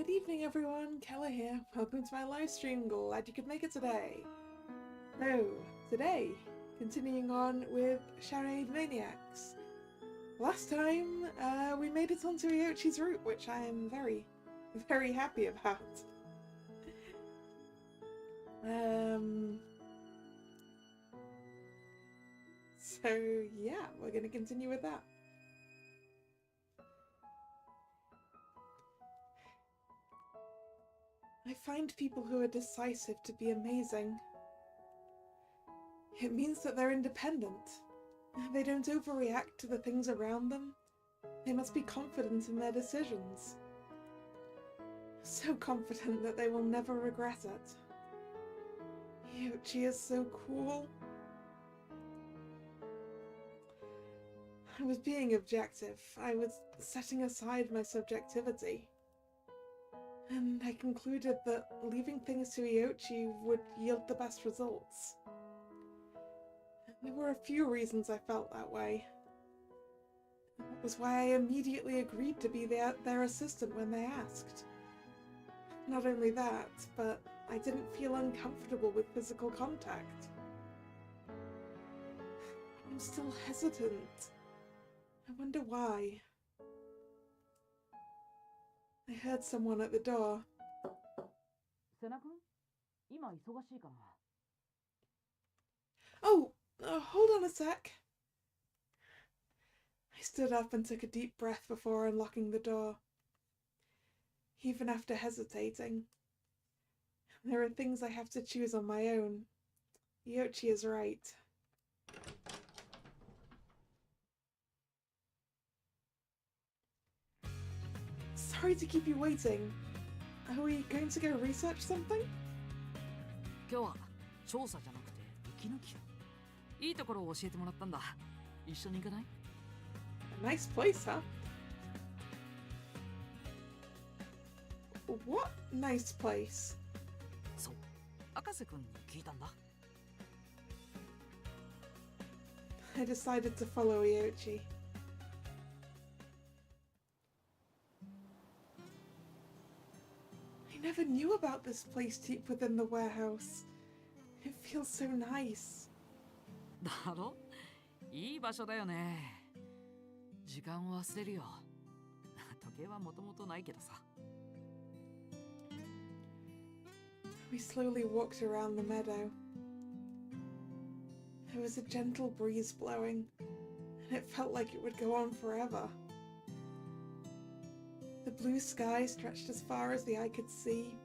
Good evening, everyone. Kalla here. Welcome to my live stream. Glad you could make it today. So, today, continuing on with Charade Maniacs. Last time, we made it onto Iochi's route, which I am very, very happy about. So, yeah, we're going to continue with that. I find people who are decisive to be amazing. It means that they're independent. They don't overreact to the things around them. They must be confident in their decisions. So confident that they will never regret it. Iochi is so cool. I was being objective. I was setting aside my subjectivity. And I concluded that leaving things to Iochi would yield the best results. There were a few reasons I felt that way. That was why I immediately agreed to be their assistant when they asked. Not only that, but I didn't feel uncomfortable with physical contact. I'm still hesitant. I wonder why. I heard someone at the door. Oh, hold on a sec. I stood up and took a deep breath before unlocking the door. Even after hesitating. There are things I have to choose on my own. Iochi is right. Sorry to keep you waiting. Are we going to go research something? 今日は調査じゃなくて息抜き。いいところを教えてもらったんだ。一緒に行かない？ A nice place, huh? What nice place? そう、赤瀬くんに聞いたんだ。I decided to follow Iochi. I never knew about this place deep within the warehouse. It feels so nice. だろ？いい場所だよね。時間を忘れるよ。時計はもともとないけどさ。We slowly walked around the meadow. There was a gentle breeze blowing, and it felt like it would go on forever. The blue sky stretched as far as the eye could see,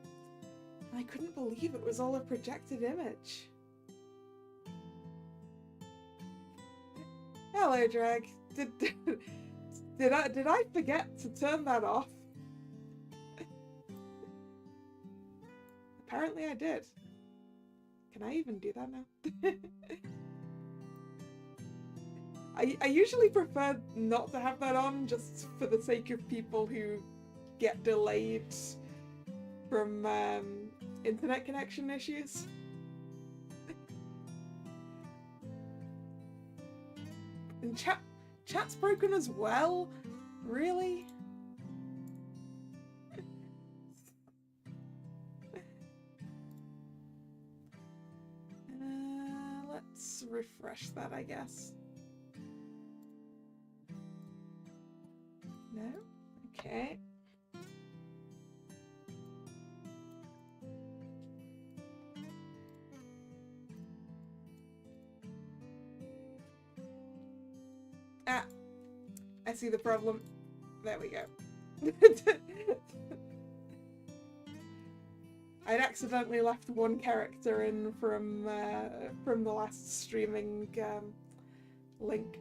and I couldn't believe it was all a projected image. Hello, Drag. Did I forget to turn that off? Apparently I did. Can I even do that now? I usually prefer not to have that on just for the sake of people who get delayed from internet connection issues. And chat's broken as well? Really? Let's refresh that, I guess. No? Okay. Ah, I see the problem. There we go. I'd accidentally left one character in from the last streaming link.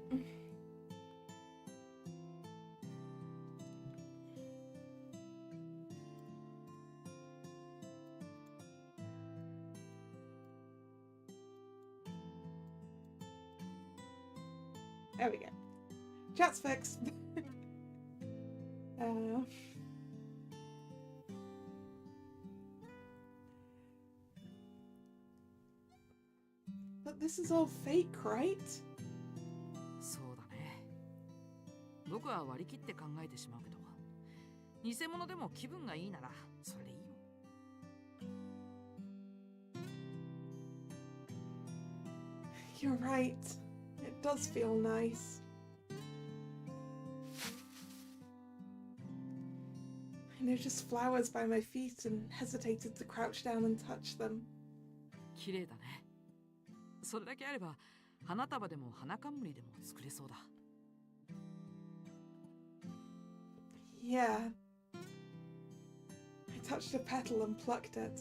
There we go. Chat's fixed. But this is all fake, right? そうだね。僕は割り切って考えてしまうけど、偽物でも気分がいいならそれでいいよ。You're right. It does feel nice. I noticed flowers by my feet and hesitated to crouch down and touch them. 綺麗だね。それだけあれば花束でも花冠でも作れそうだ。Yeah. I touched a petal and plucked it.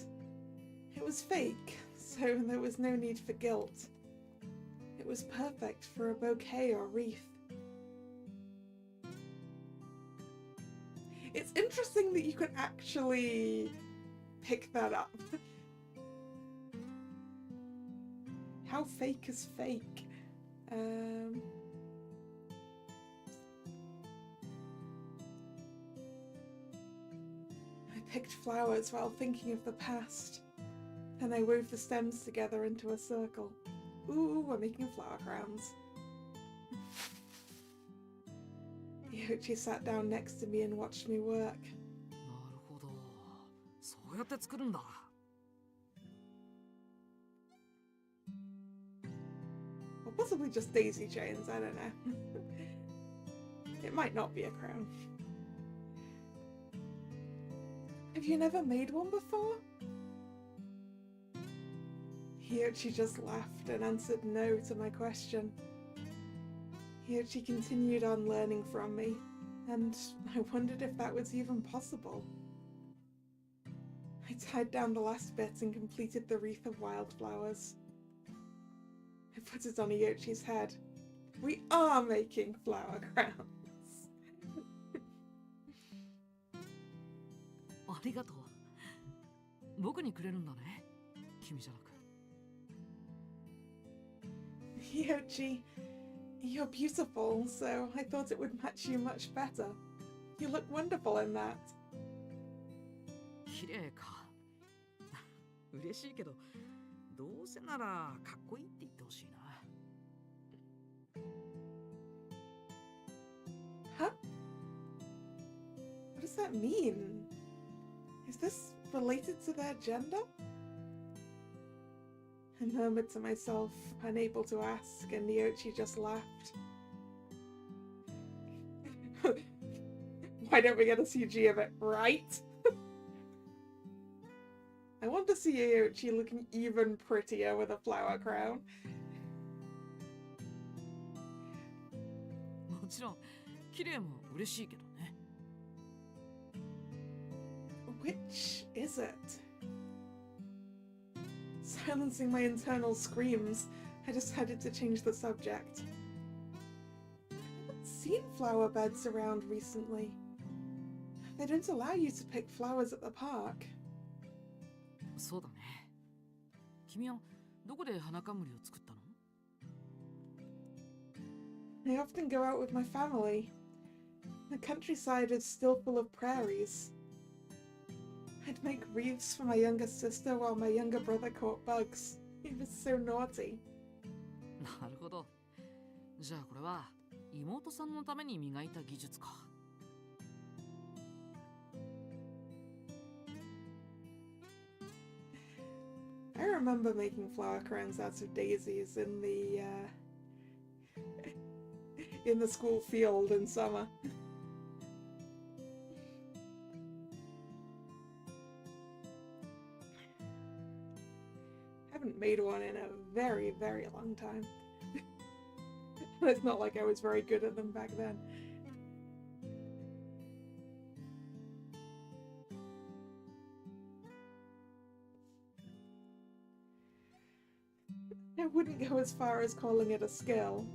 It was fake, so there was no need for guilt. It was perfect for a bouquet or wreath. It's interesting that you can actually pick that up. How fake is fake? I picked flowers while thinking of the past. Then I wove the stems together into a circle. Ooh, we're making flower crowns. Iochi sat down next to me and watched me work. なるほど。そうやって作るんだ。Or possibly just daisy chains, I don't know. It might not be a crown. Have you never made one before? Iochi just laughed and answered no to my question. Iochi continued on learning from me, and I wondered if that was even possible. I tied down the last bit and completed the wreath of wildflowers. I put it on Iochi's head. We are making flower crowns. ありがとう。僕にくれるんだね。君じゃなく。Iochi, you're beautiful, so I thought it would match you much better. You look wonderful in that. 綺麗か。嬉しいけど、どうせならかっこいいって言ってほしいな。Huh? What does that mean? Is this related to their gender? I murmured to myself, unable to ask, and Iochi just laughed. Why don't we get a CG of it, right? I want to see Iochi looking even prettier with a flower crown. もちろん、綺麗も嬉しいけどね。Which is it? Silencing my internal screams, I decided to change the subject. I haven't seen flower beds around recently. They don't allow you to pick flowers at the park. そうだね。君はどこで花冠を作ったの？ I often go out with my family. The countryside is still full of prairies. I'd make wreaths for my younger sister while my younger brother caught bugs. He was so naughty. なるほど。じゃあこれは妹さんのために磨いた技術か。I remember making flower crowns out of daisies in the school field in summer. Haven't made one in a very, very long time. It's not like I was very good at them back then. I wouldn't go as far as calling it a skill.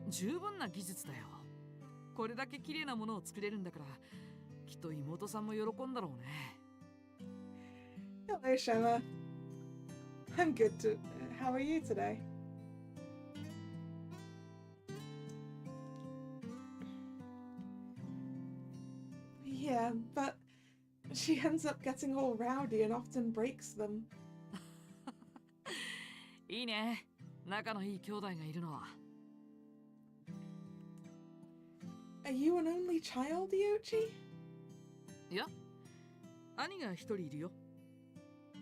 十分な技術だよ。これだけ綺麗なものを作れるんだから、きっと妹さんも喜んだろうね。Hello, Shema. I'm good too. How are you today? Yeah, but she ends up getting all rowdy and often breaks them. いいね。仲のいい兄弟がいるのは。Are you an only child, Iochi? いや、兄が一人いるよ。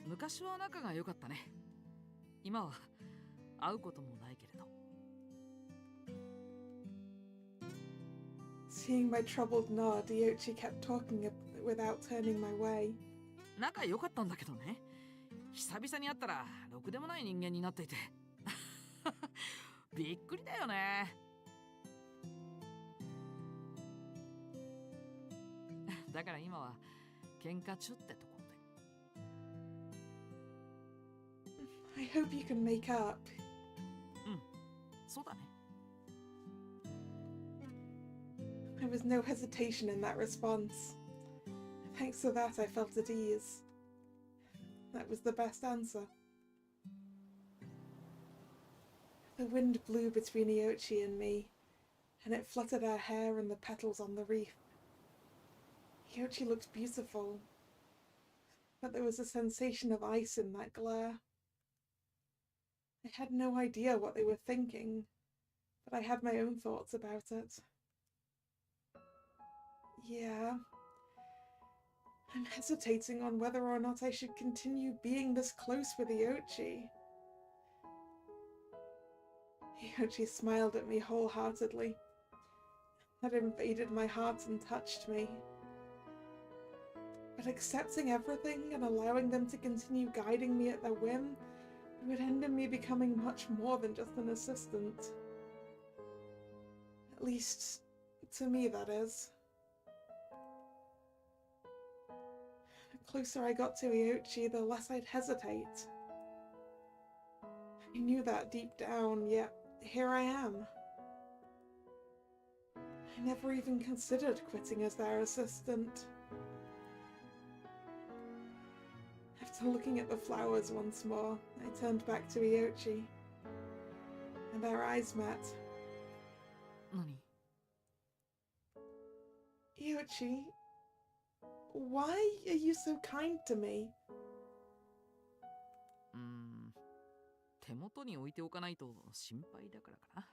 昔は仲が良かったね。今は会うこともないけれど。Seeing my troubled nod, Iochi kept talking without turning my way. 仲良かったんだけどね。久々に会ったらろくでもない人間になっていて。びっくりだよね。だから今は喧嘩中ってところで。I hope you can make up. うん、そうだね。There was no hesitation in that response. Thanks to that, I felt at ease. That was the best answer. The wind blew between Iochi and me, and it fluttered our hair and the petals on the reef. Iochi looked beautiful, but there was a sensation of ice in that glare. I had no idea what they were thinking, but I had my own thoughts about it. Yeah, I'm hesitating on whether or not I should continue being this close with Iochi. Iochi smiled at me wholeheartedly. That invaded my heart and touched me. But accepting everything and allowing them to continue guiding me at their whim would end in me becoming much more than just an assistant. At least, to me, that is. The closer I got to Iochi, the less I'd hesitate. I knew that deep down, yet here I am. I never even considered quitting as their assistant. After looking at the flowers once more, I turned back to Iochi, and our eyes met. 何？ Iochi, why are you so kind to me? 手元に置いておかないと心配だからかな。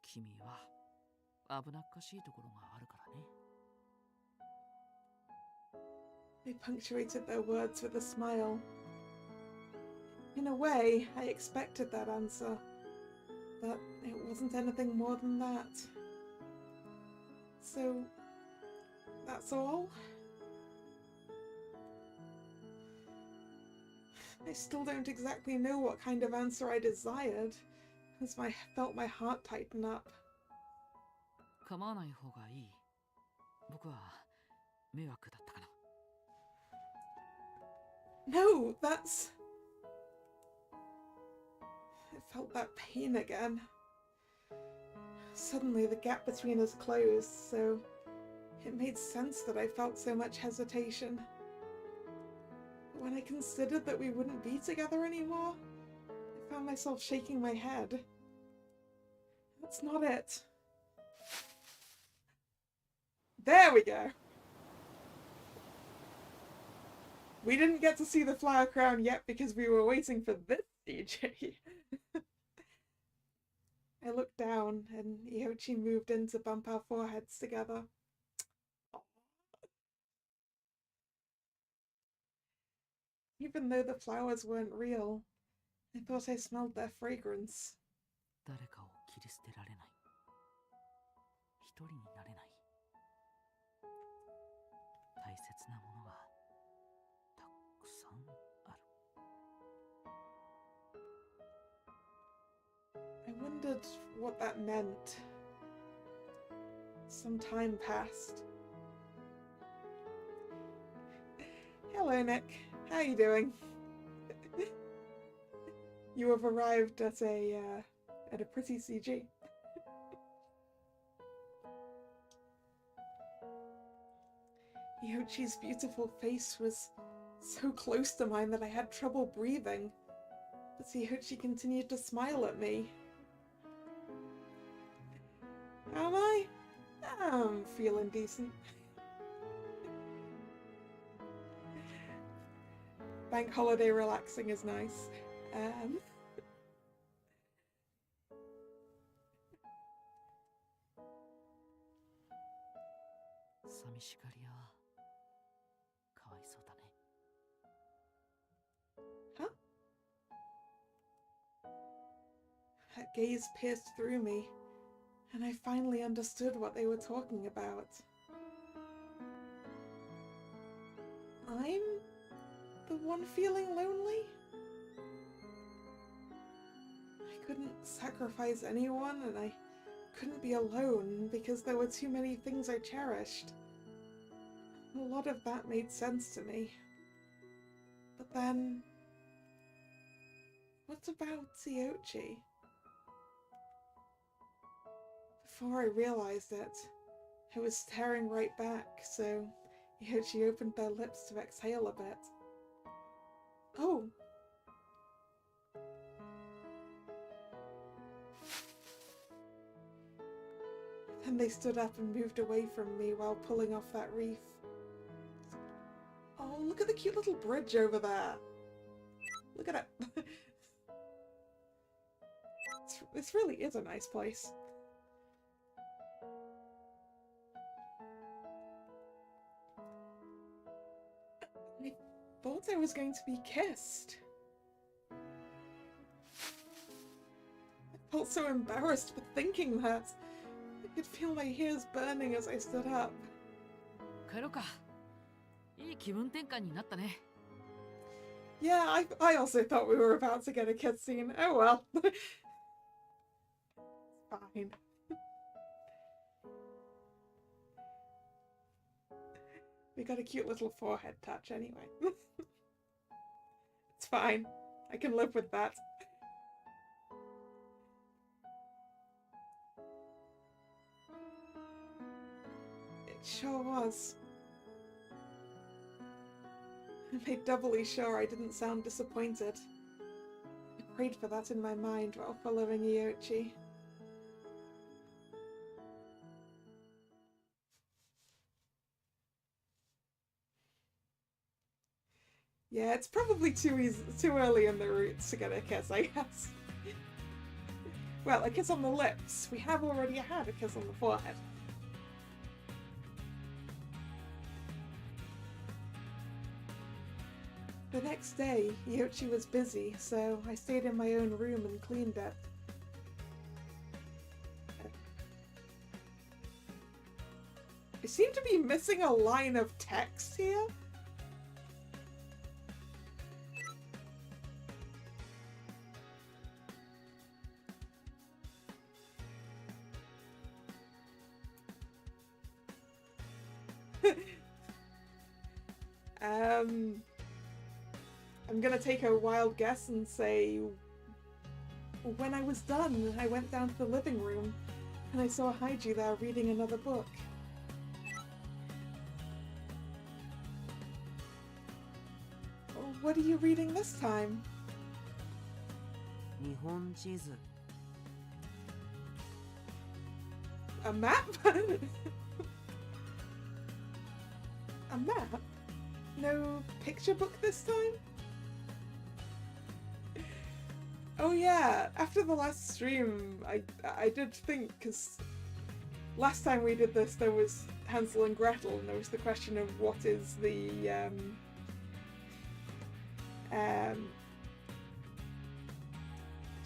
君は危なっかしいところがあるからね。I punctuated their words with a smile. In a way, I expected that answer, but it wasn't anything more than that. So, that's all? I still don't exactly know what kind of answer I desired, as I felt my heart tighten up. 構わない方がいい。僕は迷惑だったかな。No, that's... I felt that pain again. Suddenly the gap between us closed, so it made sense that I felt so much hesitation. But when I considered that we wouldn't be together anymore, I found myself shaking my head. That's not it. There we go! We didn't get to see the flower crown yet because we were waiting for this DJ. I looked down and Iochi moved in to bump our foreheads together. Even though the flowers weren't real, I thought I smelled their fragrance. 誰かを切り捨てられない。一人になれない。大切なものがたくさんある。I wondered what that meant. Some time passed. Hello, Nick. How are you doing? You have arrived at a pretty CG. Iochi's beautiful face was so close to mine that I had trouble breathing, but Iochi continued to smile at me. How am I? I'm feeling decent. Bank holiday relaxing is nice. That gaze pierced through me, and I finally understood what they were talking about. I'm the one feeling lonely? I couldn't sacrifice anyone, and I couldn't be alone because there were too many things I cherished. A lot of that made sense to me. But then, what about Iochi? Before I realized it, I was staring right back, so Iochi opened their lips to exhale a bit. Oh! Then they stood up and moved away from me while pulling off that wreath. Oh, look at the cute little bridge over there! Look at it! This really is a nice place. I thought I was going to be kissed. I felt so embarrassed for thinking that. I could feel my ears burning as I stood up. 帰ろうか。いい気分転換になったね。Yeah, I also thought we were about to get a kiss scene. Oh well. It's fine. We got a cute little forehead touch anyway. It's fine. I can live with that. It sure was. I made doubly sure I didn't sound disappointed. I prayed for that in my mind while following Iochi. Yeah, it's probably too early in the roots to get a kiss, I guess. Well, a kiss on the lips. We have already had a kiss on the forehead. The next day, Iochi was busy, so I stayed in my own room and cleaned it. I seem to be missing a line of text here. I'm gonna take a wild guess and say when I was done, I went down to the living room and I saw Haiji there reading another book. What are you reading this time? 日本地図 A map? A map? No picture book this time? Oh yeah, after the last stream, I did think, because last time we did this there was Hansel and Gretel and there was the question of what is the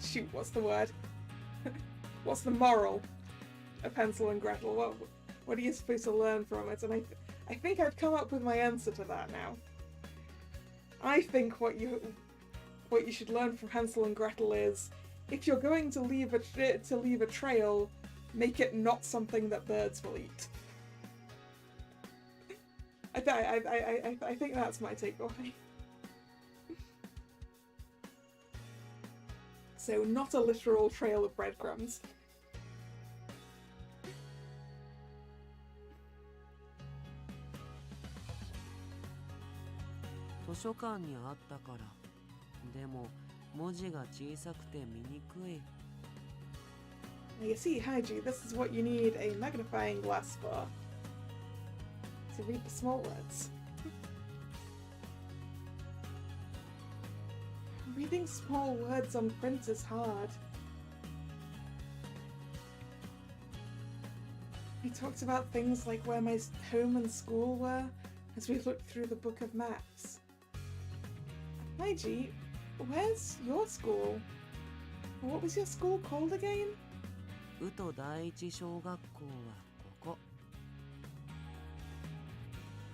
shoot, what's the word? What's the moral of Hansel and Gretel? What are you supposed to learn from it? And I think I've come up with my answer to that now. I think what you should learn from Hansel and Gretel is, if you're going to leave a trail, make it not something that birds will eat. I think that's my takeaway. So not a literal trail of breadcrumbs. 図書館にあったから。でも文字が小さくて見にくい。 Now you see, Haiji, this is what you need a magnifying glass for. To read the small words. Reading small words on print is hard. We talked about things like where my home and school were as we looked through the book of maps. Haiji, where's your school? What was your school called again? 宇都第一小学校はここ。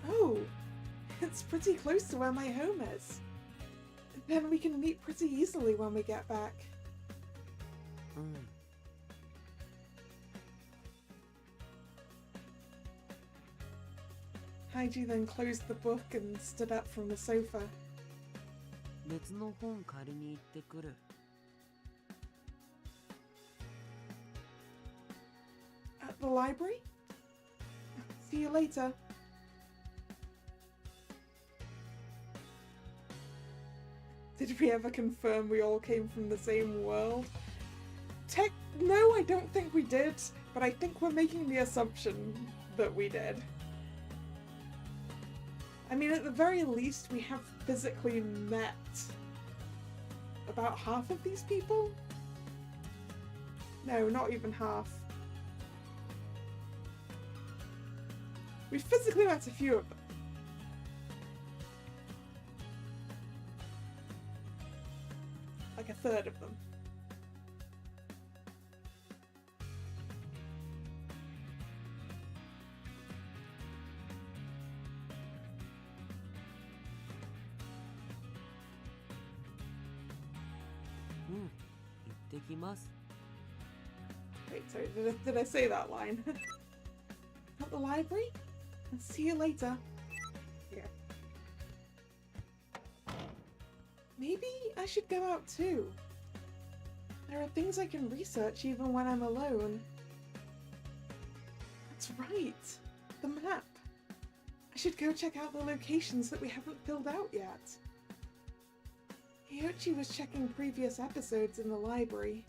Oh, it's pretty close to where my home is. Then we can meet pretty easily when we get back. うん。 Haiji then closed the book and stood up from the sofa. 別の本借りに行ってくる。 At the library? See you later. Did we ever confirm we all came from the same world? No, I don't think we did, but I think we're making the assumption that we did. I mean, at the very least, we have physically met about half of these people? No, not even half. We physically met a few of them. Like a third of them. Wait, sorry, did I say that line? At the library? I'll see you later. Here. Maybe I should go out too. There are things I can research even when I'm alone. That's right. The map. I should go check out the locations that we haven't filled out yet. Iochi was checking previous episodes in the library.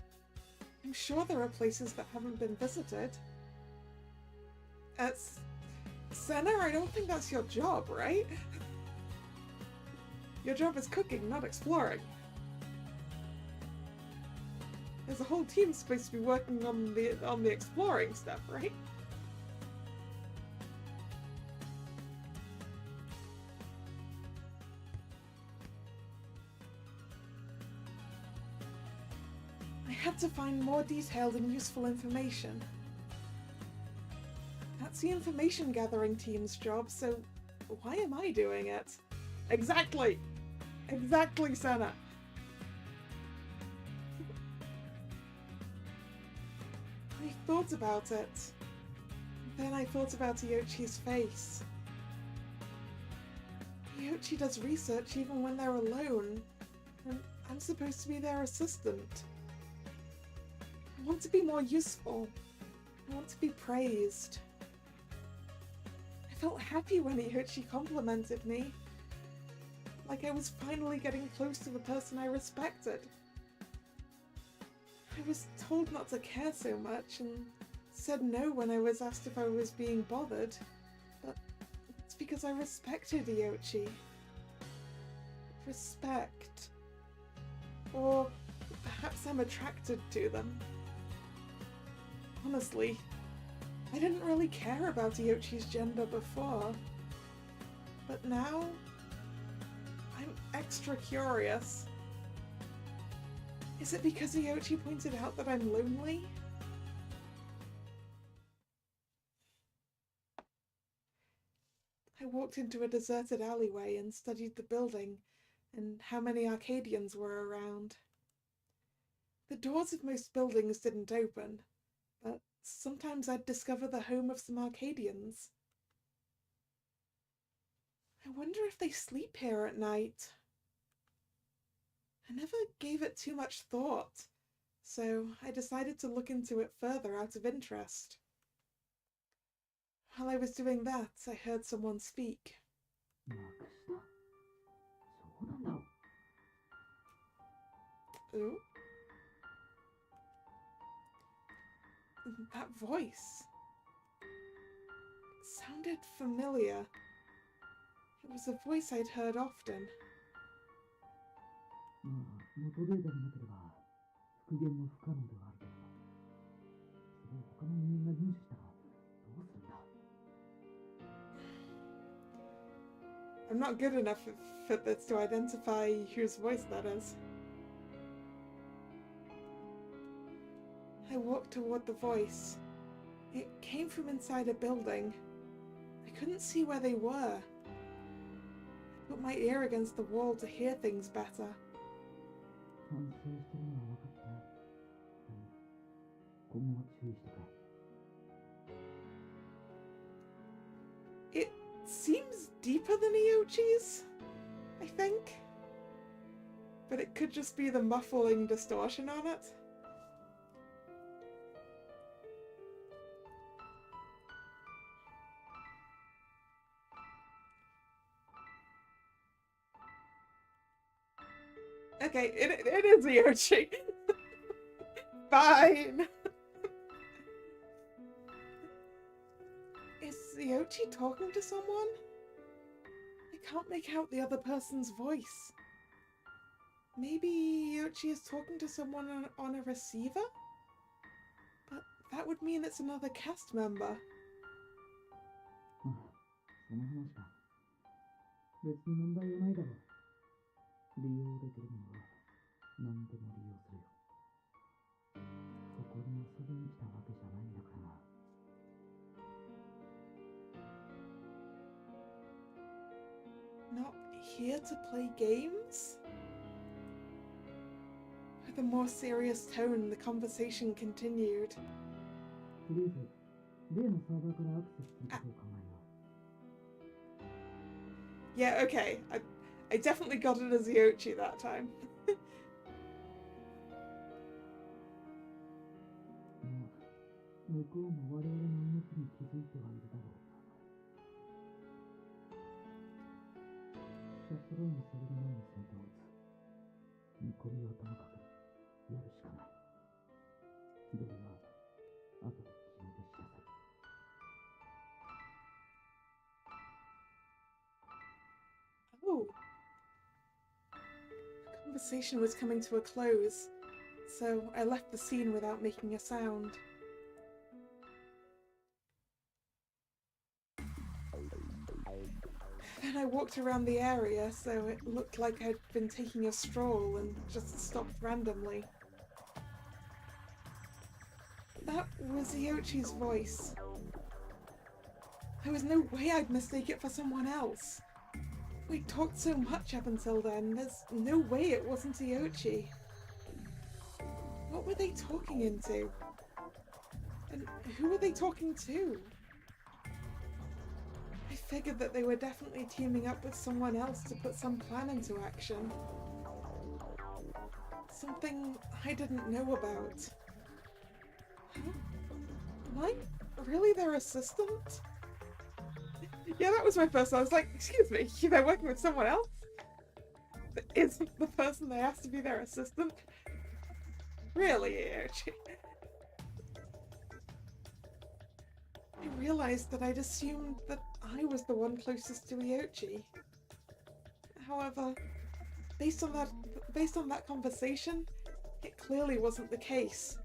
I'm sure there are places that haven't been visited. Senna, I don't think that's your job, right? Your job is cooking, not exploring. There's a whole team supposed to be working on the exploring stuff, right? I had to find more detailed and useful information. That's the information gathering team's job, so why am I doing it? Exactly! Exactly, Senna! I thought about it. Then I thought about Iochi's face. Iochi does research even when they're alone, and I'm supposed to be their assistant. I want to be more useful. I want to be praised. I felt happy when Iochi complimented me. Like I was finally getting close to the person I respected. I was told not to care so much and said no when I was asked if I was being bothered, but it's because I respected Iochi. Respect. Or perhaps I'm attracted to them. Honestly, I didn't really care about Iochi's gender before, but now I'm extra curious. Is it because Iochi pointed out that I'm lonely? I walked into a deserted alleyway and studied the building and how many Arcadians were around. The doors of most buildings didn't open, but sometimes I'd discover the home of some Arcadians. I wonder if they sleep here at night. I never gave it too much thought, so I decided to look into it further out of interest. While I was doing that, I heard someone speak. Ooh. That voice sounded familiar. It was a voice I'd heard often. I'm not good enough for this to identify whose voice that is. I walked toward the voice. It came from inside a building. I couldn't see where they were. I put my ear against the wall to hear things better. It seems deeper than Iochi's, I think. But it could just be the muffling distortion on it. Okay, it is Iochi. Fine. Is Iochi talking to someone? I can't make out the other person's voice. Maybe Iochi is talking to someone on a receiver? But that would mean it's another cast member. その話か。別に問題はないだろう。利用できるものは何でも利用するよ。ここに遊びに来たわけじゃないんだからな。Not here to play games? With a more serious tone, the conversation continued. とりあえず、例のサーバーからアクセスすることを考えよう。Yeah, okay. I definitely got it as Iochi that time. 向こうも我々の動きに気づいてはいるだろうが。シャトローにそれで前に先手を打つ。見込みはともかくやるしかない。気取りは後で決めてしなさい。Oh. The conversation was coming to a close, so I left the scene without making a sound. Then I walked around the area, so it looked like I'd been taking a stroll and just stopped randomly. That was Iochi's voice. There was no way I'd mistake it for someone else. We'd talked so much up until then, there's no way it wasn't Iochi. What were they talking into? And who were they talking to? I figured that they were definitely teaming up with someone else to put some plan into action. Something I didn't know about. Huh? Am I really their assistant? Yeah, that was my first thought. I was like, excuse me, they're working with someone else? That isn't the person they asked to be their assistant? Really, Iochi? I realized that I'd assumed that I was the one closest to Iochi. However, based on that conversation, it clearly wasn't the case.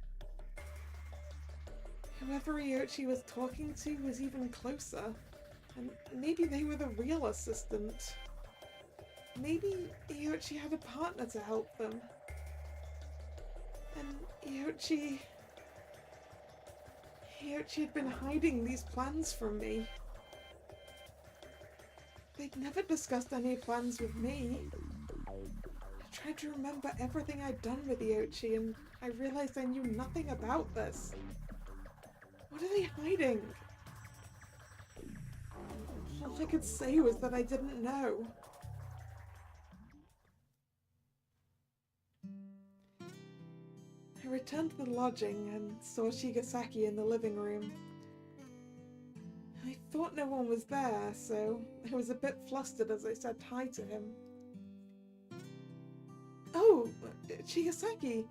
Whoever Iochi was talking to was even closer, and maybe they were the real assistant. Maybe Iochi had a partner to help them. And Iochi had been hiding these plans from me. They'd never discussed any plans with me. I tried to remember everything I'd done with Iochi, and I realized I knew nothing about this. What are they hiding? All I could say was that I didn't know. I returned to the lodging and saw Shigasaki in the living room. I thought no one was there, so I was a bit flustered as I said hi to him. Oh, Shigasaki,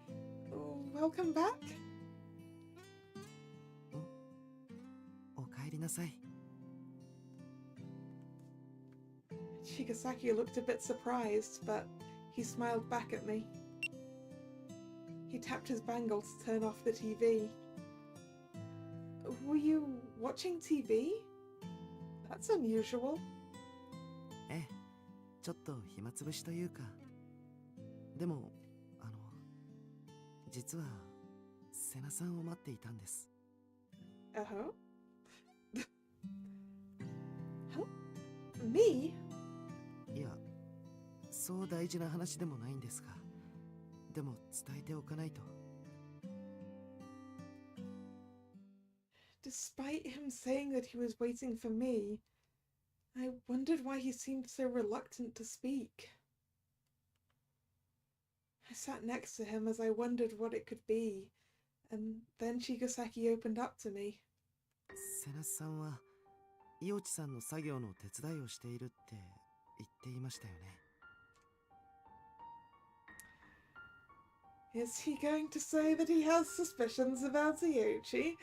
welcome back. おかえりなさい。 Shigasaki looked a bit surprised, but he smiled back at me. He tapped his bangle to turn off the TV. Were you watching TV? That's unusual. ええ、ちょっと暇つぶしというか。でも、実はセナさんを待っていたんです。Uh-huh. Huh? Me? いや、そう大事な話でもないんですが、でも伝えておかないと。Despite him saying that he was waiting for me, I wondered why he seemed so reluctant to speak. I sat next to him as I wondered what it could be, and then Shigasaki opened up to me. セナさんは、イオチさんの作業の手伝いをしているって言っていましたよね。Is he going to say that he has suspicions about Iochi?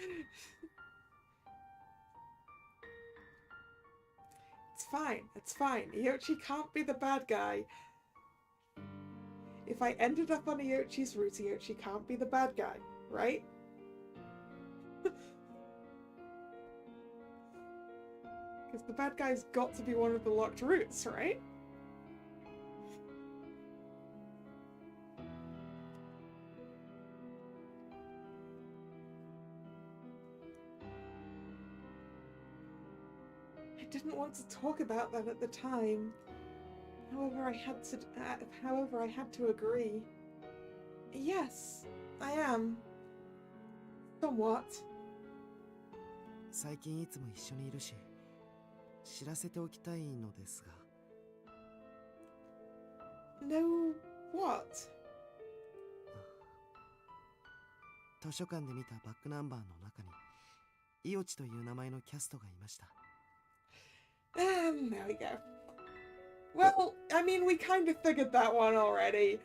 It's fine, it's fine. Iochi can't be the bad guy. If I ended up on Iochi's route, Iochi can't be the bad guy, right? Because the bad guy's got to be one of the locked routes, right? I didn't want to talk about that at the time. However, I had to agree. Yes, I am. Somewhat. 最近いつも一緒にいるし、知らせておきたいのですが。No, what? 図書館で見たバックナンバーの中に、イオチという名前のキャストがいました。There we go. Well, I mean, we kind of figured that one already.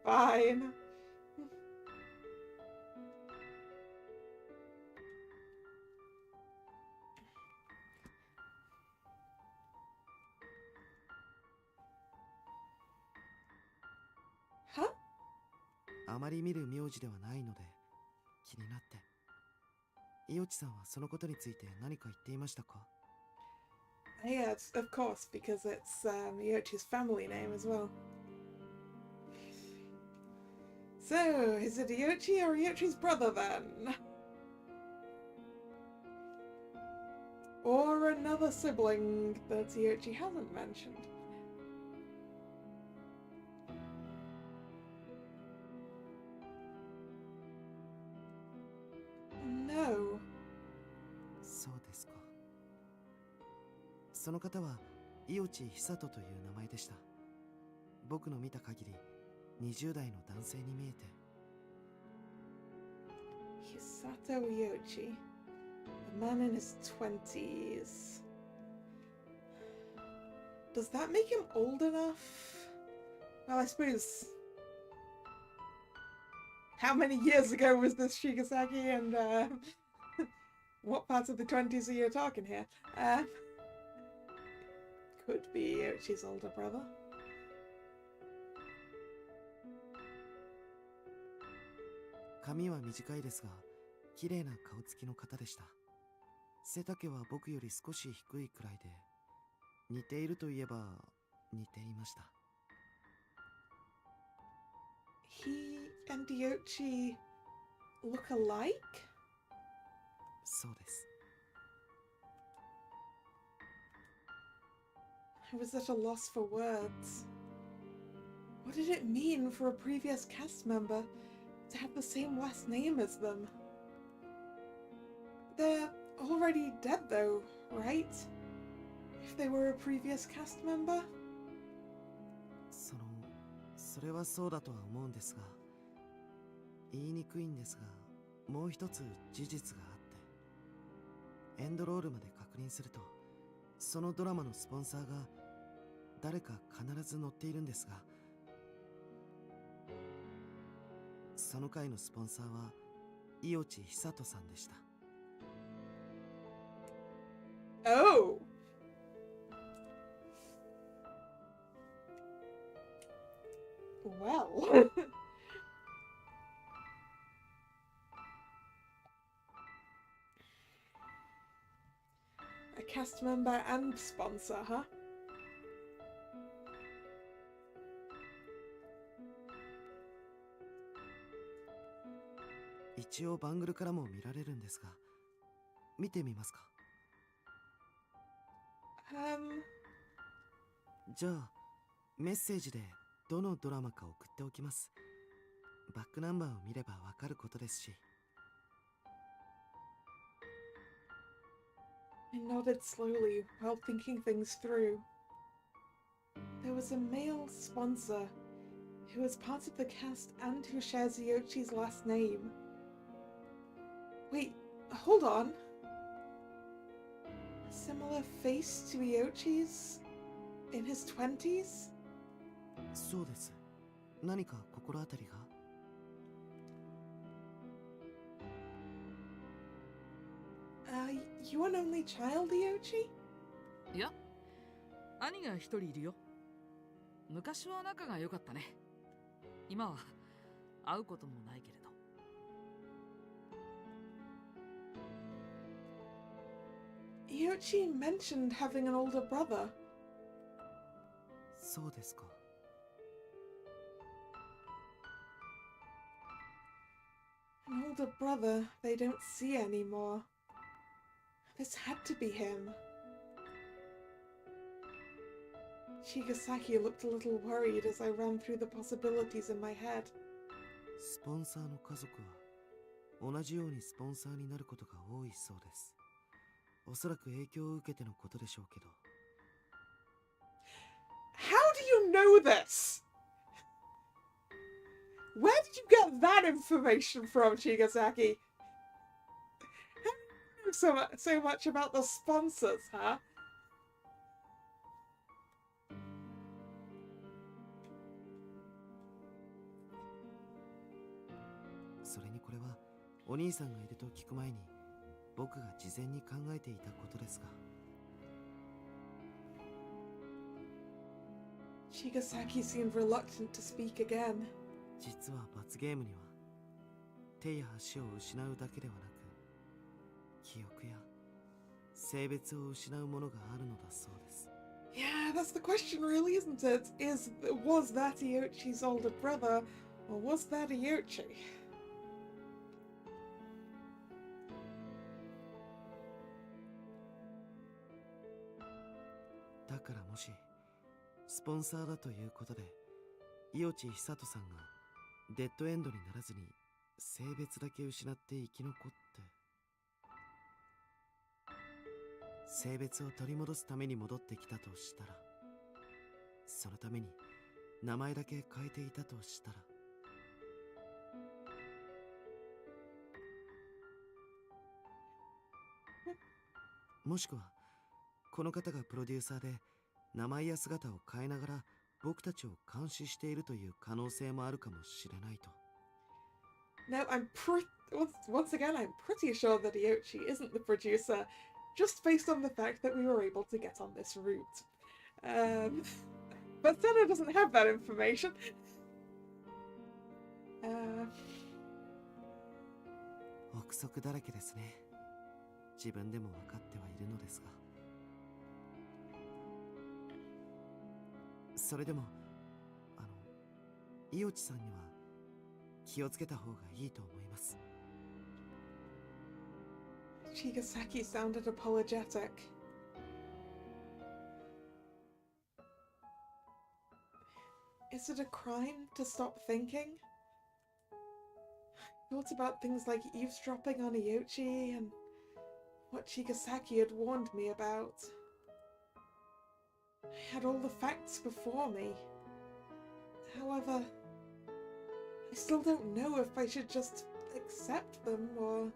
Fine. Huh? あまり見る名字ではないので気になって。イオチさんはそのことについて何か言っていましたか？ Yeah, of course, because it's Iochi's family name as well. So, is it Iochi or Iochi's brother then? Or another sibling that Iochi hasn't mentioned? No. そうですか。その方はイオチ久人という名前でした。僕の見た限り20代の男性に見えて。Hisato Iochi, a man in his 20s. Does that make him old enough? Well, I suppose. How many years ago was this Shigasaki, and what parts of the 20s are you talking here? Could be Iochi's older brother. 髪は短いですが、綺麗な顔つきの方でした。背丈は僕より少し低いくらいで、似ているといえば似ていました。He and Iochi look alike? そうです。I was at a loss for words. What did it mean for a previous cast member to have the same last name as them? They're already dead though, right? If they were a previous cast member? それはそうだとは思うんですが、言いにくいんですが、もう一つ事実があって、エンドロールまで確認すると、そのドラマのスポンサーが誰か必ず載っているんですが、その回のスポンサーはイオチ久人さんでした。Oh! Well... A cast member and sponsor, huh? 一応バングルからも見られるんですが、見てみますか？ じゃあメッセージでどのドラマか送っておきます。バックナンバーを見ればわかることですし。I nodded slowly while thinking things through. There was a male sponsor who is part of the cast and who shares Iochi's last name. Wait, hold on. A similar face to Iochi's? In his 20s? そうです。何か心当たりが？You an only child, Iochi? いや、兄が一人いるよ。昔は仲が良かったね。今は会うこともないけれど。Iochi mentioned having an older brother. そうですか。An older brother they don't see anymore. This had to be him. Shigasaki looked a little worried as I ran through the possibilities in my head. スポンサーの家族は同じようにスポンサーになることが多いそうです。おそらく影響を受けてのことでしょうけど。How do you know this? Where did you get that information from, Shigasaki? How do you know so much about the sponsors, huh? それにこれはお兄さんがいると聞く前に僕が事前に考えていたことですが。Shigasaki seemed reluctant to speak again. 実は罰ゲームには手や足を失うだけではなく記憶や性別を失うものがあるのだそうです。Yeah, that's the question really, isn't it? Was that Iochi's older brother, or was that Iochi? だからもしスポンサーだということで伊予地久人さんがデッドエンドにならずに性別だけ失って生き残って性別を取り戻すために戻ってきたとしたら、そのために名前だけ変えていたとしたら、もしくはこの方がプロデューサーで名前や姿を変えながら僕たちを監視しているという可能性もあるかもしれないと。Now, once again, I'm pretty sure that Iochi isn't the producer, just based on the fact that we were able to get on this route. But Senna doesn't have that information. 憶測だらけですね。自分でも分かってはいるのですが。それでも伊予地さんには気をつけた方がいいと思います。Shigasaki sounded apologetic. Is it a crime to stop thinking? I thought about things like eavesdropping on Iochi and what Shigasaki had warned me about. I had all the facts before me. However, I still don't know if I should just accept them or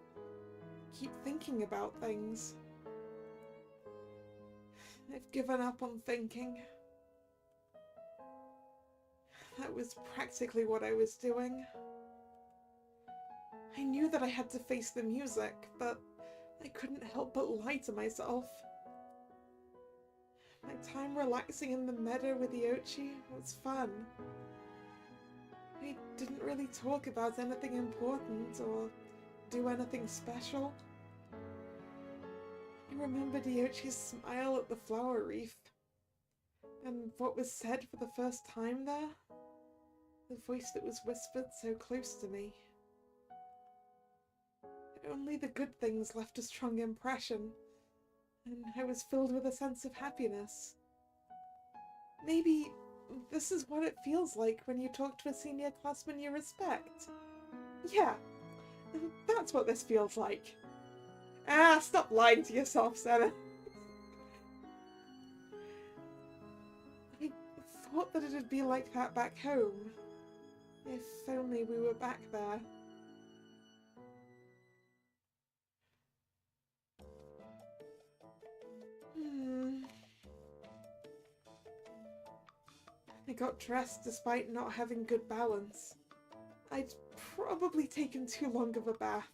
keep thinking about things. I've given up on thinking. That was practically what I was doing. I knew that I had to face the music, but I couldn't help but lie to myself. My time relaxing in the meadow with Iochi was fun. We didn't really talk about anything important or do anything special. I remembered Iochi's smile at the flower wreath, and what was said for the first time there, the voice that was whispered so close to me. Only the good things left a strong impression, and I was filled with a sense of happiness. Maybe this is what it feels like when you talk to a senior classman you respect. Yeah, that's what this feels like. Ah, stop lying to yourself, Senna. I thought that it'd be like that back home. If only we were back there. I got dressed despite not having good balance. I'd probably taken too long of a bath.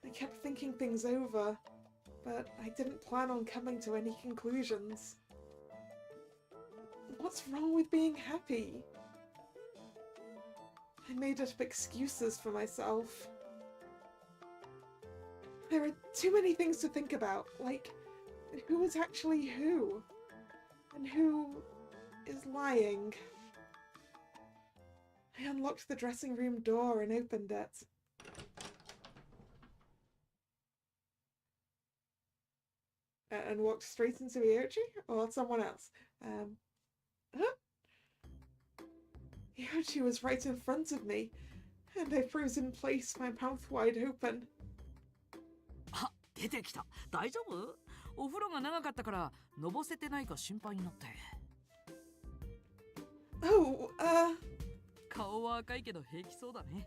I kept thinking things over, but I didn't plan on coming to any conclusions. What's wrong with being happy? I made up excuses for myself. There are too many things to think about, like who is actually who, and who is lying. I unlocked the dressing room door and opened it. And walked straight into Iochi or someone else. Huh? Iochi was right in front of me, and I froze in place, my mouth wide open. あ、出てきた。大丈夫？お風呂が長かったからのぼせてないか心配になって。Oh, 顔は赤いけど平気そうだね。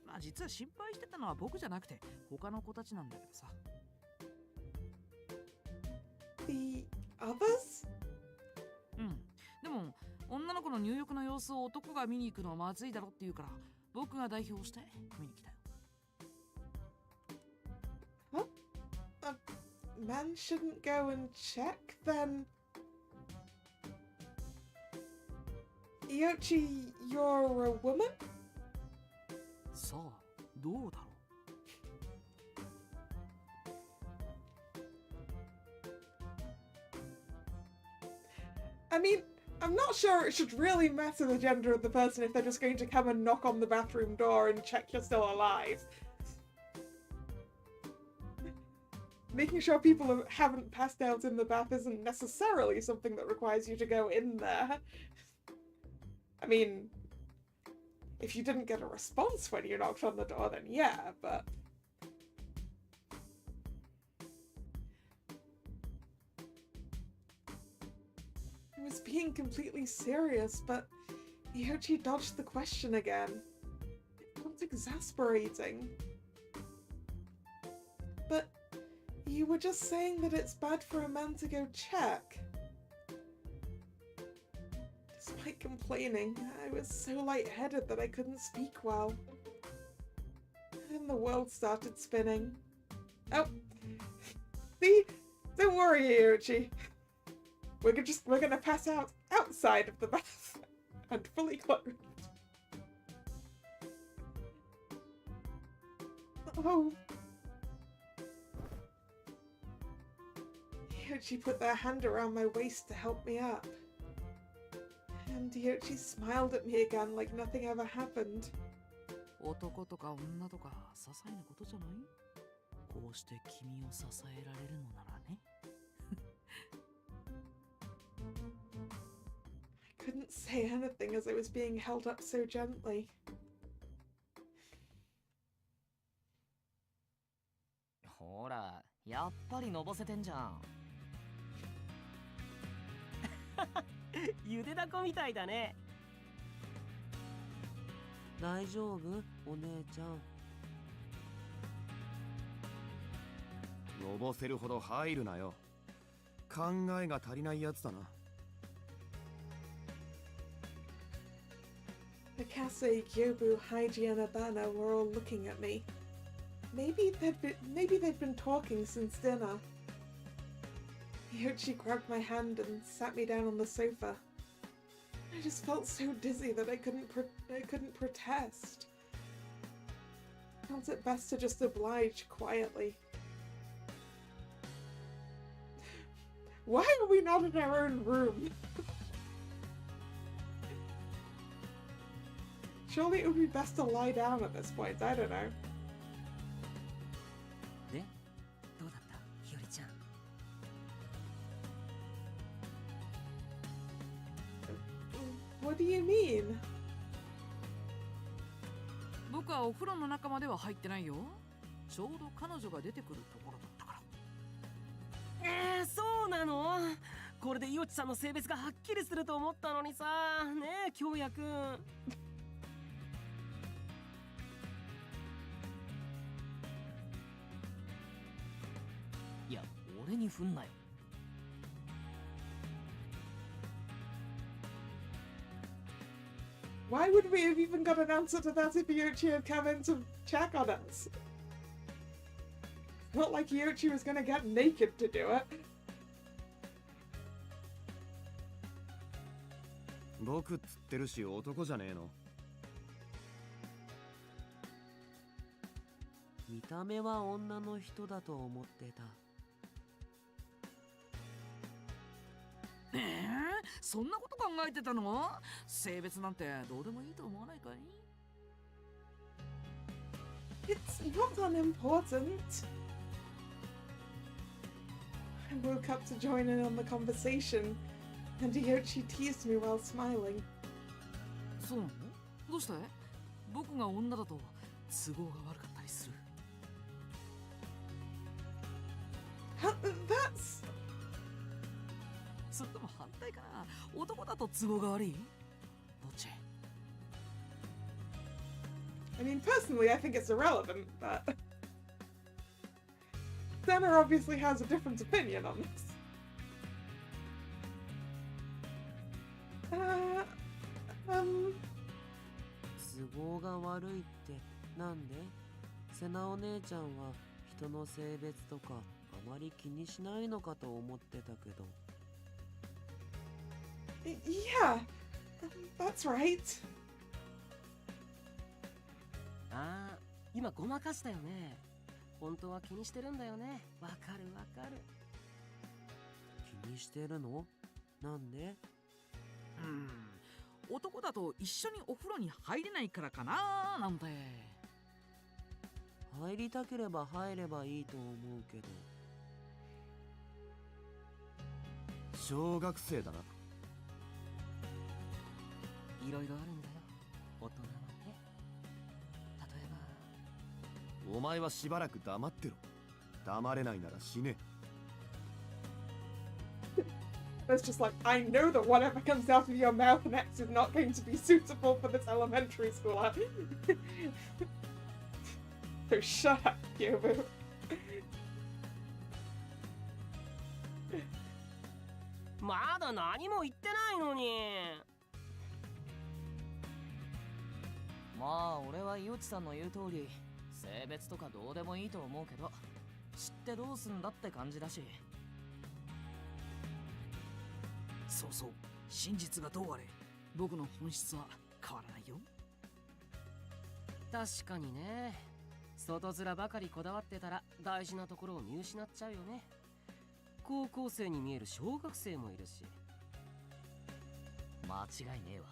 まあ実は心配してたのは僕じゃなくて他の子たちなんだけどさ。the others? うん。でも女の子の入浴の様子を男が見に行くのはまずいだろって言うから僕が代表して見に来たよ。What? A man shouldn't go and check, then? Iochi, you're a woman? さあ、どうだろう。I mean, I'm not sure it should really matter the gender of the person if they're just going to come and knock on the bathroom door and check you're still alive. Making sure people haven't passed out in the bath isn't necessarily something that requires you to go in there. I mean, if you didn't get a response when you knocked on the door, then yeah, but... I was being completely serious, but Iochi dodged the question again. It felt exasperating. But you were just saying that it's bad for a man to go check. Despite complaining, I was so lightheaded that I couldn't speak well. And the world started spinning. Oh, see? Don't worry, Iochi. We're gonna pass out outside of the bath and fully clothed. Oh. Iochi put their hand around my waist to help me up. And Iochi smiled at me again like nothing ever happened. 男とか女とか些細なことじゃない？こうして君を支えられるのならね。I couldn't say anything as I was being held up so gently. ほら、やっぱりのぼせてんじゃん。ゆでだこみたいだね。大丈夫？お姉ちゃん。のぼせるほど入るなよ。考えが足りないやつだな。Akase, Gyobu, Haiji, and Abana were all looking at me. Maybe they'd been talking since dinner. Iochi grabbed my hand and sat me down on the sofa. I just felt so dizzy that I couldn't protest. I felt it best to just oblige quietly. Why are we not in our own room? Surely it would be best to lie down at this point, I don't know. do you mean? 僕はお風呂の中までは入ってないよ。ちょうど彼女が出てくるところだったから。そうなの？これでイオチさんの性別がはっきりすると思ったのにさ。ねえ、京也くん。いや、俺に振んなよ。Why would we have even got an answer to that if Iochi had come in to check on us? Not like Iochi was gonna get naked to do it. 僕っつってるし男じゃねえの。見た目は女の人だと思ってた。そんなこと考えてたの？性別なんてどうでもいいと思わないかい？ It's not unimportant. I woke up to join in on the conversation, and Iochi teased me while smiling. そうなの？どうして？僕が女だと都合が悪かったりする。That's... それとも反対かな？男だと都合が悪い？どっち？ I mean, personally, I think it's irrelevant, but... Dana obviously has a different opinion on this.都合が悪いってなんで？セナお姉ちゃんは人の性別とかあまり気にしないのかと思ってたけど。Yeah, that's right. ああ、今ごまかしたよね。本当は気にしてるんだよね。わかるわかる。気にしてるの？なんで？男だと一緒にお風呂に入れないからかななんて。入りたければ入ればいいと思うけど。小学生だな。いろいろあるんだよ、大人はね。例えば。お前はしばらく黙ってろ。黙れないなら死ね。It's just like, I know that whatever comes out of your mouth next is not going to be suitable for this elementary schooler. So shut up, Yobu. まだ何も言ってないのに。まあ俺はイオチさんの言う通り性別とかどうでもいいと思うけど、知ってどうすんだって感じだし。そうそう、真実がどうあれ僕の本質は変わらないよ。確かにね。外面ばかりこだわってたら大事なところを見失っちゃうよね。高校生に見える小学生もいるし。間違いねえわ。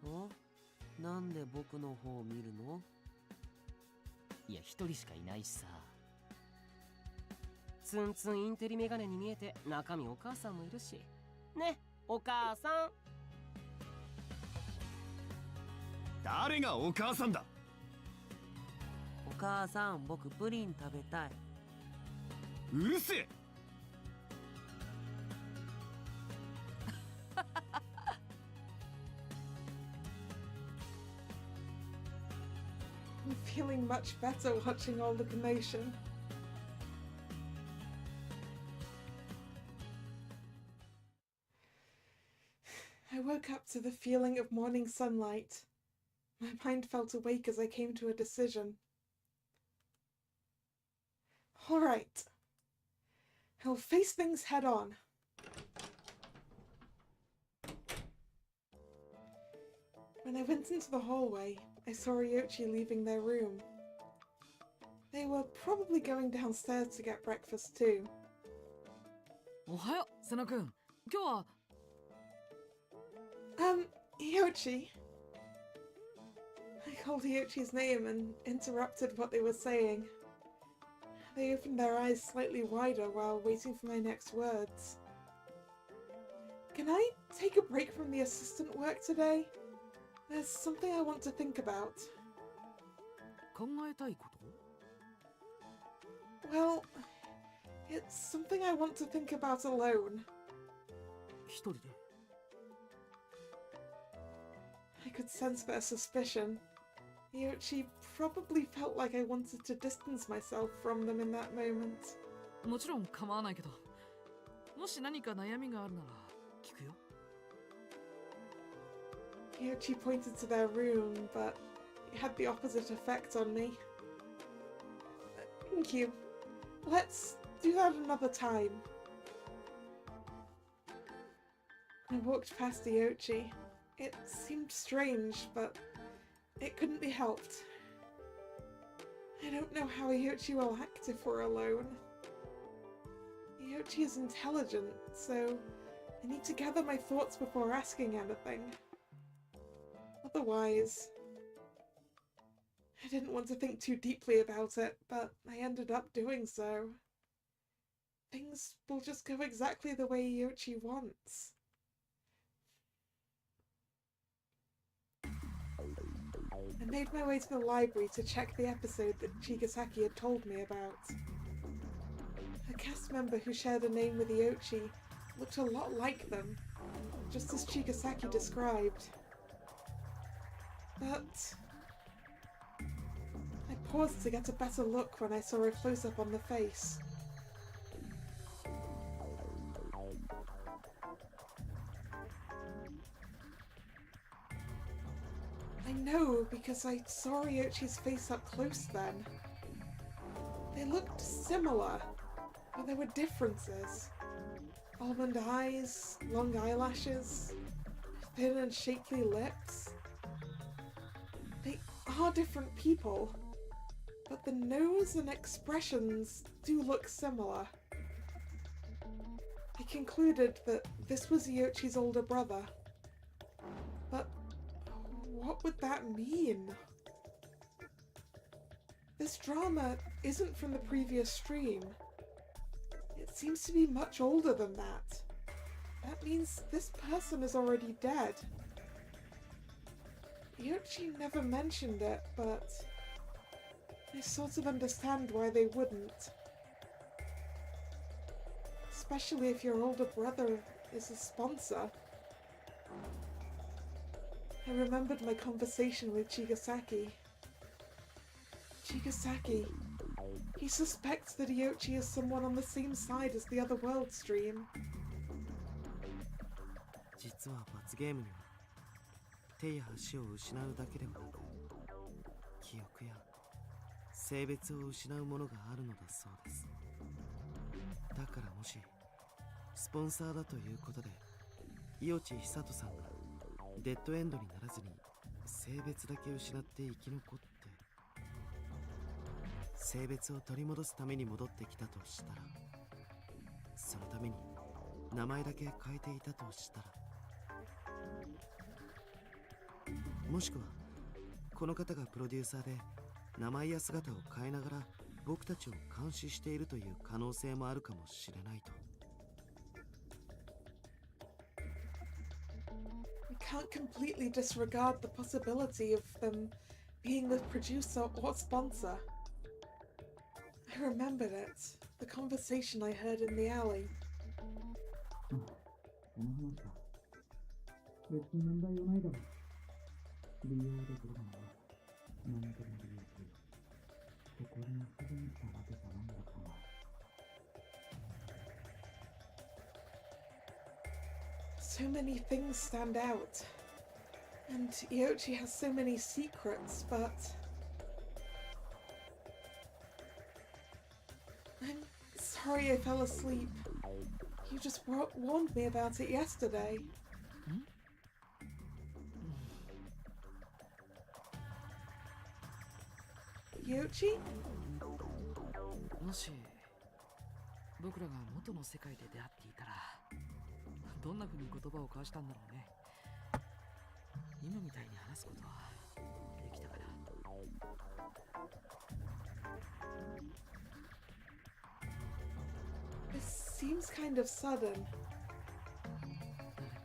お？なんで僕の方を見るの？いや、一人しかいないしさ。ツンツンインテリメガネに見えて中身お母さんもいるし。ね、お母さん。誰がお母さんだ？お母さん、僕プリン食べたい。うるせえ。I'm feeling much better watching all the commotion. I woke up to the feeling of morning sunlight. My mind felt awake as I came to a decision. All right. I'll face things head on. When I went into the hallway, I saw Iochi leaving their room. They were probably going downstairs to get breakfast too. おはよう、セナ君。今日は。Iochi. I called Iochi's name and interrupted what they were saying. They opened their eyes slightly wider while waiting for my next words. Can I take a break from the assistant work today? There's something I want to think about. 考えたいこと？ Well, it's something I want to think about alone. 一人で？ I could sense their suspicion. Iochi probably felt like I wanted to distance myself from them in that moment. もちろん構わないけど、もし何か悩みがあるなら聞くよ。Iochi pointed to their room, but it had the opposite effect on me. Thank you. Let's do that another time. I walked past Iochi. It seemed strange, but it couldn't be helped. I don't know how Iochi will act if we're alone. Iochi is intelligent, so I need to gather my thoughts before asking anything. Otherwise, I didn't want to think too deeply about it, but I ended up doing so. Things will just go exactly the way Iochi wants. I made my way to the library to check the episode that Chigasaki had told me about. A cast member who shared a name with Iochi looked a lot like them, just as Chigasaki described. But I paused to get a better look when I saw a close-up on the face. I know because I saw Iochi's face up close then. They looked similar, but there were differences. Almond eyes, long eyelashes, thin and shapely lips. They are different people, but the nose and expressions do look similar. I concluded that this was Iochi's older brother. But what would that mean? This drama isn't from the previous stream. It seems to be much older than that. That means this person is already dead. Iochi never mentioned it, but I sort of understand why they wouldn't. Especially if your older brother is a sponsor. I remembered my conversation with Chigasaki. Chigasaki. He suspects that Iochi is someone on the same side as the other world stream. 実は罰ゲームには手や足を失うだけではなく記憶や性別を失うものがあるのだそうです。だからもしスポンサーだということで伊地久人さんがデッドエンドにならずに性別だけ失って生き残って性別を取り戻すために戻ってきたとしたら、そのために名前だけ変えていたとしたら、もしくはこの方がプロデューサーで名前や姿を変えながら僕たちを監視しているという可能性もあるかもしれないと。We can't completely disregard the possibility of them being the producer or sponsor. I remembered it. The conversation I heard in the alley. その話か。別に問題はないだろう。利用できるものは何でも利用する。ここに遊びに来たわけじゃないんだからな。So many things stand out. And Iochi has so many secrets, but I'm sorry I fell asleep. You just warned me about it yesterday. Iochi? もし僕らが元の世界で出会っていたらどんな風に言葉を交わしたんだろうね。今みたいに話すことはできたかな。This seems kind of sudden. 誰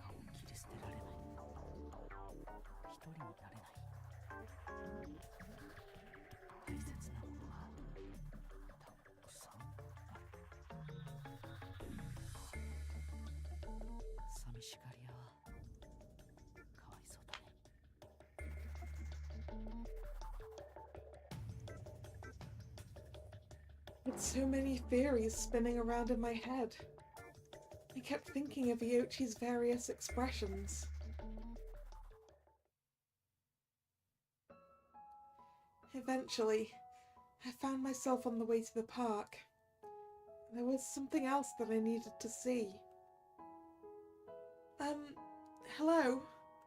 with so many theories spinning around in my head. I kept thinking of Iochi's various expressions. Eventually, I found myself on the way to the park. There was something else that I needed to see. Hello?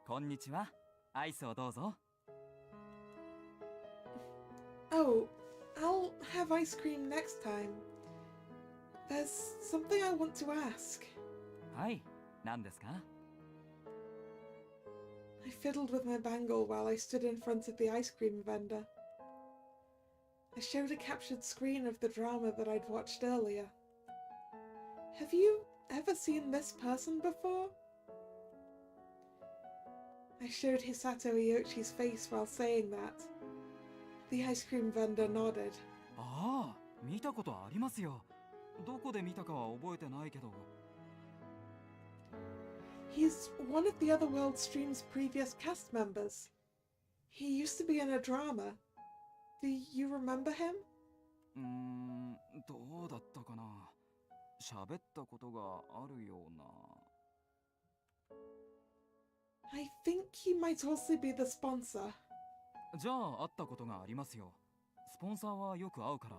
こんにちは。アイスをどうぞ。 Oh, I'll have ice cream next time. There's something I want to ask. はい、何ですか？ I fiddled with my bangle while I stood in front of the ice cream vendor. I showed a captured screen of the drama that I'd watched earlier. Have you ever seen this person before? I showed Hisato Iochi's face while saying that. The ice cream vendor nodded. ああ、見たことありますよ。どこで見たかは覚えてないけど。 He's one of the Otherworld stream's previous cast members. He used to be in a drama. Do you remember him? どうだったかな。喋ったことがあるような。 I think he might also be the sponsor. じゃあ会ったことがありますよ。スポンサーはよく会うから。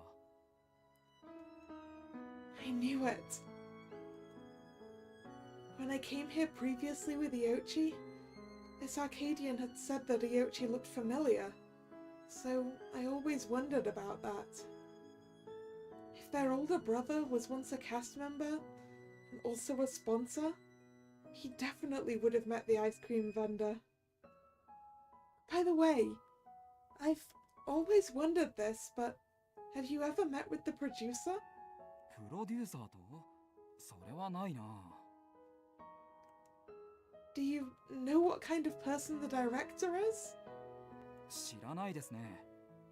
I knew it. When I came here previously with Iochi, this Arcadian had said that Iochi looked familiar, so I always wondered about that. If their older brother was once a cast member and also a sponsor, he definitely would have met the ice cream vendor. By the way, I've always wondered this, but have you ever met with the producer? プロデューサーと？それはないな。 Do you know what kind of person the director is? 知らないですね。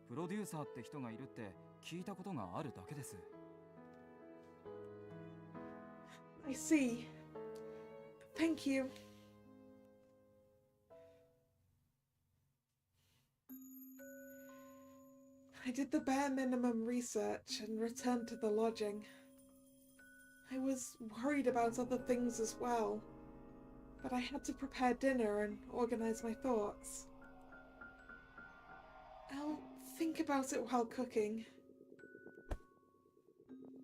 プロデューサーって人がいるって聞いたことがあるだけです。 I see. Thank you. I did the bare minimum research and returned to the lodging. I was worried about other things as well, but I had to prepare dinner and organize my thoughts. I'll think about it while cooking.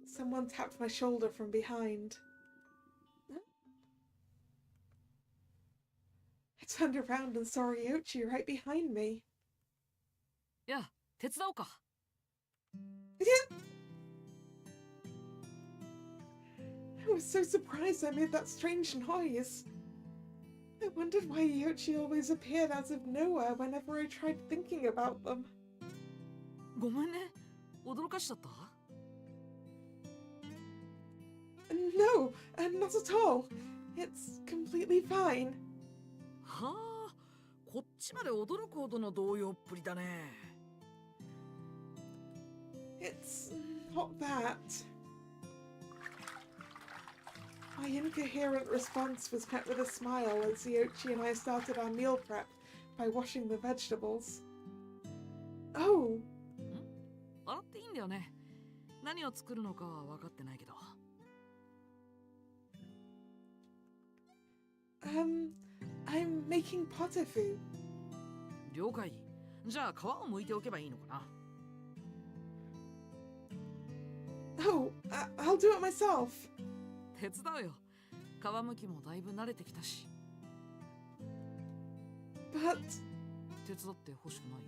Someone tapped my shoulder from behind. I turned around and saw Iochi right behind me. いや、手伝おうか。 I was so surprised I made that strange noise. I wondered why Iochi always appeared out of nowhere whenever I tried thinking about them. ごめんね。驚かしちゃった？ No, not at all. It's completely fine. はあ、こっちまで驚くほどの動揺っぷりだね。 It's not that. My incoherent response was met with a smile as Iochi and I started our meal prep by washing the vegetables. Oh! 洗っていいんだよね。何を作るのかは分かってないけど。 I'm making potofu. 了解。じゃあ皮を剥いておけばいいのかな。 Oh, I'll do it myself. 手伝うよ。皮むきもだいぶ慣れてきたし。 But 手伝ってほしくない？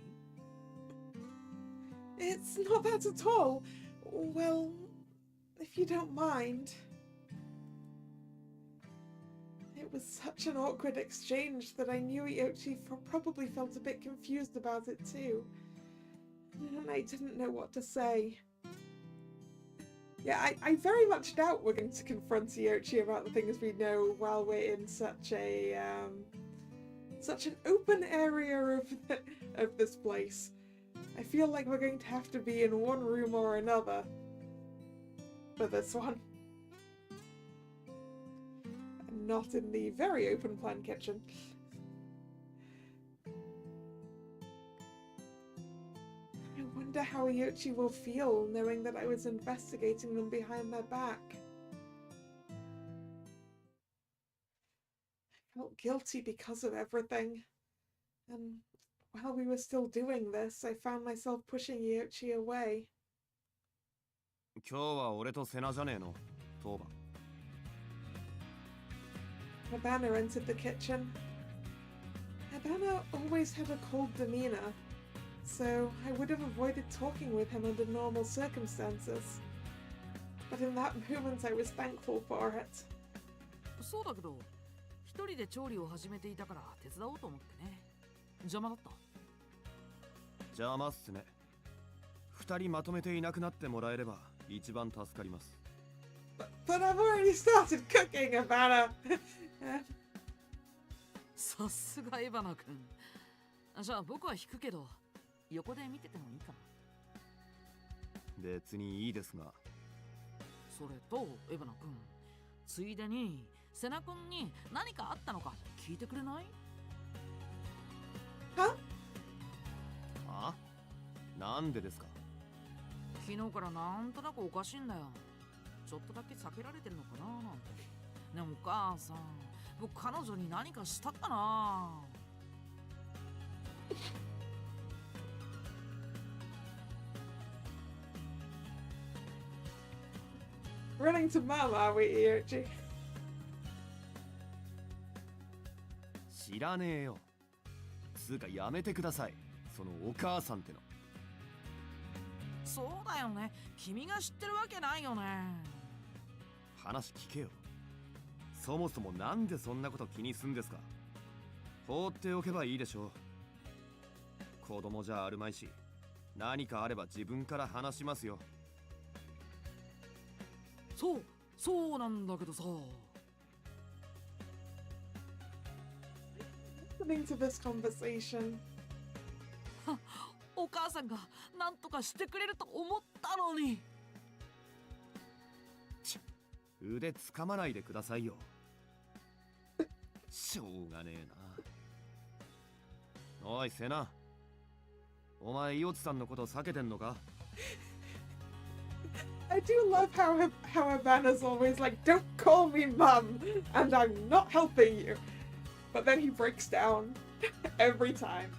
it's not that at all. Well, if you don't mind. It was such an awkward exchange that I knew Iochi probably felt a bit confused about it too. And I didn't know what to say. Yeah, I very much doubt we're going to confront Iochi about the things we know while we're in such an open area of this place. I feel like we're going to have to be in one room or another for this one. And not in the very open plan kitchen. I wonder how Iochi will feel knowing that I was investigating them behind their back. I felt guilty because of everything. And while we were still doing this, I found myself pushing Iochi away. 今日は俺とセナじゃねえの、当番。Habana entered the kitchen. Habana always had a cold demeanor, so I would have avoided talking with him under normal circumstances. But in that moment I was thankful for it. そうだけど、一人で調理を始めていたから手伝おうと思ってね。邪魔だった。邪魔っすね。二人まとめていなくなってもらえれば一番助かります。But I've already started cooking, Habana. さすがエヴァナ君。じゃあ僕は引くけど、横で見ててもいいかな。別にいいですが。それとエヴァナ君、ついでにセナ君に何かあったのか聞いてくれない？は？は？なんでですか？昨日からなんとなくおかしいんだよ。ちょっとだけ避けられてるのかななんて。でもお母さん、僕彼女に何かしたかなRunning to Mum, are we, Iochi? 知らねえよ。つうかやめてください。そのお母さんっての。そうだよね。君が知ってるわけないよね。話聞けよ。そもそもなんでそんなこと気にすんですか？放っておけばいいでしょう。子供じゃあるまいし、何かあれば自分から話しますよ。そうなんだけどさ。Listening to this conversation. お母さんが何とかしてくれると思ったのに。腕つかまないでくださいよ。しょうがねえな。おいセナ、お前イオチさんのこと避けてんのか？ I do love how Habana's always like, don't call me Mum, and I'm not helping you. But then he breaks down every time.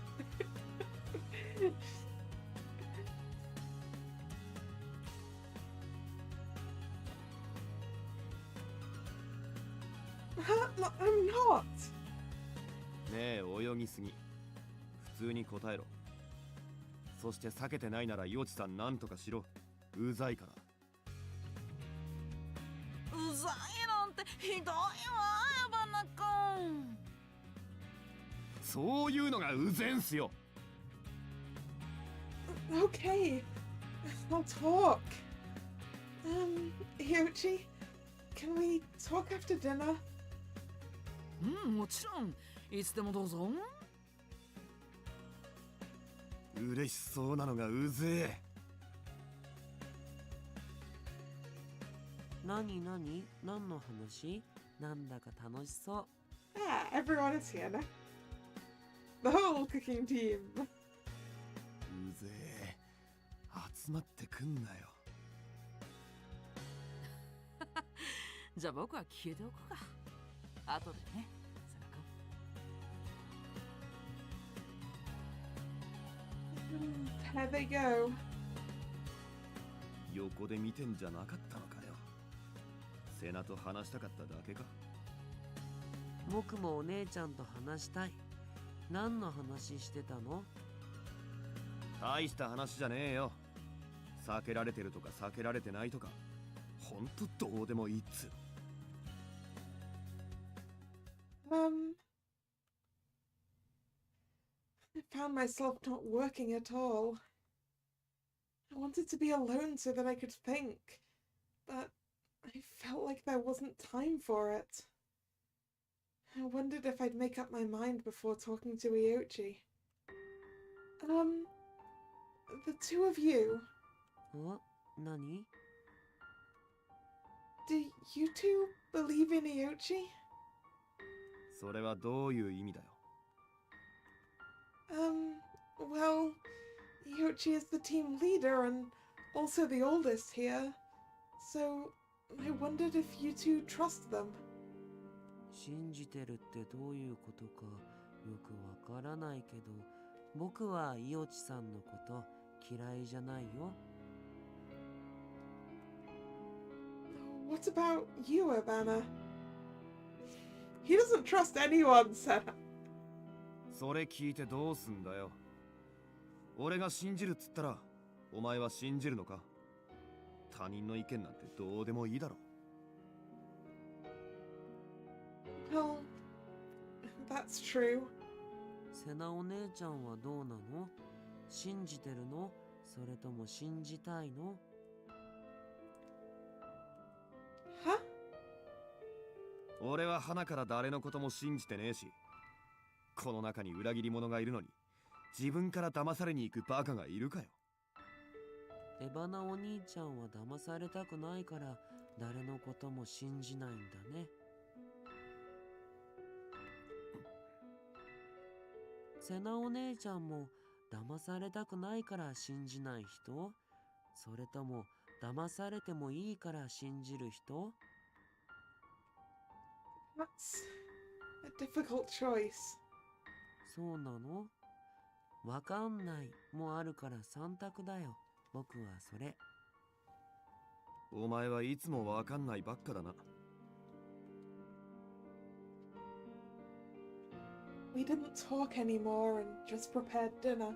No, I'm not. ねえ泳ぎすぎ。普通に答えろ。そして避けてないならイオチさんなんとかしろ。うざいから。うざいなんてひどいわ、エヴァナ君。そういうのがうぜんすよ。Okay, I'll talk. Iochi, can we talk after dinner? もちろん。いつでもどうぞ。嬉しそうなのがうぜえ。何の話？なんだか楽しそう。Ah, everyone is here now. The whole cooking team. うぜえ。集まってくんなよ。じゃあ僕は消えておくか。後でね、セナ君。There they go. 横で見てんじゃなかったのかよ。セナと話したかっただけか。僕もお姉ちゃんと話したい。何の話してたの？大した話じゃねえよ。避けられてるとか避けられてないとか、ほんとどうでもいいっつ。I found myself not working at all. I wanted to be alone so that I could think, but I felt like there wasn't time for it. I wondered if I'd make up my mind before talking to Iochi. The two of you. 何？ Do you two believe in Iochi? それはどういう意味だよ。Well, Iochi is the team leader and also the oldest here, so I wondered if you two trust them. 信じてるってどういうことかよくわからないけど、僕はイオチさんのこと嫌いじゃないよ。What about you, Urbana? He doesn't trust anyone, Senna. それ聞いてどうすんだよ。俺が信じるっつったらお前は信じるのか？他人の意見なんてどうでもいいだろ。Well, that's true. セナお姉ちゃんはどうなの？信じてるの？それとも信じたいの？ Huh? 俺は花から誰のことも信じてねえし、この中に裏切り者がいるのに自分から騙されに行くバカがいるかよ。エバナお兄ちゃんは騙されたくないから誰のことも信じないんだね。セナお姉ちゃんも騙されたくないから信じない人？それとも騙されてもいいから信じる人？ That's a difficult choice. そうなの？わかんないもあるから3択だよ。僕はそれ。お前はいつもわかんないばっかだな。We didn't talk anymore and just prepared dinner.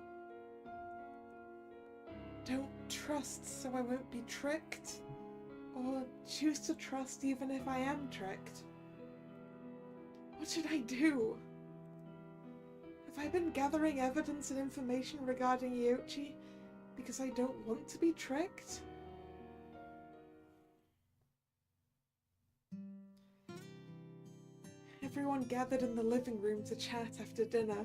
Don't trust so I won't be tricked, or choose to trust even if I am tricked. What should I do? Have I been gathering evidence and information regarding Iochi because I don't want to be tricked? Everyone gathered in the living room to chat after dinner,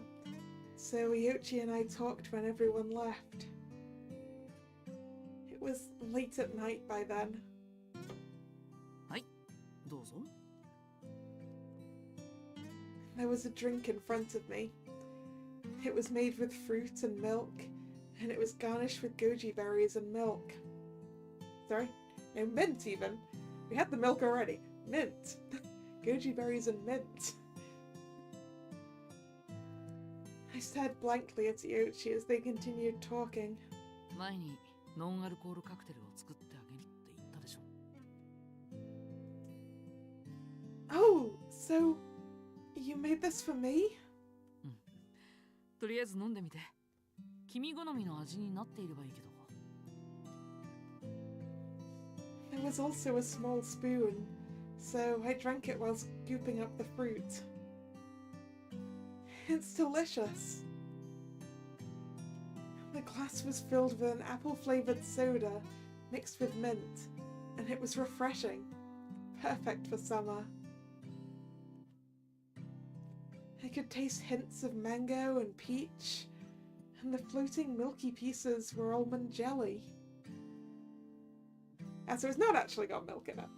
so Iochi and I talked when everyone left. It was late at night by then. はい、どうぞ。There was a drink in front of me. It was made with fruit and milk, and it was garnished with goji berries and milk. Sorry, no, mint even. We had the milk already. Mint. Goji berries and mint. I stared blankly at Iochi as they continued talking. 前にノンアルコールカクテルを作ってあげるって言ったでしょ。Oh, so you made this for me? とりあえず飲んでみて。君好みの味になっていればいいけど。There was also a small spoon, so I drank it while scooping up the fruit. It's delicious. The glass was filled with an apple-flavoured soda mixed with mint, and it was refreshing. Perfect for summer. I could taste hints of mango and peach, and the floating milky pieces were almond jelly. Ah, so it's not actually got milk in it.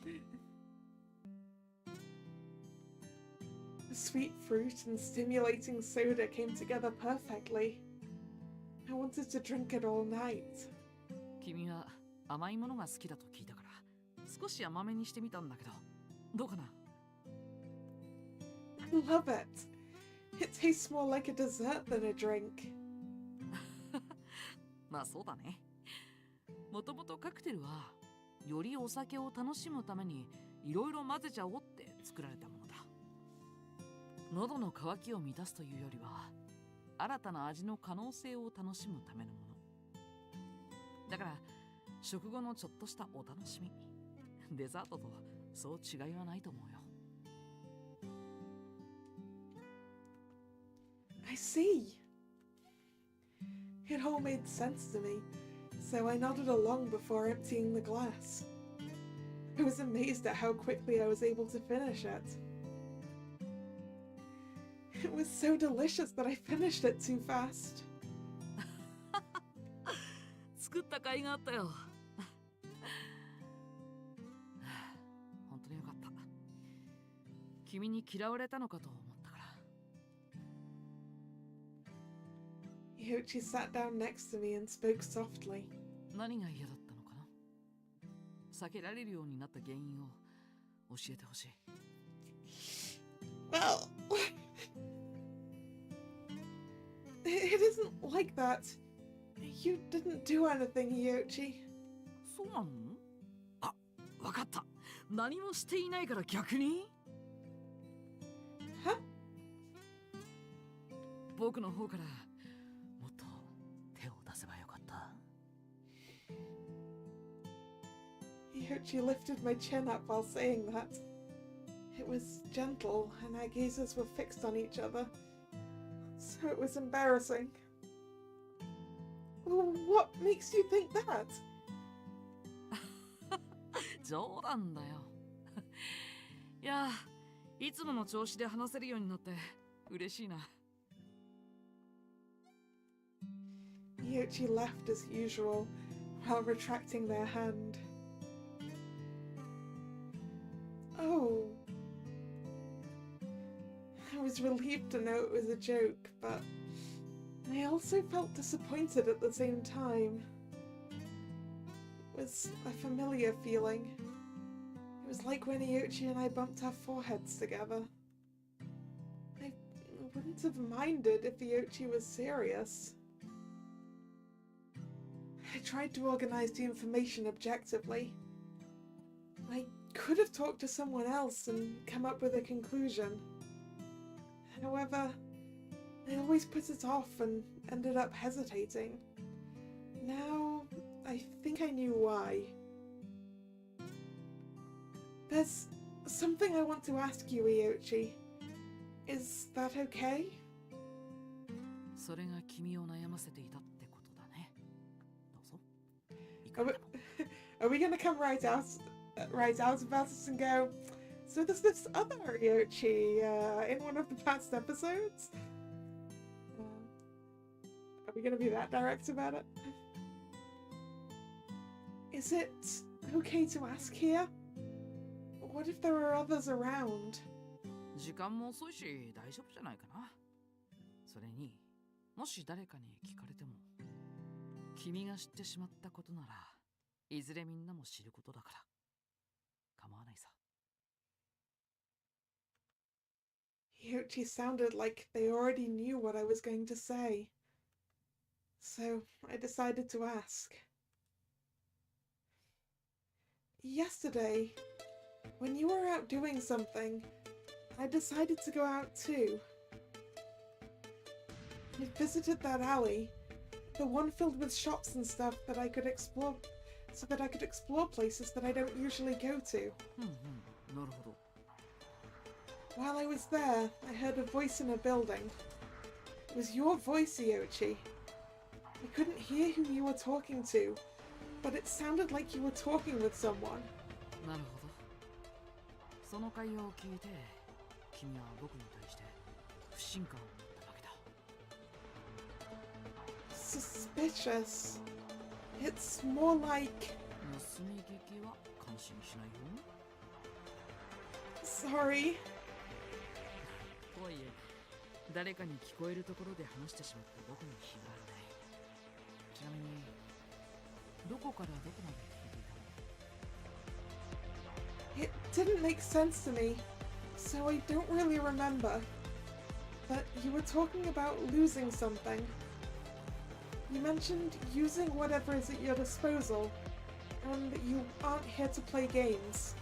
The sweet fruit and stimulating soda came together perfectly. I wanted to drink it all night. 君は甘いものが好きだと聞いたから、少し甘めにしてみたんだけど、どうかな？ I love it. It tastes more like a dessert than a drink. まあそうだね。もともとカクテルはよりお酒を楽しむためにいろいろ混ぜちゃおうって作られたものだ。喉の渇きを満たすというよりは新たな味の可能性を楽しむためのものだから、食後のちょっとしたお楽しみ、デザートとそう違いはないと思うよ。I see. It all made sense to me, so I nodded along before emptying the glass. I was amazed at how quickly I was able to finish it. It was so delicious that I finished it too fast. 作った甲斐があったよ。本当によかった。君に嫌われたのかと思ったから。Iochi sat down next to me and spoke softly. 何が嫌だったのかな。避けられるようになった原因を教えてほしい。Well, it isn't like that. You didn't do anything, Iochi. そうなの？あ、わかった。何もしていないから逆に？ Huh? 僕の方からもっと手を出せばよかった。Iochi lifted my chin up while saying that. It was gentle, and our gazes were fixed on each other, so it was embarrassing. What makes you think that? 冗談だよ。いや、いつもの調子で話せるようになって嬉しいな。Iochi left as usual, while retracting their hand. Oh. I was relieved to know it was a joke, but I also felt disappointed at the same time. It was a familiar feeling. It was like when Iochi and I bumped our foreheads together. I wouldn't have minded if Iochi was serious. I tried to organize the information objectively. I could have talked to someone else and come up with a conclusion. However, I always put it off and ended up hesitating. Now, I think I knew why. There's something I want to ask you, Iochi. Is that okay? それが君を悩ませていたってことだね。どうぞ。 Are we gonna come right out about us and go, so there's this other Iochi in one of the past episodes? Are we gonna be that direct about it? Is it okay to ask here? What if there are others around? 時間も遅いし大丈夫じゃないかな。それに、もし誰かに聞かれても、君が知ってしまったことなら、いずれみんなも知ることだから、構わないさ。Iochi sounded like they already knew what I was going to say. So I decided to ask. Yesterday, when you were out doing something, I decided to go out too. I visited that alley, the one filled with shops and stuff that I could explore, so that I could explore places that I don't usually go to. なるほど。 While I was there, I heard a voice in a building. It was your voice, Iochi. I couldn't hear who you were talking to, but it sounded like you were talking with someone. なるほど。その会話を聞いて、君は僕に対して不信感を持ったわけだ。Suspicious. It's more like... 盗み聞きは感心しないよ。 Sorry. とはいえ、誰かに聞こえるところで話してしまった僕に非があるね。ちなみに、どこからどこまで聞いていたの？ It didn't make sense to me, so I don't really remember. But you were talking about losing something. You mentioned using whatever is at your disposal, and that you aren't here to play games.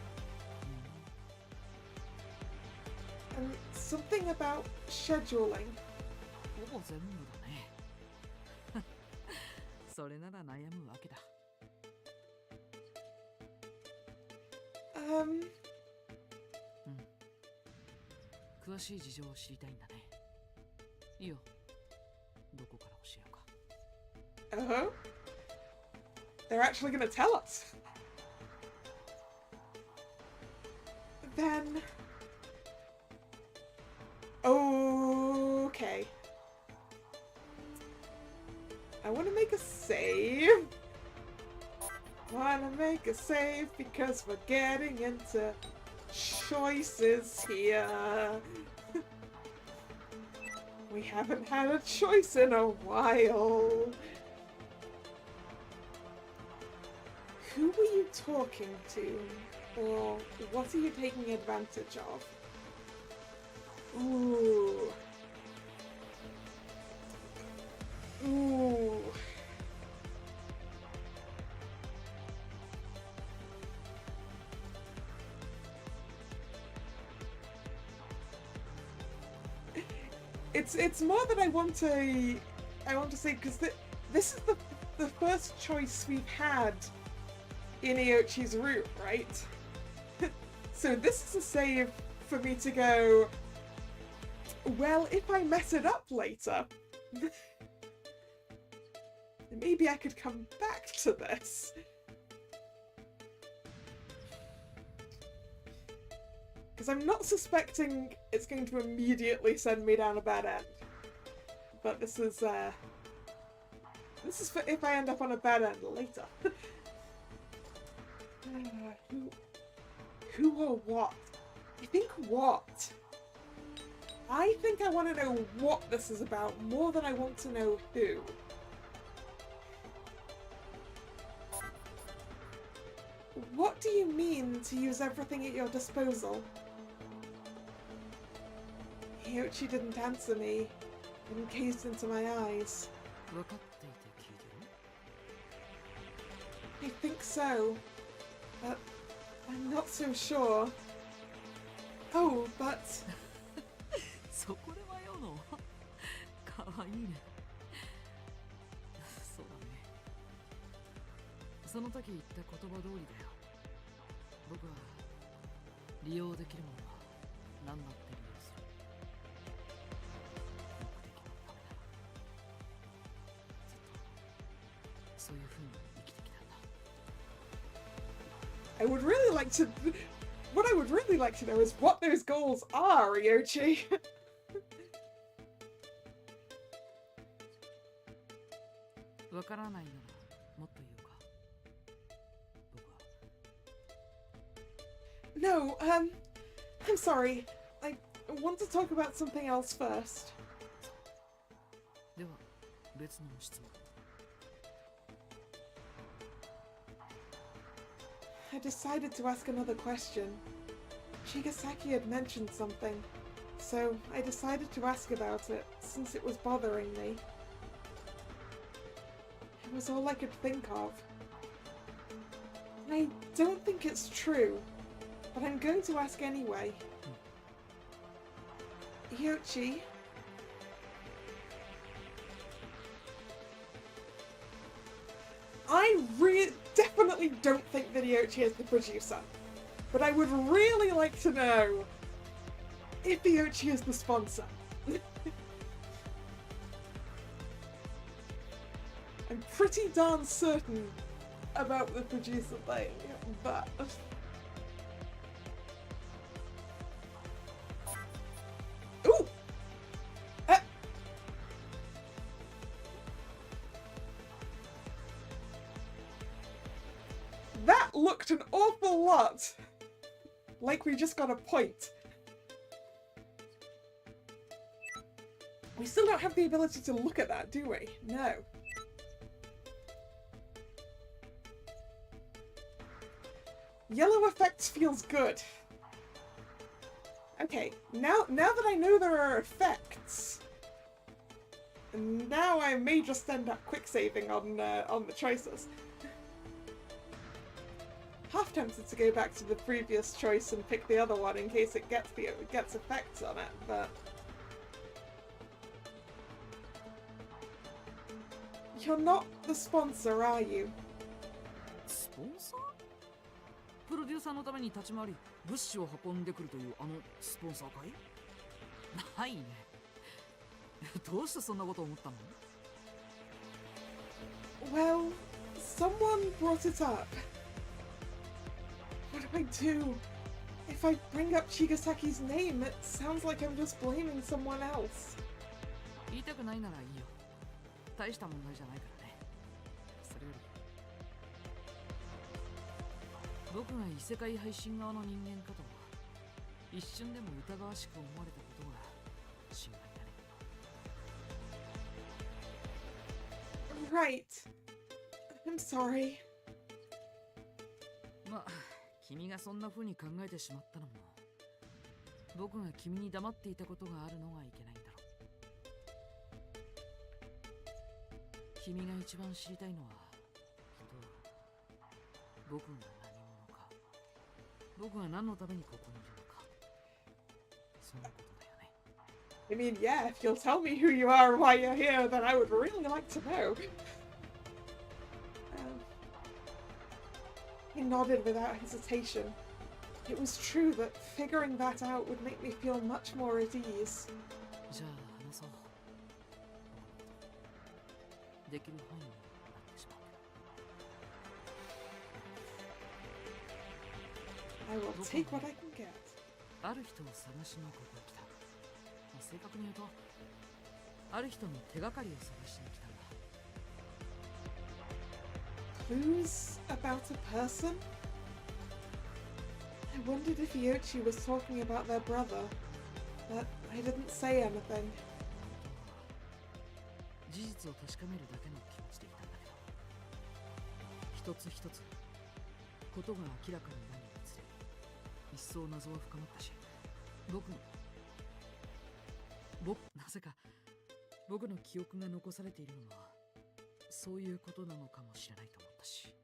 And something about scheduling. ほぼ全部だね。それなら悩むわけだ。詳しい事情を知りたいんだね。いいよ。どこから教えようか。Oh? They're actually gonna tell us. Then... Okay. I want to make a save. Want to make a save because we're getting into choices here. ほ We haven't had a choice in a while. Who were you talking to? Or what are you taking advantage of? Ooh. Ooh. It's more that I want to say, because this is the first choice we've had in Iochi's route, right? So this is a save for me to go, well, if I mess it up later, maybe I could come back to this. Because I'm not suspecting it's going to immediately send me down a bad end. But this is for if I end up on a bad end later. Who or what? I think what? I think I want to know what this is about more than I want to know who. What do you mean to use everything at your disposal? Iochi didn't answer me and gazed into my eyes. I think so, but I'm not so sure. Oh, but... そこで迷うのかわいいね。そうだね。その時言った言葉通りだよ。僕は利用できるものは何だって利用する。目的のためならずっとそういう風に生きてきたんだ。I would really like to... What I would really like to know is what those goals are, Iochi. わからないならもっと言うか。僕は。No, I'm sorry. I want to talk about something else first. では別の質問。I decided to ask another question. Chigasaki had mentioned something, so I decided to ask about it, since it was bothering me. It was all I could think of. I don't think it's true, but I'm going to ask anyway. Iochi? I definitely don't think that Iochi is the producer, but I would really like to know if Iochi is the sponsor. I'm pretty darn certain about the producer thing, but... Ooh! That looked an awful lot like we just got a point. We still don't have the ability to look at that, do we? No. Yellow effects feels good. Okay, now that I know there are effects, now I may just end up quick saving on the choices. Half tempted to go back to the previous choice and pick the other one in case it gets effects on it, but you're not the sponsor, are you? スポンサー？プロデューサーのために立ち回り物資を運んでくるというあのスポンサーかい？ないね。どうしてそんなことを思ったの？ Well, someone brought it up. What do I do? If I bring up Chigasaki's name, it sounds like I'm just blaming someone else. 言いたくないならいいよ。大した問題じゃないからね。それより僕が異世界配信側の人間かと一瞬でも疑わしく思われたことが心配だね。right. I'm sorry. まあ、君がそんな風に考えてしまったのも、僕が君に黙っていたことがあるのがいけないんだろう。君が一番知りたいのは、僕が何者か、僕が何のためにここにいるのか、そんなことだよね。I mean, yeah, if you'll tell me who you are and why you're here, then I would really like to know. He nodded without hesitation. It was true that figuring that out would make me feel much more at ease. じゃあ話そう。できる範囲になってしまう。 I will take what I can get. ある人を探しにここに来た。正確に言うと、ある人の手がかりを探しに来たんだ。Clues about a person? I wondered if Iochi was talking about their brother, but I didn't say anything. 事実を確かめるだけの気持ちでいたんだけど、一つ一つことが明らかになるにつれ、一層謎は深まったし、なぜか僕の記憶が残されているのはそういうことなのかもしれないと思ったし。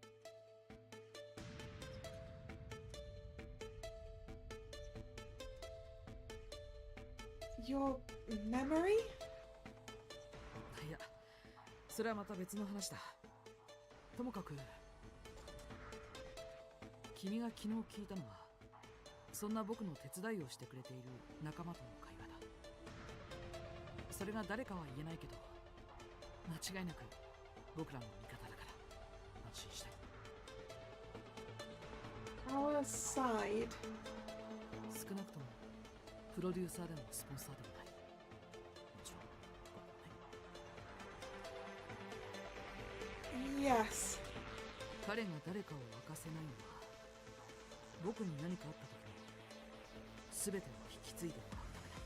Your memory? いや、それはまた別の話だ。ともかく君が昨日聞いたのは、そんな僕の手伝いをしてくれている仲間との会話だ。それが誰かは言えないけど、間違いなく僕らの味方だから安心して。 Our side. 少なくともプロデューサーでもスポンサーでもない。もちろん僕もね。 Yes. 彼が誰かを明かせないのは、僕に何かあった時に全てを引き継いでもらうためだ。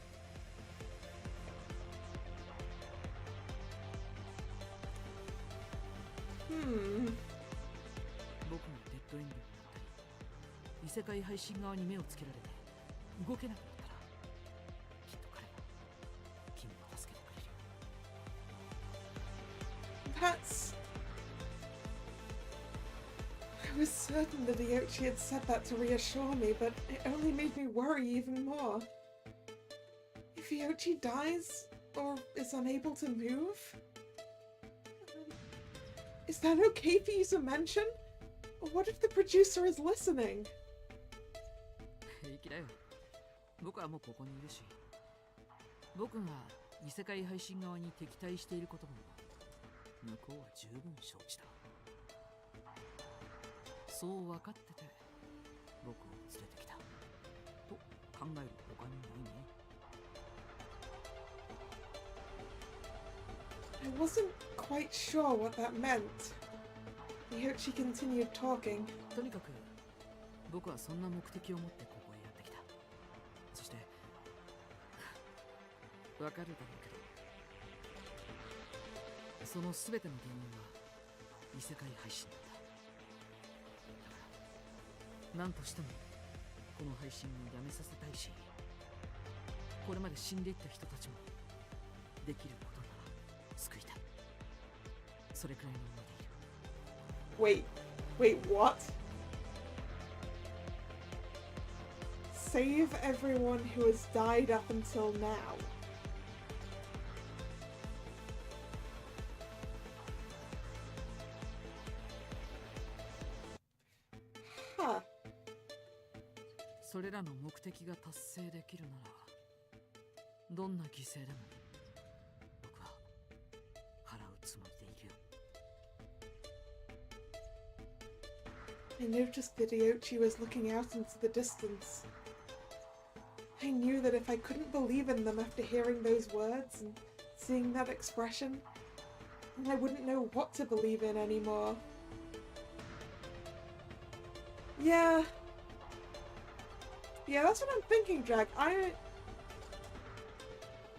僕がデッドエンドになったり、異世界配信側に目をつけられて動けなくなったら、きっと彼が君を助けてくれるよ。 That's... I was certain that Iochi had said that to reassure me, but it only made me worry even more. If Iochi dies, or is unable to move? Is that okay for you to mention? Or what if the producer is listening? 平気だよ。僕はもうここにいるし、僕が異世界配信側に敵対していることも向こうは十分承知だ。そう分かってて僕を連れてきたと考える他にないね。 I wasn't quite sure what that meant. Iochi continued talking. とにかく僕はそんな目的を持ってここへやってきた。そしてわかるだろうけど、その全ての原因は異世界配信だった。だから何としてもこの配信をやめさせたいし、これまで死んでいった人たちもできることなら救いたい。それくらいの思いでいる。 Wait, what? Save everyone who has died up until now. Huh. それらの目的が達成できるなら、どんな犠牲でも僕は払うつもりでいるよ。 I noticed that Iochi was looking out into the distance. I knew that if I couldn't believe in them after hearing those words and seeing that expression, then I wouldn't know what to believe in anymore. Yeah, that's what I'm thinking, Jack.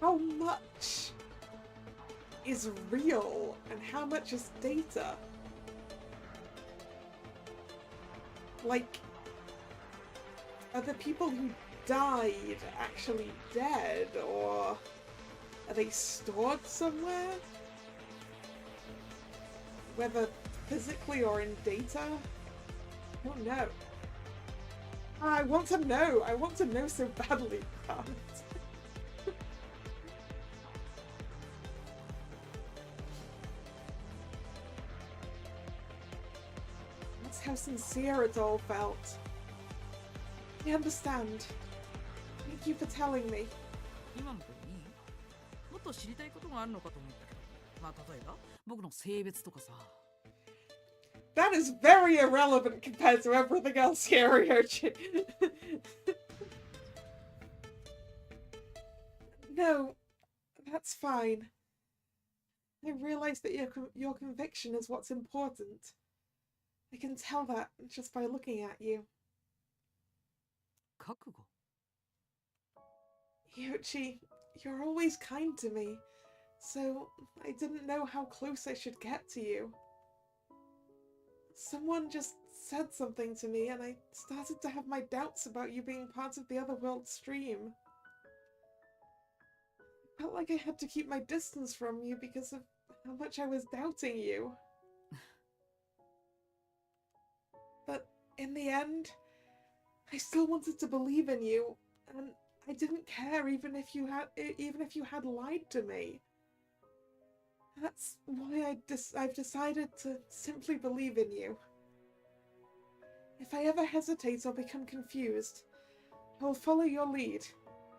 How much is real and how much is data. Like, are the people who died actually dead, or are they stored somewhere? Whether physically or in data? I don't know. I want to know. I want to know so badly, but that's how sincere it all felt. I understand. Thank you for telling me. 今の子にもっと知りたいことがあるのかと思ったけど、まあ例えば僕の性別とかさ。That is very irrelevant compared to everything else here, Iochi. No, that's fine. I realize that your conviction is what's important. I can tell that just by looking at you. 覚悟 Iochi, you're always kind to me, so I didn't know how close I should get to you. Someone just said something to me and I started to have my doubts about you being part of the Otherworld stream. I felt like I had to keep my distance from you because of how much I was doubting you. But in the end, I still wanted to believe in you, and I didn't care even if you had lied to me. That's why I've decided to simply believe in you. If I ever hesitate or become confused, I will follow your lead,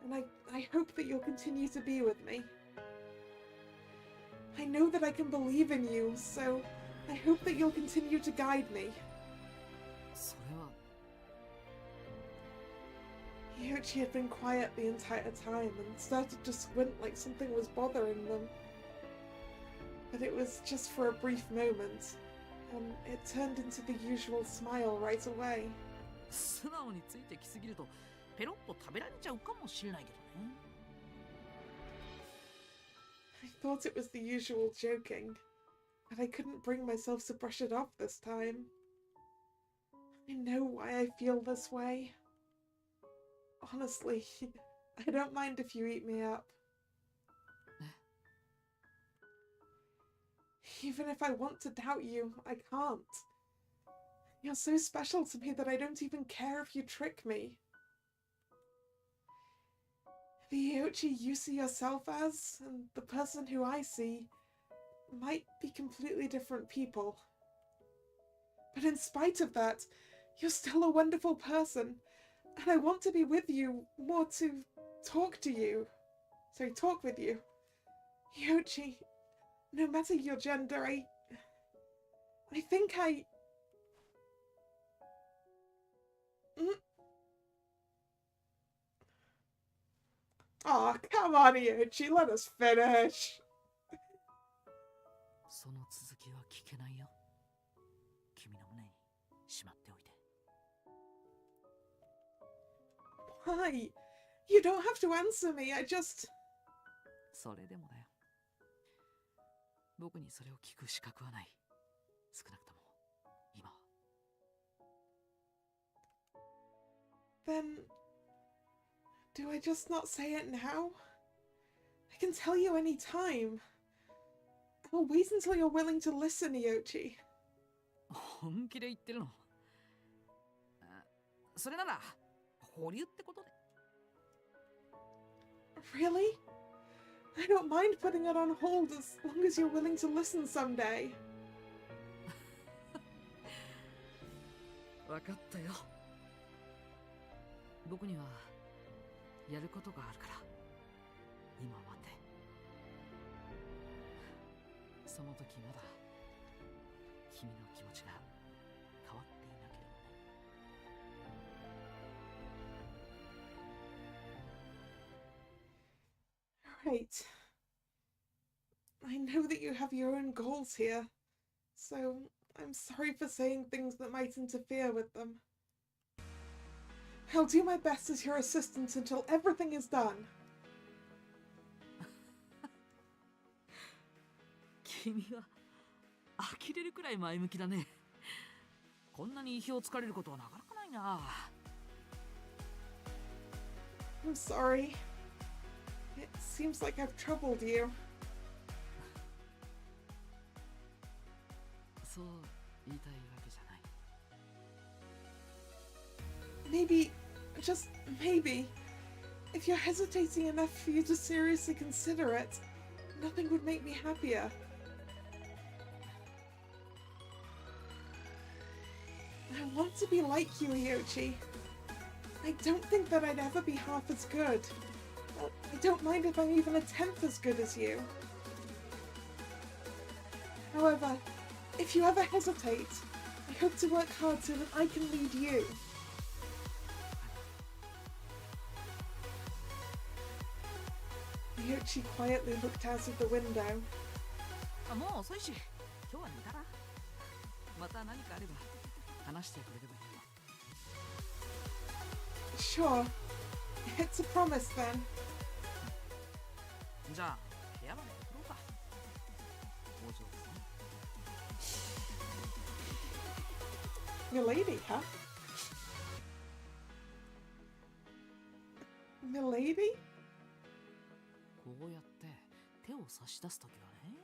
and I hope that you'll continue to be with me. I know that I can believe in you, so I hope that you'll continue to guide me. それは Iochi had been quiet the entire time and started to squint like something was bothering them. But it was just for a brief moment, and it turned into the usual smile right away. 素直についてきすぎるとペロッと食べられちゃうかもしれないけどね。I thought it was the usual joking, but I couldn't bring myself to brush it off this time. I know why I feel this way. Honestly, I don't mind if you eat me up. Even if I want to doubt you, I can't. You're so special to me that I don't even care if you trick me. The Iochi you see yourself as, and the person who I see, might be completely different people. But in spite of that, you're still a wonderful person, and I want to be with you more to talk with you. Iochi, no matter your gender, I think I... Aw, come on, Iochi, let us finish. その続きは聞けないよ。君の胸にしまっておいて。Why? You don't have to answer me, I just... それでもだよ。僕にそれを聞く資格はない。少なくとも今は。Then... do I just not say it now? I can tell you any time. I'll wait until you're willing to listen, Iochi. 本気で言ってるの？それなら保留ってことで。Really? I don't mind putting it on hold as long as you're willing to listen someday. わかったよ。僕にはやることがあるから今待って。その時まだ君の気持ちが変わっていなければね。Right. I know that you have your own goals here, so I'm sorry for saying things that might interfere with them. I'll do my best as your assistant until everything is done. 君は呆れるくらい前向きだね。こんなに意表をつかれることはなかなかないな。I'm sorry. It seems like I've troubled you. そう言いたいわけじゃない。Maybe, just maybe, if you're hesitating enough for you to seriously consider it, nothing would make me happier. I want to be like you, Iochi. I don't think that I'd ever be half as good. But I don't mind if I'm even a tenth as good as you. However, if you ever hesitate, I hope to work hard so that I can lead you. Iochi quietly looked out of the window. あ、もう遅いし、今日は寝たら。また何かあれば話してくれればいいよ。Sure. It's a promise then. じゃあ部屋まで送ろうか。お嬢さん。Milady, huh? Milady? こうやって手を差し出すときはね、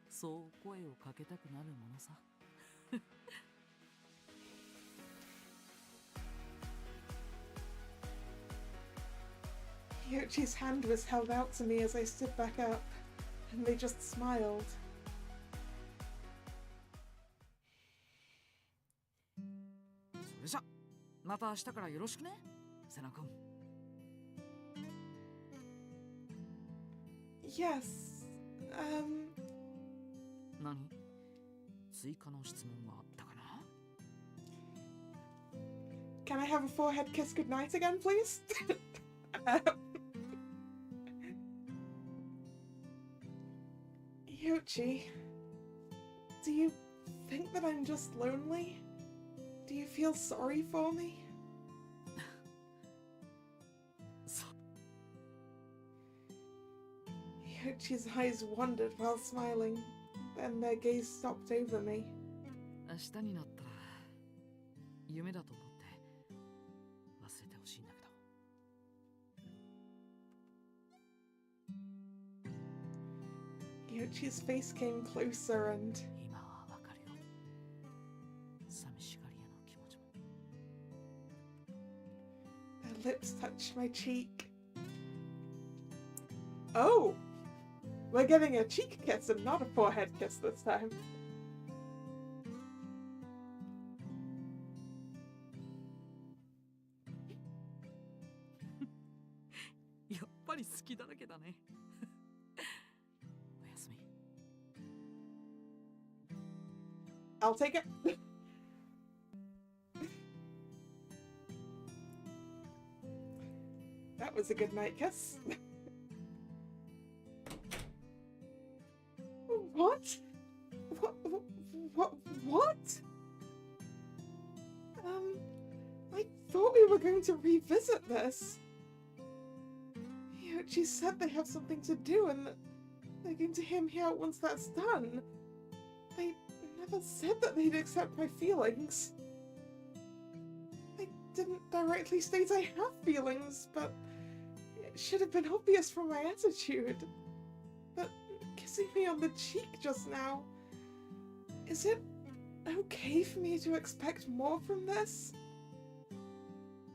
そう声をかけたくなるものさ。Iochi's hand was held out to me as I stood back up, and they just smiled. それじゃ、また明日からよろしくね、セナ君。Yes. 何？追加の質問があったかな？ Can I have a forehead kiss goodnight again, please? Iochi, do you think that I'm just lonely? Do you feel sorry for me? Iochi's eyes wandered while smiling, then their gaze stopped over me. 明日になったら夢だと思って忘れてほしいんだけど。 Iochi's face came closer and 今はわかるよ。寂しがり屋の気持ちも。 their lips touched my cheek. Oh! We're getting a cheek kiss and not a forehead kiss this time. やっぱり好きだらけだね。おやすみ。I'll take it. That was a good night kiss. What? What? I thought we were going to revisit this. Iochi said they have something to do and that they're going to hear me out once that's done. They never said that they'd accept my feelings. They didn't directly state I have feelings, but it should have been obvious from my attitude. But kissing me on the cheek just now, is it okay for me to expect more from this?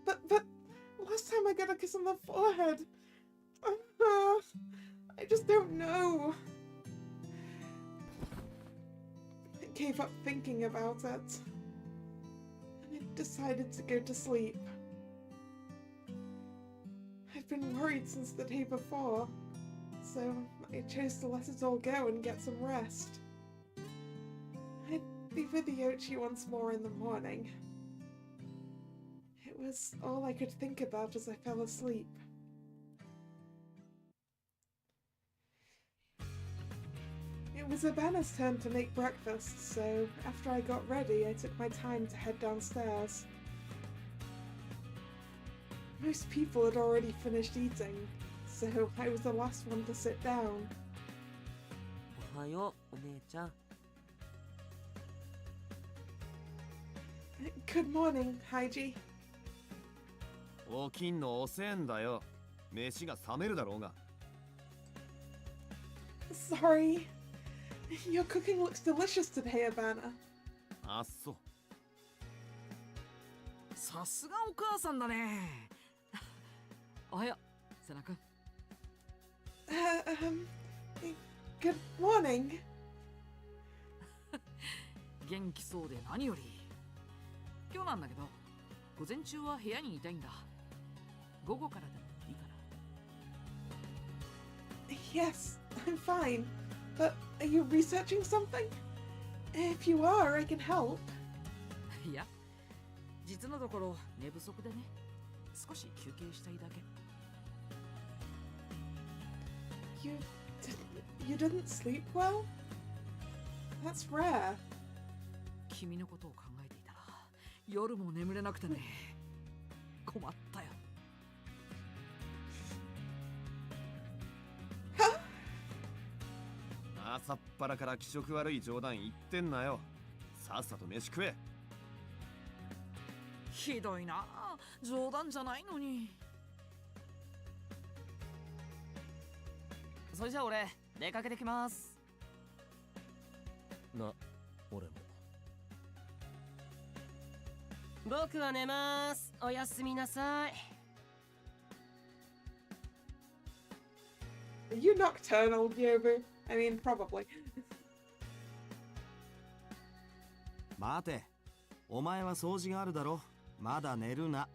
But last time I got a kiss on the forehead, I just don't know. I gave up thinking about it, and I decided to go to sleep. I'd been worried since the day before, so I chose to let it all go and get some rest. I'd be with Iochi once more in the morning. It was all I could think about as I fell asleep. It was Abana's turn to make breakfast, so after I got ready, I took my time to head downstairs. Most people had already finished eating, so I was the last one to sit down. はよう、お姉ちゃん。Good morning, Haiji. 起きんの遅えんだよ。飯が冷めるだろうが。Sorry. Your cooking looks delicious today, Abana. あっそ。さすがお母さんだね。おはよう、セナ君。Good morning. 元気そうで何より。今日なんだけど、午前中は部屋にいたいんだ。午後からでもいいかな。Yes, I'm fine. But are you researching something? If you are, I can help. いや、実のところ寝不足でね。少し休憩したいだけ。You didn't sleep well? That's rare. 君のことを考えていたら夜も眠れなくてね。困ったよ。朝っぱらから気色悪い冗談言ってんなよ。さっさと飯食え。ひどいな。冗談じゃないのに。それじゃあ俺出かけてきます。な、俺も。僕は寝ます。おやすみなさい。Are you nocturnal, Yobu? I mean, probably. 待て、お前は掃除があるだろ。まだ寝るな。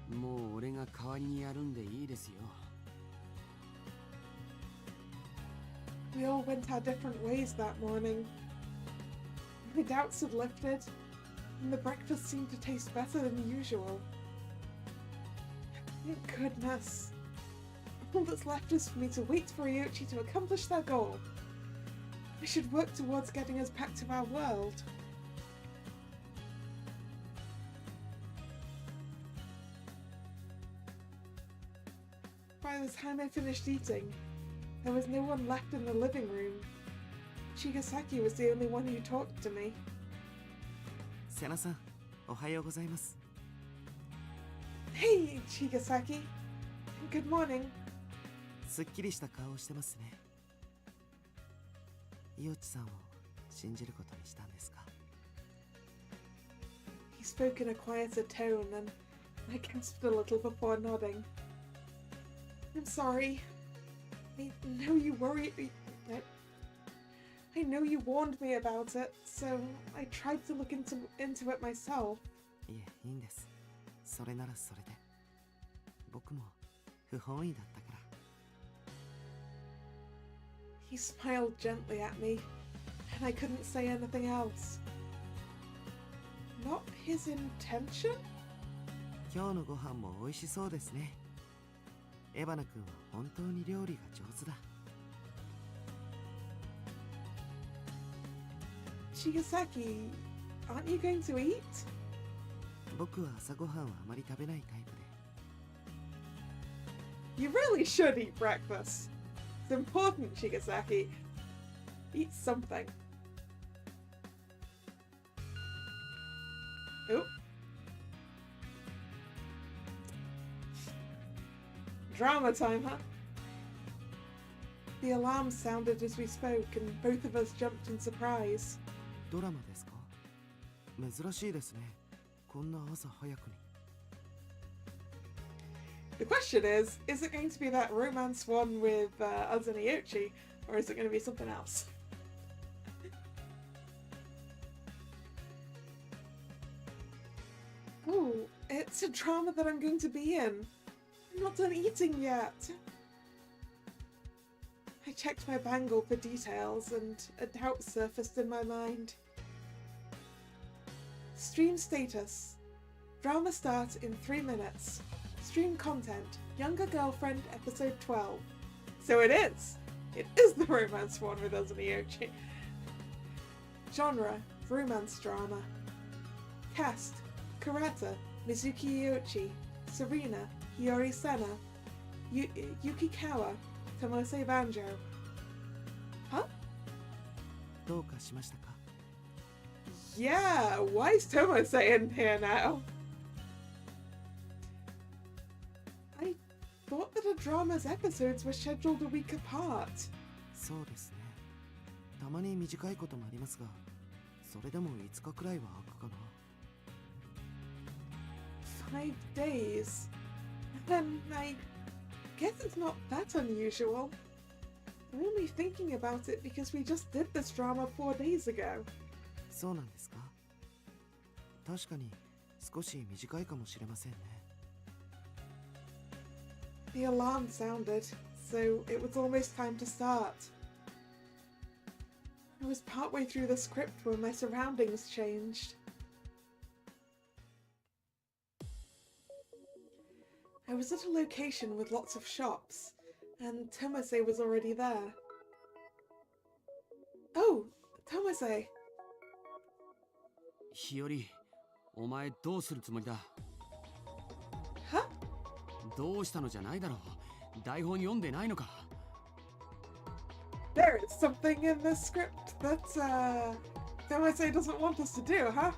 もう俺が代わりにやるんでいいですよ。We all went our different ways that morning. My doubts had lifted, and the breakfast seemed to taste better than usual. Thank goodness. All that's left is for me to wait for Iochi to accomplish their goal. I should work towards getting us back to our world. By the time I finished eating, there was no one left in the living room. Chigasaki was the only one who talked to me. セナさん、おはようございます。Hey, Chigasaki. Good morning. すっきりした顔をしてますね。イオチさんを信じることにしたんですか？ He spoke in a quieter tone, and I gasped a little before nodding. I'm sorry. I know you worried. I know you warned me about it, so I tried to look into it myself. いえ、いいんです。それならそれで。僕も不本意だったから。He smiled gently at me, and I couldn't say anything else. Not his intention? 今日のご飯も美味しそうですね。エバナ君は本当に料理が上手だ。Chigasaki, aren't you going to eat? 僕は朝ごはんはあまり食べないタイプで。You really should eat breakfast. It's important, Chigasaki. Eat something. Oh. Drama time, huh? The alarm sounded as we spoke, and both of us jumped in surprise. ドラマですか？珍しいですね。こんな朝早くに。The question is it going to be that romance one with us and Iochi, or is it going to be something else? Oh, it's a drama that I'm going to be in. I'm not done eating yet. I checked my bangle for details, and a doubt surfaced in my mind. Stream status. Drama starts in 3 minutes. Stream content, Younger Girlfriend, episode 12. So it is! It is the romance one with us and Iochi. Genre, romance drama. Cast, Kurata, Mizuki Iochi, Serena, Hiyori Sena, Yuki Kawa, Tomose Banjo, どうかしましたか？ Yeah, why is Tomose in here now? I thought that a drama's episodes were scheduled a week apart. そうですね。たまに短いこともありますが、それでも5日くらいは空くかな。 5 days? Then I guess it's not that unusual. I'm only thinking about it because we just did this drama 4 days ago. そうなんですか？確かに少し短いかもしれませんね。 The alarm sounded, so it was almost time to start. I was partway through the script when my surroundings changed. I was at a location with lots of shops, and Tomase was already there. Oh, Tomase. 日和、お前どうするつもりだ？ Huh? どうしたのじゃないだろう。台本読んでないのか？ There is something in the script that, Tomase doesn't want us to do, huh?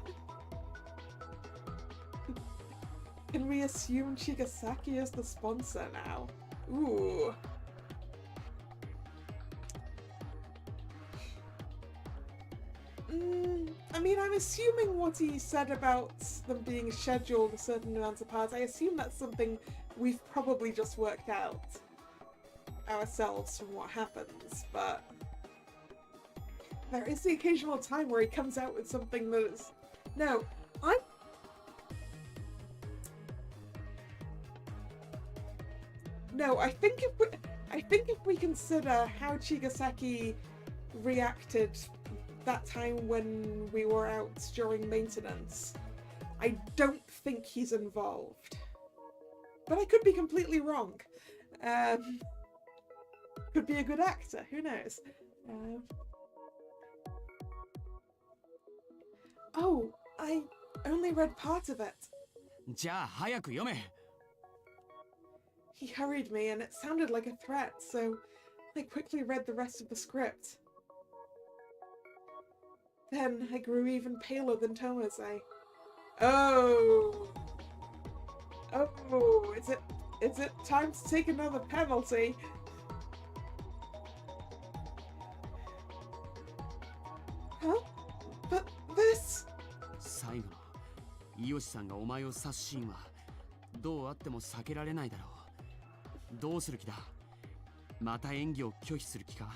Can we assume Chigasaki is the sponsor now? Ooh. I mean, I'm assuming what he said about them being scheduled a certain amount apart, I assume that's something we've probably just worked out ourselves from what happens, but there is the occasional time where he comes out with something that is... No, I think if we consider how Chigasaki reacted that time when we were out during maintenance, I don't think he's involved. But I could be completely wrong. Could be a good actor, who knows? Oh, I only read part of it. じゃあ早く読め。 He hurried me and it sounded like a threat, so I quickly read the rest of the script. Then I grew even paler than Tomase. Oh! Oh, is it time to take another penalty? Huh? But this... 最後のイオシさんがお前を刺すシーンはどうあっても避けられないだろう。どうする気だ？また演技を拒否する気か？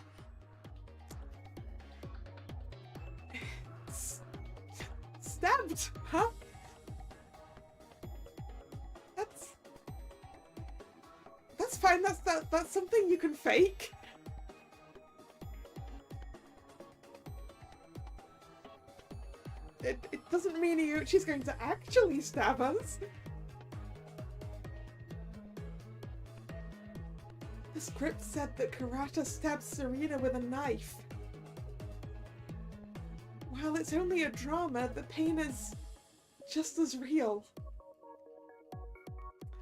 Stabbed, huh? That's fine. That's something you can fake. It doesn't mean Iochi's going to actually stab us. The script said that Karata stabbed Serena with a knife. While it's only a drama, the pain is just as real.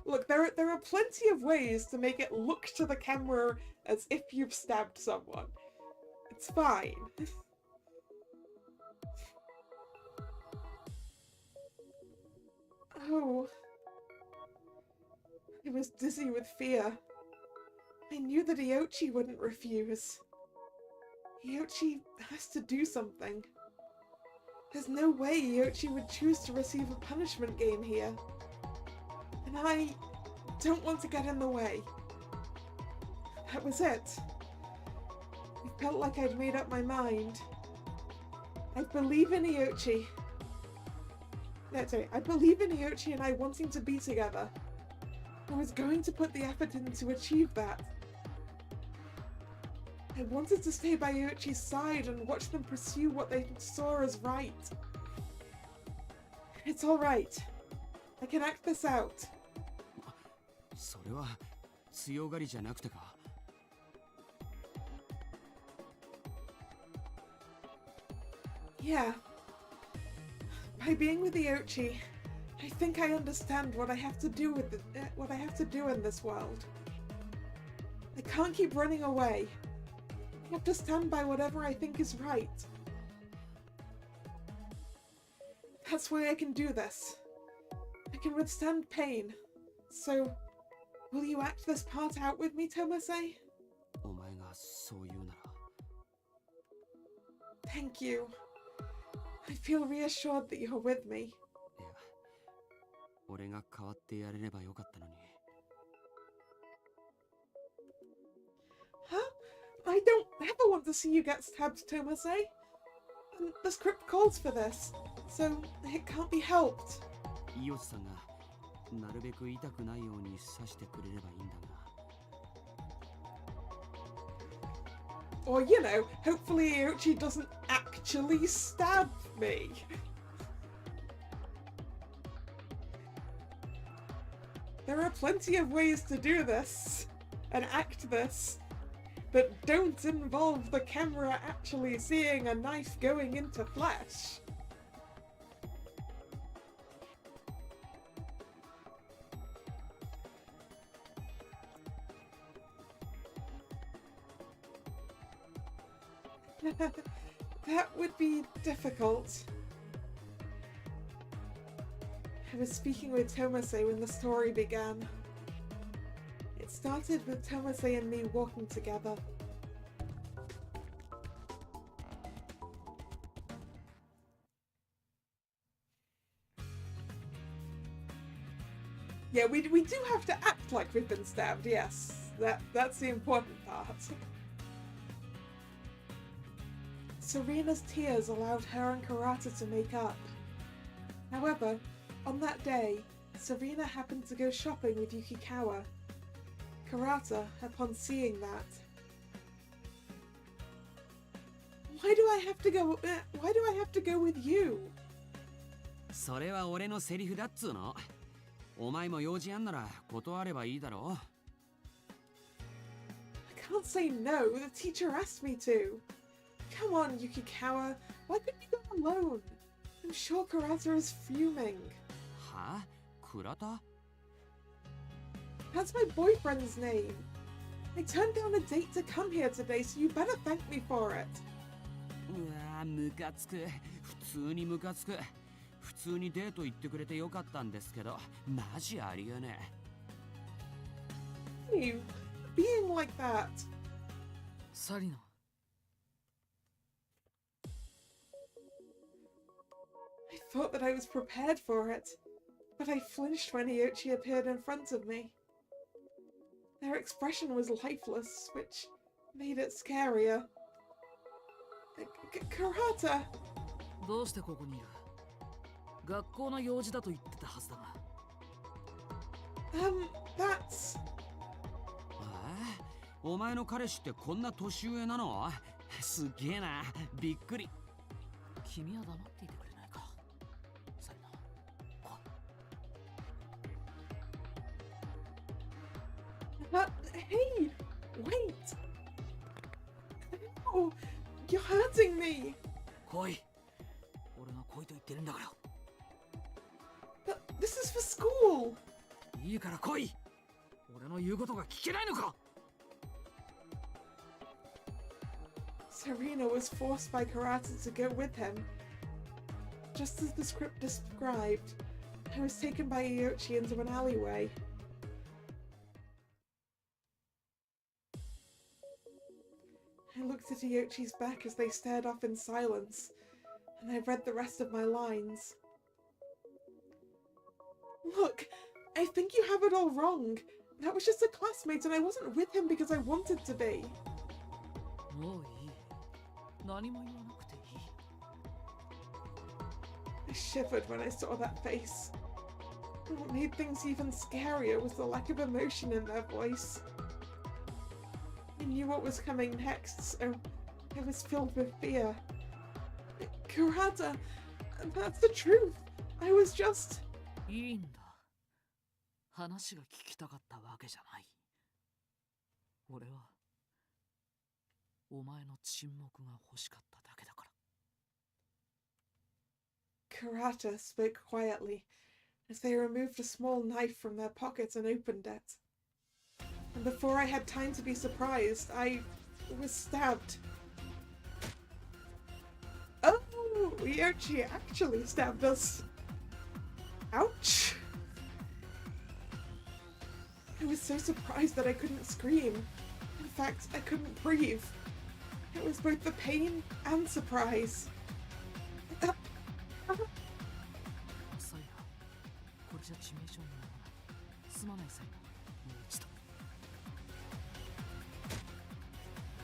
Look, there are plenty of ways to make it look to the camera as if you've stabbed someone. It's fine. Oh. I was dizzy with fear. I knew that Iochi wouldn't refuse. Iochi has to do something. There's no way Iochi would choose to receive a punishment game here. And I don't want to get in the way. That was it. I felt like I'd made up my mind. I believe in Iochi. No, sorry, I believe in Iochi and I wanting to be together. I was going to put the effort in to achieve that. I wanted to stay by Iochi's side and watch them pursue what they saw as right. It's alright. I can act this out. それは強がりじゃなくてか？ Yeah. By being with Iochi, I think I understand what I have to do with what I have to do in this world. I can't keep running away. I have to stand by whatever I think is right. That's why I can do this. I can withstand pain. So, will you act this part out with me, Tomase? お前がそう言うなら Thank you. I feel reassured that you're with me. いや俺が代わってやれればよかったのに Huh? I don't ever want to see you get stabbed, Tomase. The script calls for this, so it can't be helped. イオシさんがなるべく痛くないように刺してくれればいいんだが Or, you know, hopefully Iochi doesn't actually stab me. There are plenty of ways to do this and act this that don't involve the camera actually seeing a knife going into flesh. That would be difficult. I was speaking with Tomase when the story began. It started with Tomase and me walking together. Yeah, we do have to act like we've been stabbed, yes. That's the important part. Serena's tears allowed her and Karata to make up. However, on that day, Serena happened to go shopping with Yukikawa. Karata, upon seeing that, why do I have to go with you? それは俺のセリフだっつうのお前も用事あんなら断ればいいだろ I can't say no, the teacher asked me to. Come on, Yukikawa, why couldn't you go alone? I'm sure Karata is fuming. は倉田 That's my boyfriend's name. I turned down a date to come here today, so you better thank me for it. うわムカつく普通にムカつく普通にデート行ってくれてよかったんですけどマジありえねえ You being like that. サリナ I thought that I was prepared for it, but I flinched when Iochi appeared in front of me. Their expression was lifeless, which made it scarier. Karata! どうしてここにいる学校の用事だと言ってたはずだが That's... お前の彼氏ってこんな年上なのすげえなびっくり君は黙っていてくれないかサリナ来い Hey! Wait! Oh, you're hurting me! 来い俺が来いと言ってるんだから But this is for school! いいから来い俺の言うことが聞けないのか Serena was forced by Karata to go with him. Just as the script described, I was taken by Iochi into an alleyway. I looked at Iochi's back as they stared off in silence, and I read the rest of my lines. Look, I think you have it all wrong. That was just a classmate and I wasn't with him because I wanted to be. もういい何も言わなくていい I shivered when I saw that face. What made things even scarier was the lack of emotion in their voice. I knew what was coming next, so I was filled with fear. Karata, that's the truth. I was just... いいんだ話が聞きたかったわけじゃない俺はお前の沈黙が欲しかっただけだから Karata spoke quietly as they removed a small knife from their pocket and opened it. And before I had time to be surprised, I was stabbed. Oh, Iochi actually stabbed us. Ouch! I was so surprised that I couldn't scream. In fact, I couldn't breathe. It was both the pain and surprise. サイラ、これじゃ致命傷にならない。すまないサイラ、もう一度。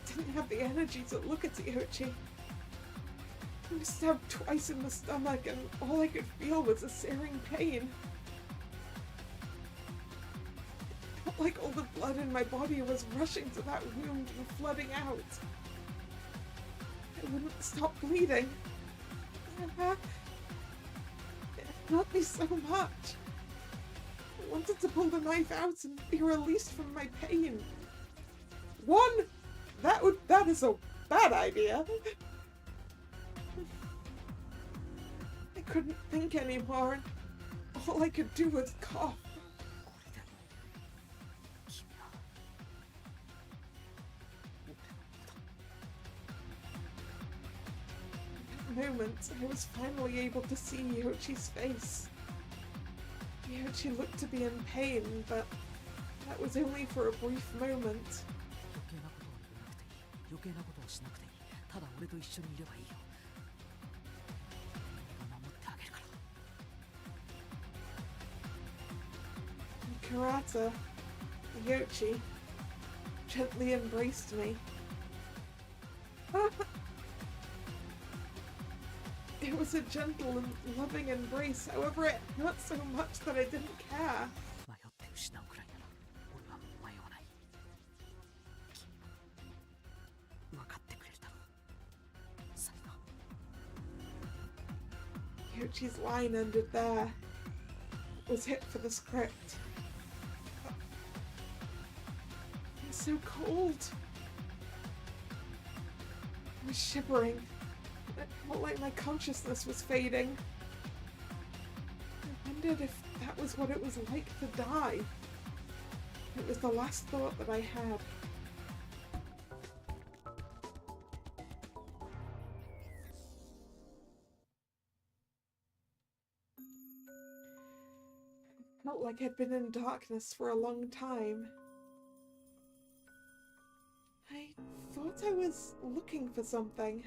Didn't have the energy to look at Iochi. I was stabbed twice in the stomach and all I could feel was a searing pain. It felt like all the blood in my body was rushing to that wound and flooding out. I wouldn't stop bleeding. It hurt me so much. I wanted to pull the knife out and be released from my pain. That is a bad idea. I couldn't think anymore. All I could do was cough. In that moment, I was finally able to see Iochi's face. Iochi looked to be in pain, but that was only for a brief moment. 余計なことはしなくていい。ただ俺と一緒にいればいいよ。俺が守ってあげるから。Karata, Iochi, gently embraced me. It was a gentle and loving embrace, however it hurt so much that I didn't care. 迷って失うくらいなら俺はもう迷わない。君分かってくれるだろう。サイラ。 Iochi's line ended there. It was hit for the script. It's so cold. I was shivering. It felt like my consciousness was fading. I wondered if that was what it was like to die. It was the last thought that I had. It felt like I'd been in darkness for a long time. I thought I was looking for something.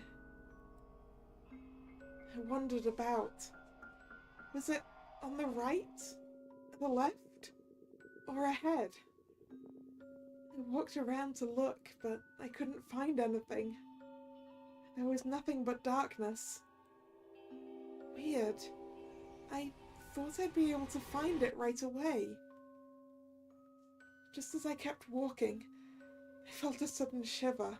I wandered about. Was it on the right, the left, or ahead? I walked around to look, but I couldn't find anything. There was nothing but darkness. Weird. I thought I'd be able to find it right away. Just as I kept walking, I felt a sudden shiver.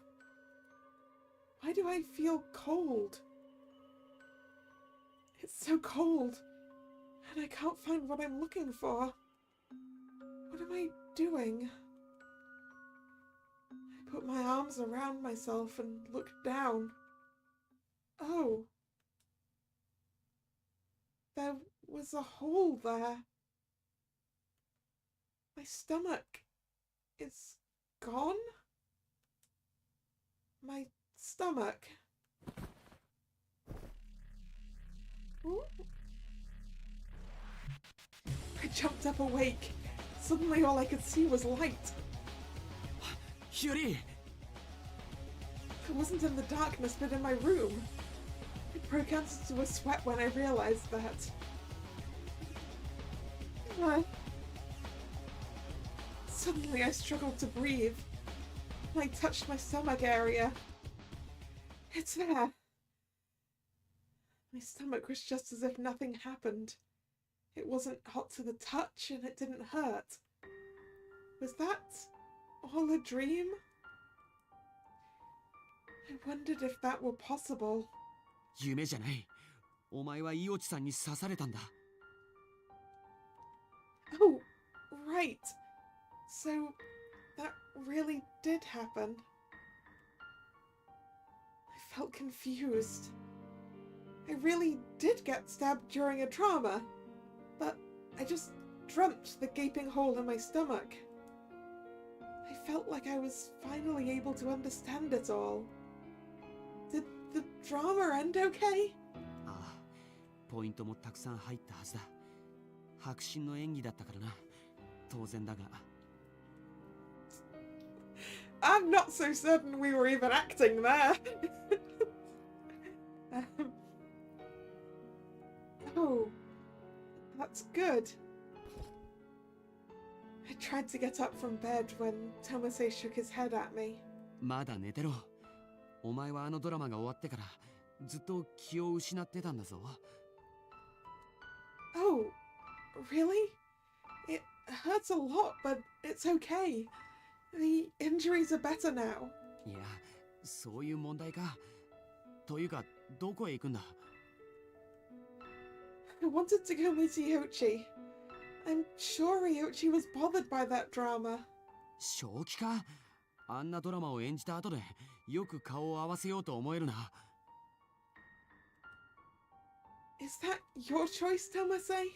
Why do I feel cold? It's so cold, and I can't find what I'm looking for. What am I doing? I put my arms around myself and looked down. Oh. There was a hole there. My stomach is gone? My stomach. Ooh. I jumped up awake. Suddenly all I could see was light. Yuri! I wasn't in the darkness but in my room. I broke out into a sweat when I realized that. Suddenly I struggled to breathe. I touched my stomach area. It's there. My stomach was just as if nothing happened. It wasn't hot to the touch and it didn't hurt. Was that all a dream? I wondered if that were possible. 夢じゃない。お前はイオチさんに刺されたんだ。Oh, right. So, that really did happen. I felt confused. I really did get stabbed during a trauma, but I just dreamt the gaping hole in my stomach. I felt like I was finally able to understand it all. Did the drama end okay? ああ、ポイントもたくさん入ったはずだ。迫真の演技だったからな。当然だが。I'm not so certain we were even acting there. Oh, that's good. I tried to get up from bed when Tomase shook his head at me. まだ寝てろ。お前はあのドラマが終わってからずっと気を失ってたんだぞ。Oh, really? It hurts a lot, but it's okay. The injuries are better now. いや、そういう問題か。というか、どこへ行くんだ？ I wanted to go meet Iochi. I'm sure Iochi was bothered by that drama. 正気か？あんなドラマを演じた後でよく顔を合わせようと思えるな。Is that your choice, Tomase?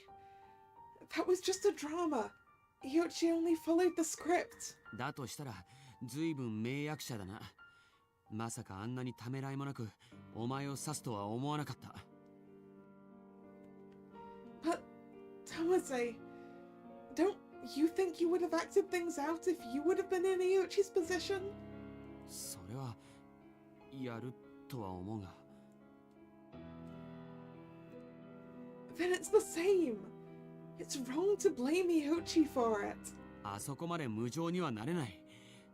That was just a drama. Iochi only followed the script. だとしたらずいぶん名役者だな。まさかあんなにためらいもなくお前を刺すとは思わなかった。But, Tomase, don't you think you would have acted things out if you would have been in Iochi's position? それはやるとは思うが。Then it's the same. It's wrong to blame Iochi for it. あそこまで無情にはなれない。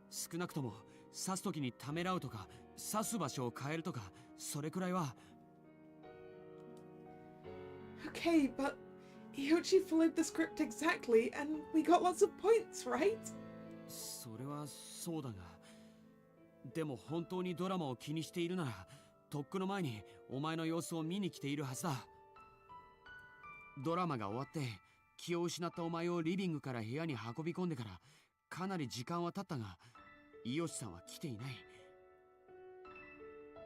少なくとも刺す時にためらうとか刺す場所を変えるとかそれくらいは。Okay, but Iochi followed the script exactly and we got lots of points, right? それはそうだが、でも本当にドラマを気にしているならとっくの前にお前の様子を見に来ているはずだ。ドラマが終わって気を失ったお前をリビングから部屋に運び込んでからかなり時間は経ったが、イヨシさんは来ていない。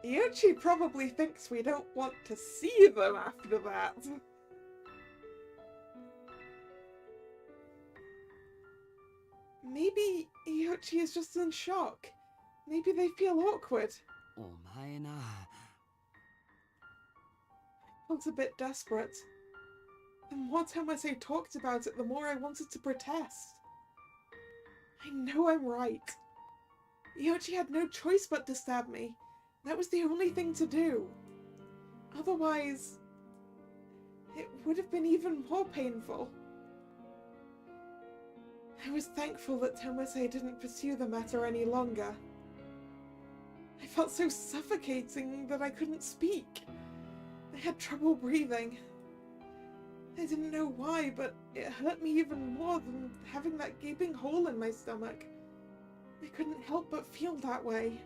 Iochi probably thinks we don't want to see them after that. Maybe Iochi is just in shock. Maybe they feel awkward. お前な。I felt a bit desperate. The more Tomase talked about it, the more I wanted to protest. I know I'm right. Iochi had no choice but to stab me. That was the only thing to do. Otherwise, it would have been even more painful. I was thankful that Tomase didn't pursue the matter any longer. I felt so suffocating that I couldn't speak. I had trouble breathing. I didn't know why, but it hurt me even more than having that gaping hole in my stomach. I couldn't help but feel that way.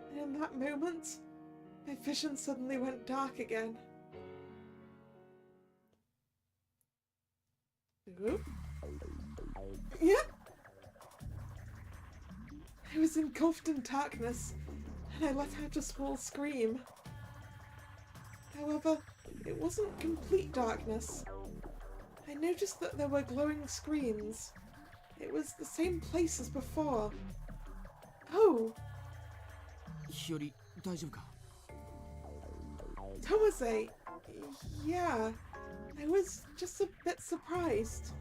And in that moment, my vision suddenly went dark again. Oop. Yeah. I was engulfed in darkness, and I let out a small scream. However, it wasn't complete darkness. I noticed that there were glowing screens. It was the same place as before. Oh! 日和、大丈夫か？ Tomase! Yeah, I was just a bit surprised.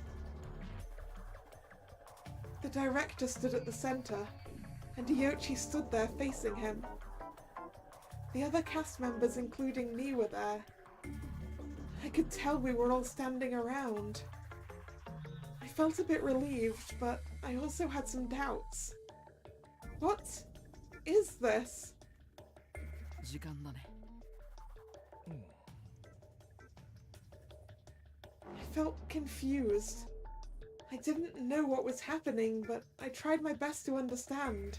The director stood at the center, and Iochi stood there facing him. The other cast members, including me, were there. I could tell we were all standing around. I felt a bit relieved, but I also had some doubts. What is this? 時間だね。I felt confused. I didn't know what was happening, but I tried my best to understand.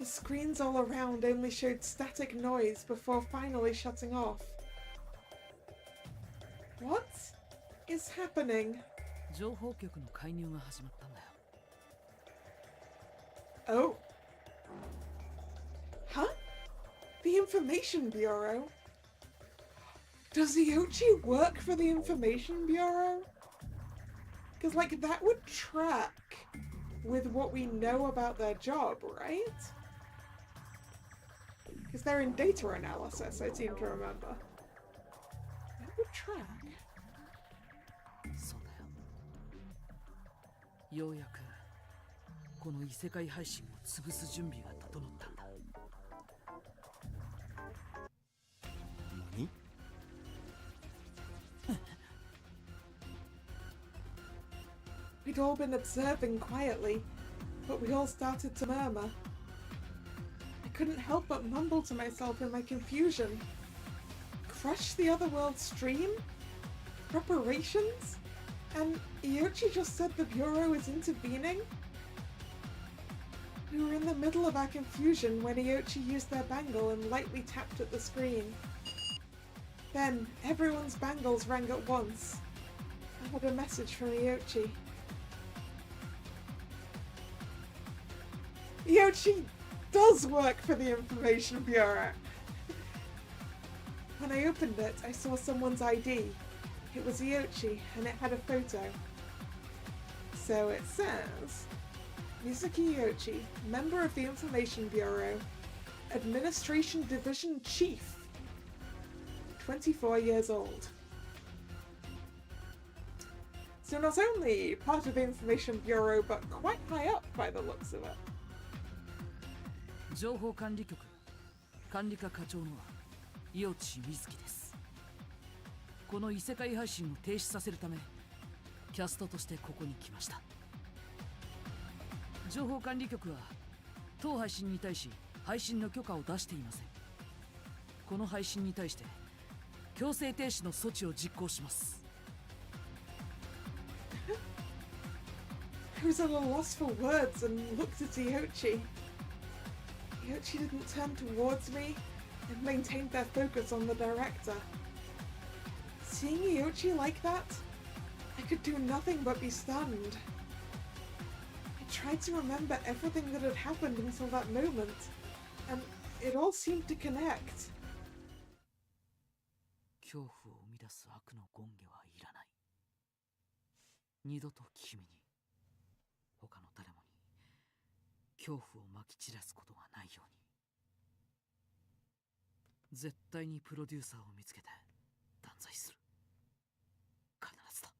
The screens all around only showed static noise before finally shutting off. What is happening? 情報局の介入が始まったんだよ。 Oh. Huh? The Information Bureau? Does Iochi work for the Information Bureau? Because, like, that would track with what we know about their job, right? Because they're in data analysis, I seem to remember. That would track. そうだよ。ようやくこの異世界配信を潰す準備が整ったんだ。何？ We'd all been observing quietly, but we all started to murmur. I couldn't help but mumble to myself in my confusion. Crush the otherworld stream? Preparations? And Iochi just said the Bureau is intervening? We were in the middle of our confusion when Iochi used their bangle and lightly tapped at the screen. Then, everyone's bangles rang at once. I had a message from Iochi. Iochi does work for the Information Bureau! When I opened it, I saw someone's ID. It was Iochi, and it had a photo. So it says, Mizuki Iochi, member of the Information Bureau, Administration Division Chief, 24 years old. So not only part of the Information Bureau, but quite high up by the looks of it. 情報管理局管理課課長の伊内美月です。この異世界配信を停止させるためキャストとしてここに来ました。情報管理局は当配信に対し配信の許可を出していません。この配信に対して強制停止の措置を実行します。I was at a loss for words and looked at Iochi. Iochi didn't turn towards me and maintained their focus on the director. Seeing Iochi like that, I could do nothing but be stunned. I tried to remember everything that had happened until that moment, and it all seemed to connect. 恐怖を生み出す悪の権化はいらない。二度と君に他の誰もに恐怖をまき散らすことがないように。絶対にプロデューサーを見つけて断罪する。必ずだ。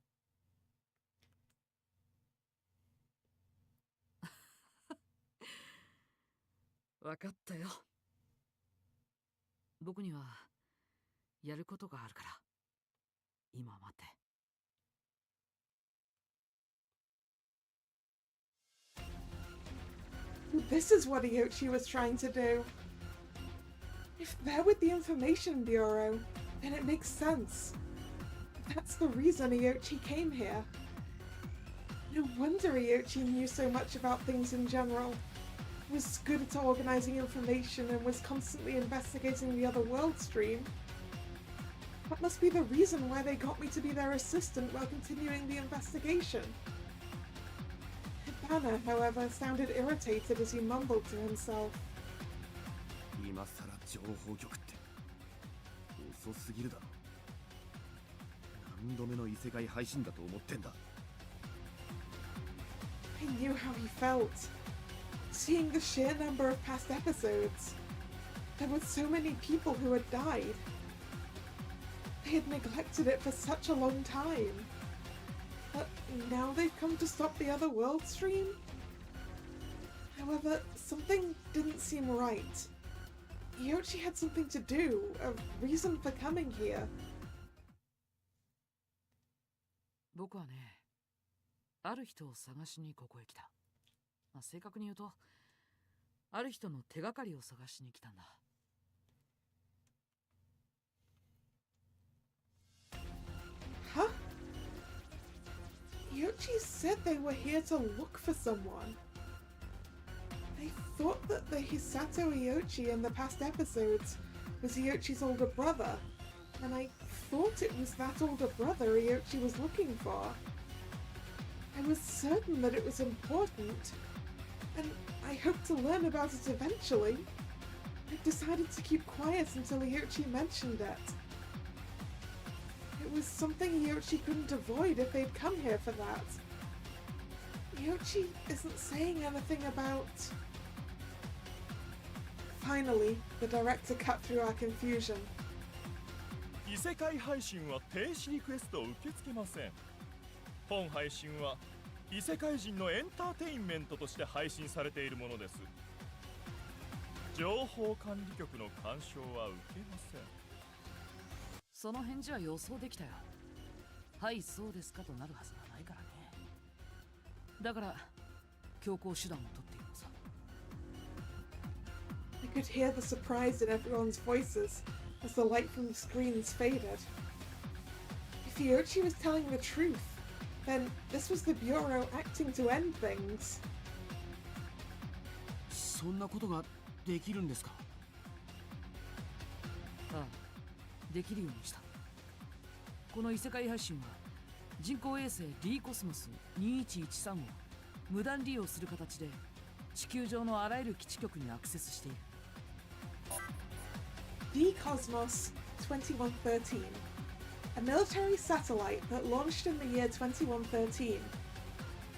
分かったよ。僕にはやることがあるから今待って。This is what Iochi was trying to do. If they're with the Information Bureau, then it makes sense. That's the reason Iochi came here. No wonder Iochi knew so much about things in general, was good at organizing information and was constantly investigating the other world stream. That must be the reason why they got me to be their assistant while continuing the investigation. Hibana, however, sounded irritated as he mumbled to himself. 今さら情報局って遅すぎるだろ。何度目の異世界配信だと思ってんだ。 I knew how he felt. Seeing the sheer number of past episodes. There were so many people who had died. They had neglected it for such a long time. But now they've come to stop the other world stream? However, something didn't seem right. Iochi had something to do, a reason for coming here. 僕はね、ある人を探しにここへ来た。正確に言うと、ある人の手がかりを探しに来たんだ。Huh? Iochi said they were here to look for someone. I thought that the Hisato Iochi in the past episodes was Iochi's older brother, and I thought it was that older brother Iochi was looking for. I was certain that it was important, and I hoped to learn about it eventually. I decided to keep quiet until Iochi mentioned it. It was something Iochi couldn't avoid if they'd come here for that. Iochi isn't saying anything about Finally, the director cut through our confusion. 異世界配信は停止リクエストを受け付けません。本配信は異世界人のエンターテインメントとして配信されているものです。情報管理局の干渉は受けません。その返事は予想できたよ。はいそうですかとなるはずがないからね。だから強行手段を取っているのさ。I could hear the surprise in everyone's voices as the light from the screens faded. If Iochi was telling the truth, then this was the Bureau acting to end things. そんなことができるんですか？ああ、できるようにした。この異世界配信は人工衛星リーコスモス2113を無断利用する形で地球上のあらゆる基地局にアクセスしている。D-Cosmos 2113, a military satellite that launched in the year 2113.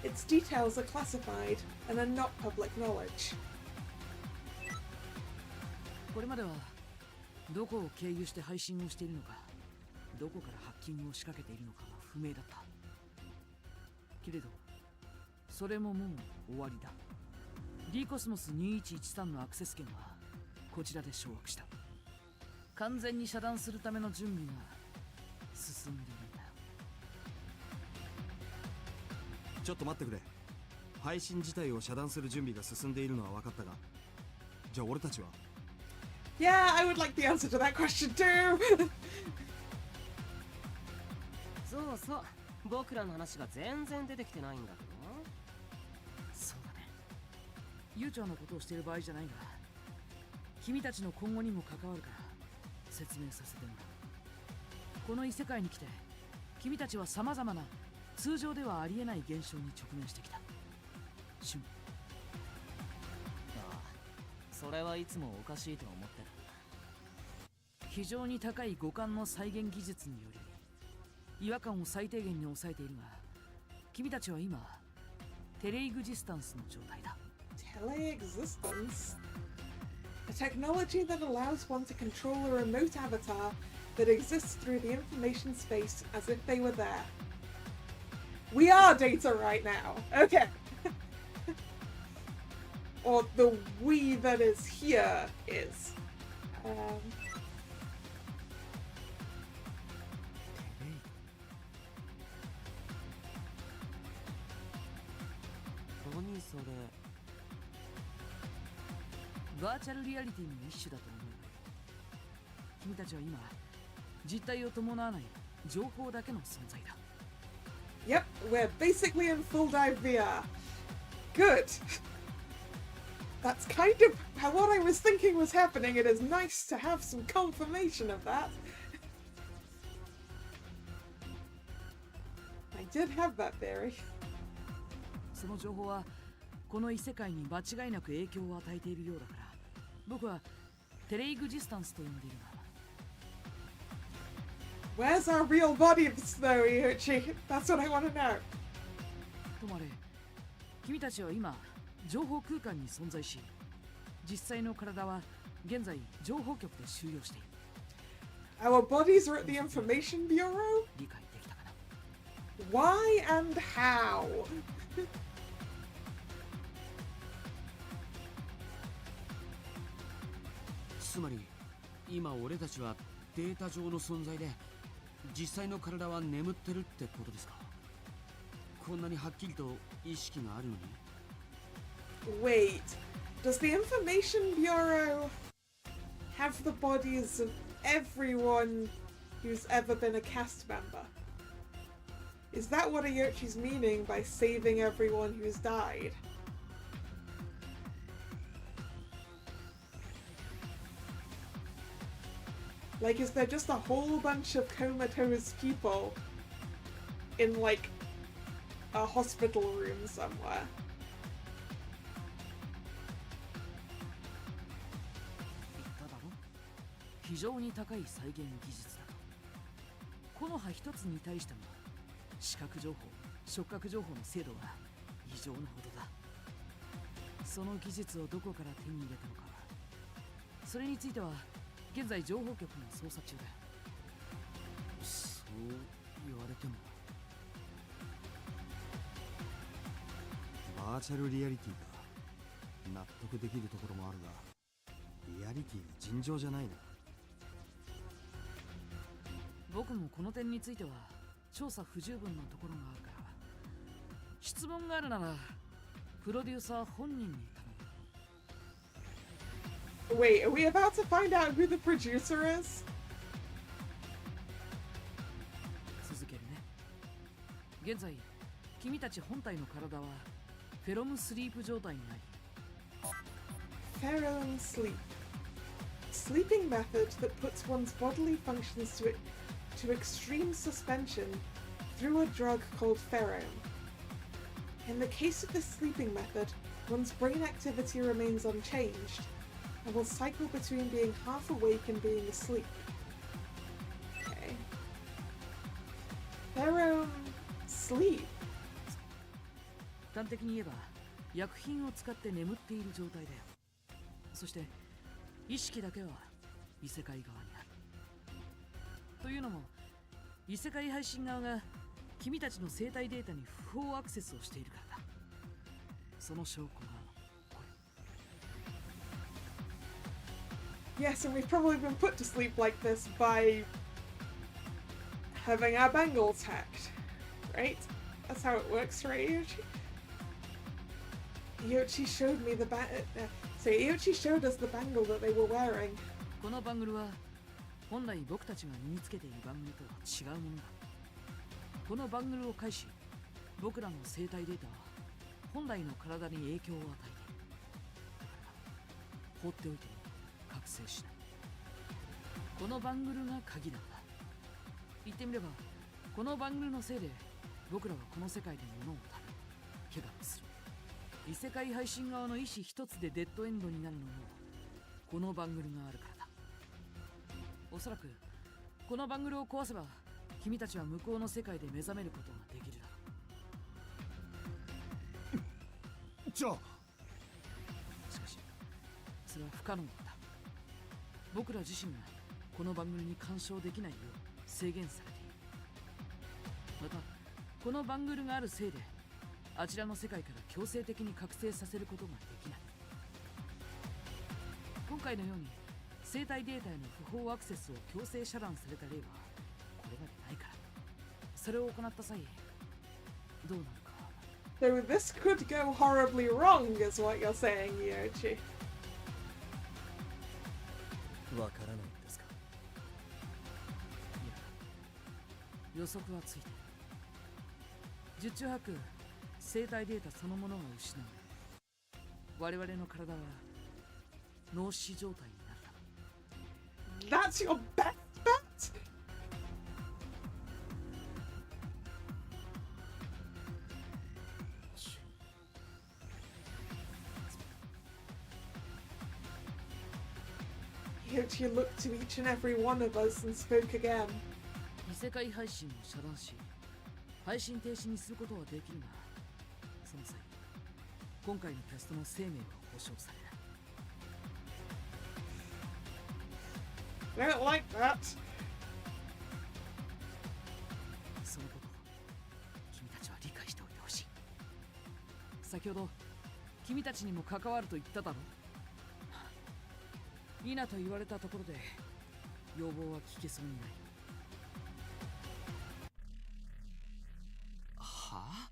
Its details are classified and are not public knowledge. これまではどこを経由して配信をしているのか、どこからハッキングを仕掛けているのかは不明だった。けれどそれももう終わりだ。D コスモス2113のアクセス権はこちらで掌握した。完全に遮断するための準備が進んでいるんだよ。ちょっと待ってくれ。配信自体を遮断する準備が進んでいるのは分かったが、じゃあ俺たちは？ Yeah, I would like the answer to that question too! そうそう、僕らの話が全然出てきてないんだけど。そうだね。悠長なことをしている場合じゃないが、君たちの今後にも関わるから説明させてもらう。この異世界に来て君たちは様々な通常ではありえない現象に直面してきた。シュン。ああ、それはいつもおかしいと思ってる。非常に高い五感の再現技術により違和感を最低限に抑えているが、君たちは今テレイグジスタンスの状態だ。Teleexistence? A technology that allows one to control a remote avatar that exists through the information space as if they were there. We are data right now. Okay. Or the we that is here is. 何それ。バーチャルリアリティの一種だと思えばいい。君たちは今実体を伴わない情報だけの存在だ。Yep, we're basically in full dive VR. Good. That's kind of how what I was thinking was happening. It is nice to have some confirmation of that. I did have that theory. その情報はこの異世界に間違いなく影響を与えているようだから、僕はテレイグジスタンスと呼んでいるが。Where's our real bodies though, Iochi? That's what I want to know. ともあれ、君たちは今情報空間に存在し、実際の体は現在情報局で収容している。Our bodies are at the Information Bureau? 理解できたかな？ Why and how? つまり今俺たちはデータ上の存在で実際の体は眠ってるってことですか？こんなにはっきりと意識があるのに。 Wait, does the Information Bureau have the bodies of everyone who's ever been a cast member? Is that what Iochi's meaning by saving everyone who's died? Like, is there just a whole bunch of comatose people in, like, a hospital room somewhere? 言っただろ？非常に高い再現技術だと。この葉一つに対しても視覚情報、触覚情報の精度が異常なほどだ。その技術をどこから手に入れたのかはそれについては現在情報局が捜査中だ。そう言われても。バーチャルリアリティか。納得できるところもあるが、リアリティが尋常じゃないな。僕もこの点については調査不十分なところがあるから、質問があるならプロデューサー本人に頼む。Wait, are we about to find out who the producer is? 続けるね。現在君たち本体の体はフェロムスリープ状態にあり、Pheromone sleep. Sleeping method that puts one's bodily functions to extreme suspension through a drug called pheromone. In the case of this sleeping method, one's brain activity remains unchanged and will cycle between being half awake and being asleep. Okay. Pheromone sleep. 端的に言えば薬品を使って眠っている状態だよ。そして意識だけは異世界側にある。というのも異世界配信側が君たちの生体データに不法アクセスをしているからだ。その証拠がこれ。 Yes, and we've probably been put to sleep like this by having our bangles hacked, right? That's how it works, right, Iochi? Iochi showed me the Iochi showed us the bangle that they were wearing. このバングルは本来僕たちが身につけているバングルとは違うものだ。このバングルを介し、僕らの生体データは本来の体に影響を与えている。だから放っておいても覚醒しない。このバングルが鍵なんだ。言ってみればこのバングルのせいで僕らはこの世界で物を食べ怪我をする。異世界配信側の意思一つでデッドエンドになるのもこのバングルがあるからだ。おそらくこのバングルを壊せば君たちは向こうの世界で目覚めることができるだろう。じゃあしかしそれは不可能だった。僕ら自身がこのバングルに干渉できないよう制限されている。またこのバングルがあるせいであちらの世界から強制的に覚醒させることができない。今回のように生体データへの不法アクセスを強制遮断された例はこれまでないから。それを行った際どうなるか。 So this could go horribly wrong, is what you're saying, Iochi. わからないんですか。いや、予測はついている。十中八九生体データそのものが失われ、我々の体は脳死状態になるだろう。 That's your best bet? Iochi looked to each and every one of us and spoke again. 異世界配信を遮断し配信停止にすることはできるが、その際今回のキャストの生命は保証されない。 I don't like that. そのことを君たちは理解しておいてほしい。先ほど君たちにも関わると言っただろう。いいなと言われたところで要望は聞けそうにない。はあ。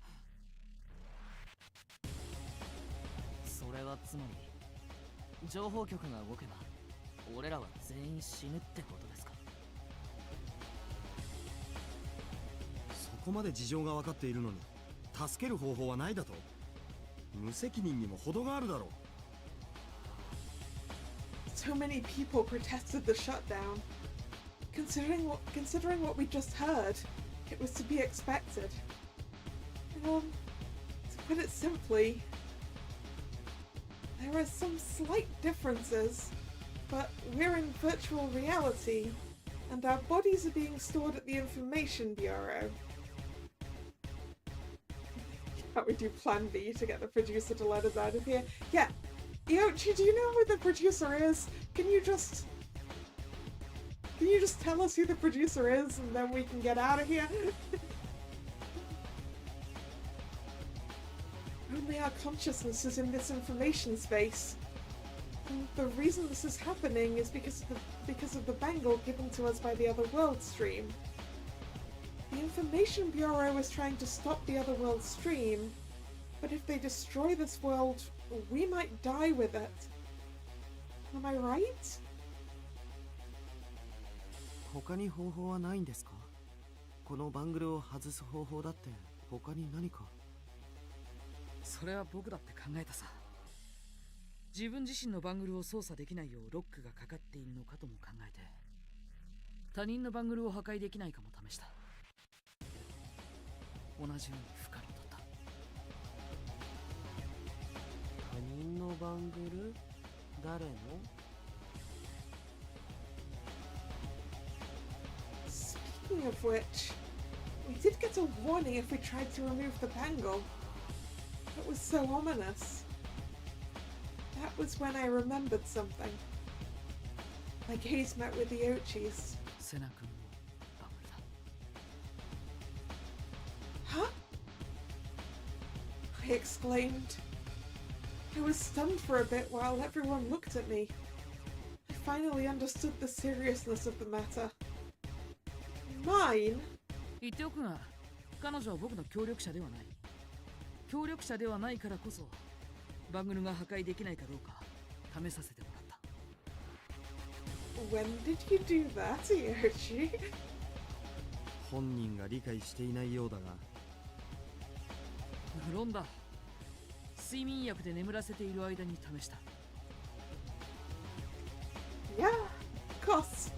それはつまり情報局が動けば俺らは全員死ぬってことですか。そこまで事情が分かっているのに助ける方法はないだと。無責任にも程があるだろう。 So many people protested the shutdown. Considering what we just heard, it was to be expected. To put it simply, there are some slight differences, but we're in virtual reality, and our bodies are being stored at the Information Bureau. Can't we do Plan B to get the producer to let us out of here? Yeah, Iochi, do you know who the producer is? Can you just tell us who the producer is and then we can get out of here? Only our consciousness is in this information space. And the reason this is happening is because of the bangle given to us by the Other World stream. The Information Bureau is trying to stop the Other World stream, but if they destroy this world, we might die with it. Am I right? 他に方法はないんですか？このバングルを外す方法だって他に何か？それは僕だって考えたさ。自分自身のバングルを操作できないようロックがかかっているのかとも考えて、他人のバングルを破壊できないかも試した。同じように不可能だった。他人のバングル？誰の？ Speaking of which, we did get a warning if we tried to remove the bangle. It was so ominous. That was when I remembered something. My gaze met with the Iochi's. セナ君のバングルだ。 Huh? I exclaimed. I was stunned for a bit while everyone looked at me. I finally understood the seriousness of the matter. Mine? 言っておくが、彼女は僕の協力者ではない。協力者ではないからこそ、バングルが破壊できないかどうか試させてもらった。When did you do that, Iochi? 本人が理解していないようだが。無論だ。睡眠薬で眠らせている間に試した。Yeah, of course.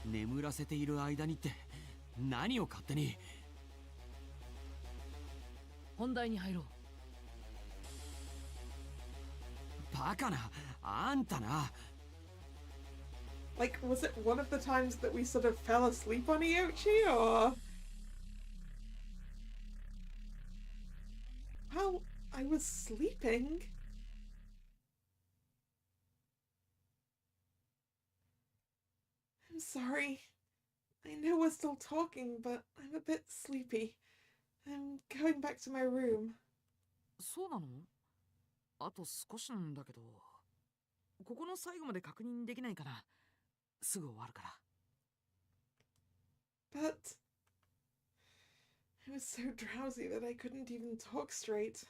眠らせている間にって何を勝手に。本題に入ろう。バカな、あんたな。Like, was it one of the times that we sort of fell asleep on Iochi, or...? Well, I was sleeping. I'm sorry. I know we're still talking, but I'm a bit sleepy. I'm going back to my room. そうなの？あと少しなんだけど、ここの最後まで確認できないかな。すぐ終わるから。But I was so drowsy that I couldn't even talk straight.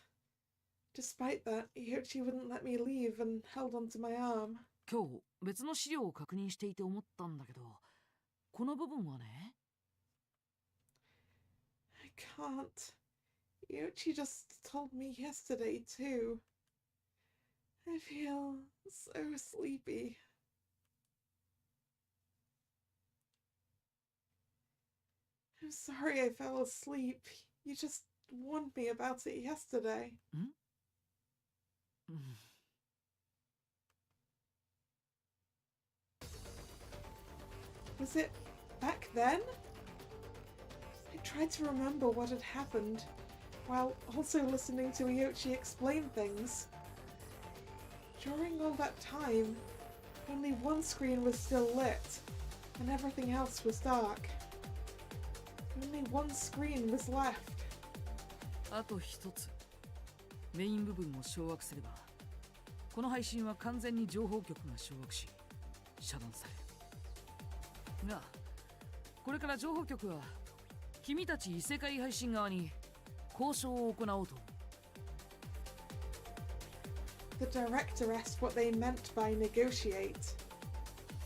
Despite that, Iochi wouldn't let me leave and held onto my arm. 今日別の資料を確認していて思ったんだけど、この部分はね。I can't. Iochi just told me yesterday too. I feel so sleepy. I'm sorry I fell asleep. You just warned me about it yesterday. Was it back then? I tried to remember what had happened, while also listening to Iochi explain things. During all that time, only one screen was still lit, and everything else was dark. Only one screen was left. あと一つ。メイン部分を掌握すれば、この配信は完全に情報局が掌握し、遮断される。が、これから情報局は君たち異世界配信側に交渉を行おうと。The director asked what they meant by negotiate.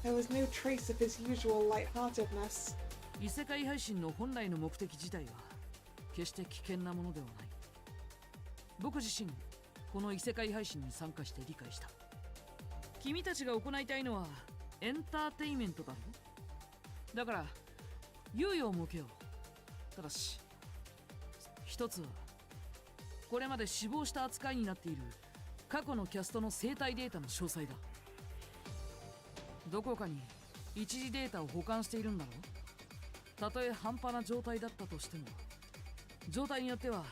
There was no trace of his usual lightheartedness. 異世界配信の本来の目的自体は決して危険なものではない。僕自身、この異世界配信に参加して理解した。君たちが行いたいのはエンターテインメントだろ。だから猶予を設けよう。ただし一つは、これまで死亡した扱いになっている過去のキャストの生体データの詳細だ。どこかに一時データを保管しているんだろう。たとえ半端な状態だったとしても、状態によっては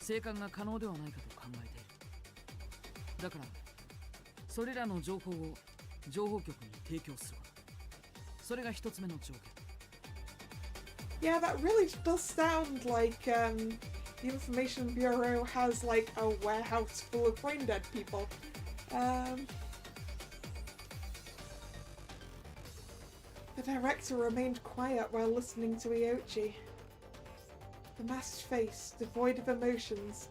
生還が可能ではないかと考えている。だからそれらの情報を情報局に提供すること、それが一つ目の条件。 Yeah, that really does sound like the Information Bureau has like a warehouse full of brain dead people. The director remained quiet while listening to Iochi. The masked face, devoid of emotions,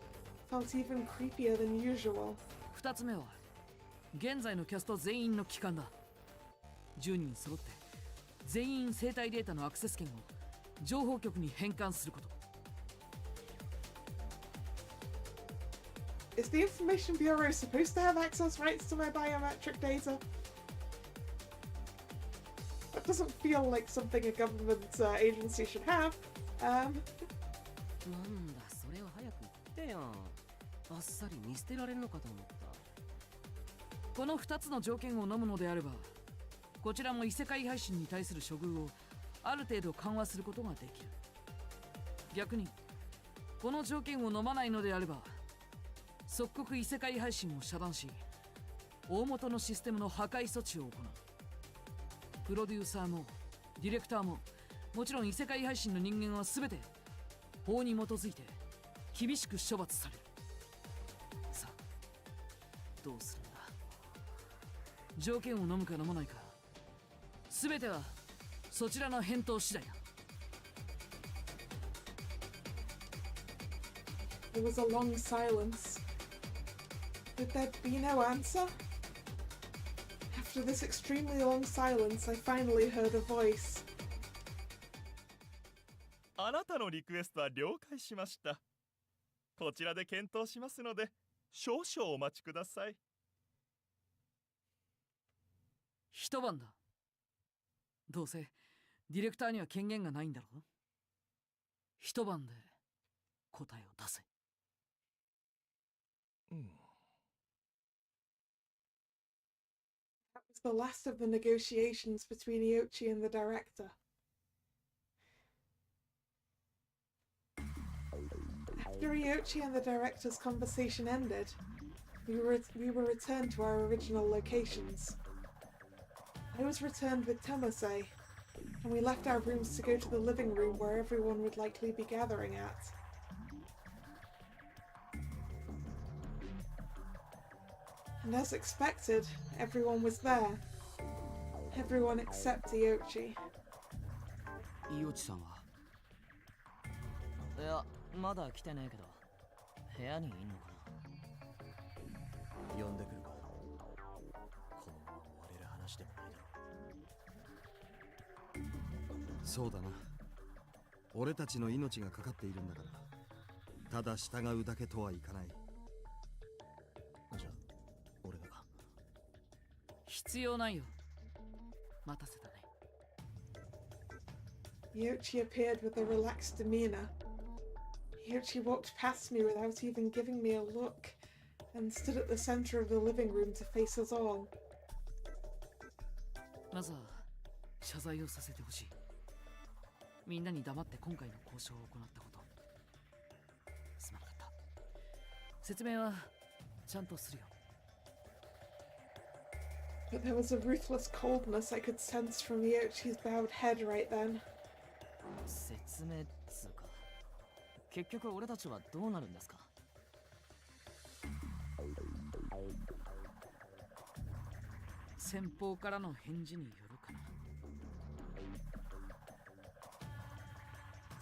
felt even creepier than usual. 二つ目は現在のキャスト全員の帰還だ。10人揃って全員生体データのアクセス権を情報局に返還すること。 Is the Information Bureau supposed to have access rights to my biometric data? That doesn't feel like something a government agency should have. なんだそれを早く言ってよ。あっさり見捨てられるのかと思った。この2つの条件を飲むのであれば、こちらも異世界配信に対する処遇をある程度緩和することができる。逆にこの条件を飲まないのであれば、即刻異世界配信を遮断し、大元のシステムの破壊措置を行う。プロデューサーもディレクターも、もちろん異世界配信の人間は全て法に基づいて厳しく処罰される。さあどうするんだ。条件を飲むか飲まないか、全てはそちらの返答次第だ。 There was a long silence. Would there be no answer? After this extremely long silence, I finally heard a voice. あなたのリクエストは了解しました。こちらで検討しますので、少々お待ちください。一晩だ。どうせディレクターには権限がないんだろう。一晩で答えを出せ。That was the last of the negotiations between Iochi and the director. After Iochi and the director's conversation ended, we were returned to our original locations. I was returned with Tomase, and we left our rooms to go to the living room where everyone would likely be gathering at. And as expected, everyone was there. Everyone except Iochi. イオチさんは？いや、まだ来てねえけど、部屋にいんのかな。呼んでくるか。このまま終われる話でもないだろう。そうだな。俺たちの命がかかっているんだから、ただ従うだけとはいかない。じゃあ俺が。必要ないよ。待たせたね。Iochi appeared with a relaxed demeanor. Iochi walked past me without even giving me a look, and stood at the center of the living room to face us all. まずは謝罪をさせてほしい。みんなに黙って今回の交渉を行ったこと、すまなかった。説明はちゃんとするよ。But there was a ruthless coldness I could sense from Iochi's bowed head right then. 説明っつうか、結局俺たちはどうなるんですか。先方からの返事によるかな。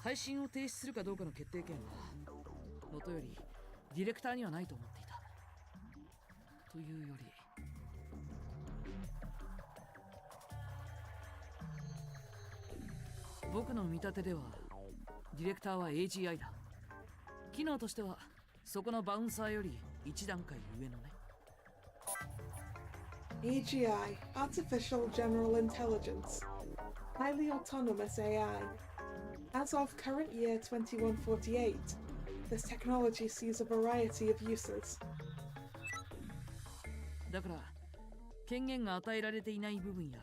配信を停止するかどうかの決定権はもとよりディレクターにはないと思っていた。というより、僕の見立てではディレクターは AGI だ。機能としてはそこのバウンサーより一段階上のね。AGI, Artificial General Intelligence, highly autonomous AI. As of current year 2148, this technology sees a variety of uses. だから権限が与えられていない部分や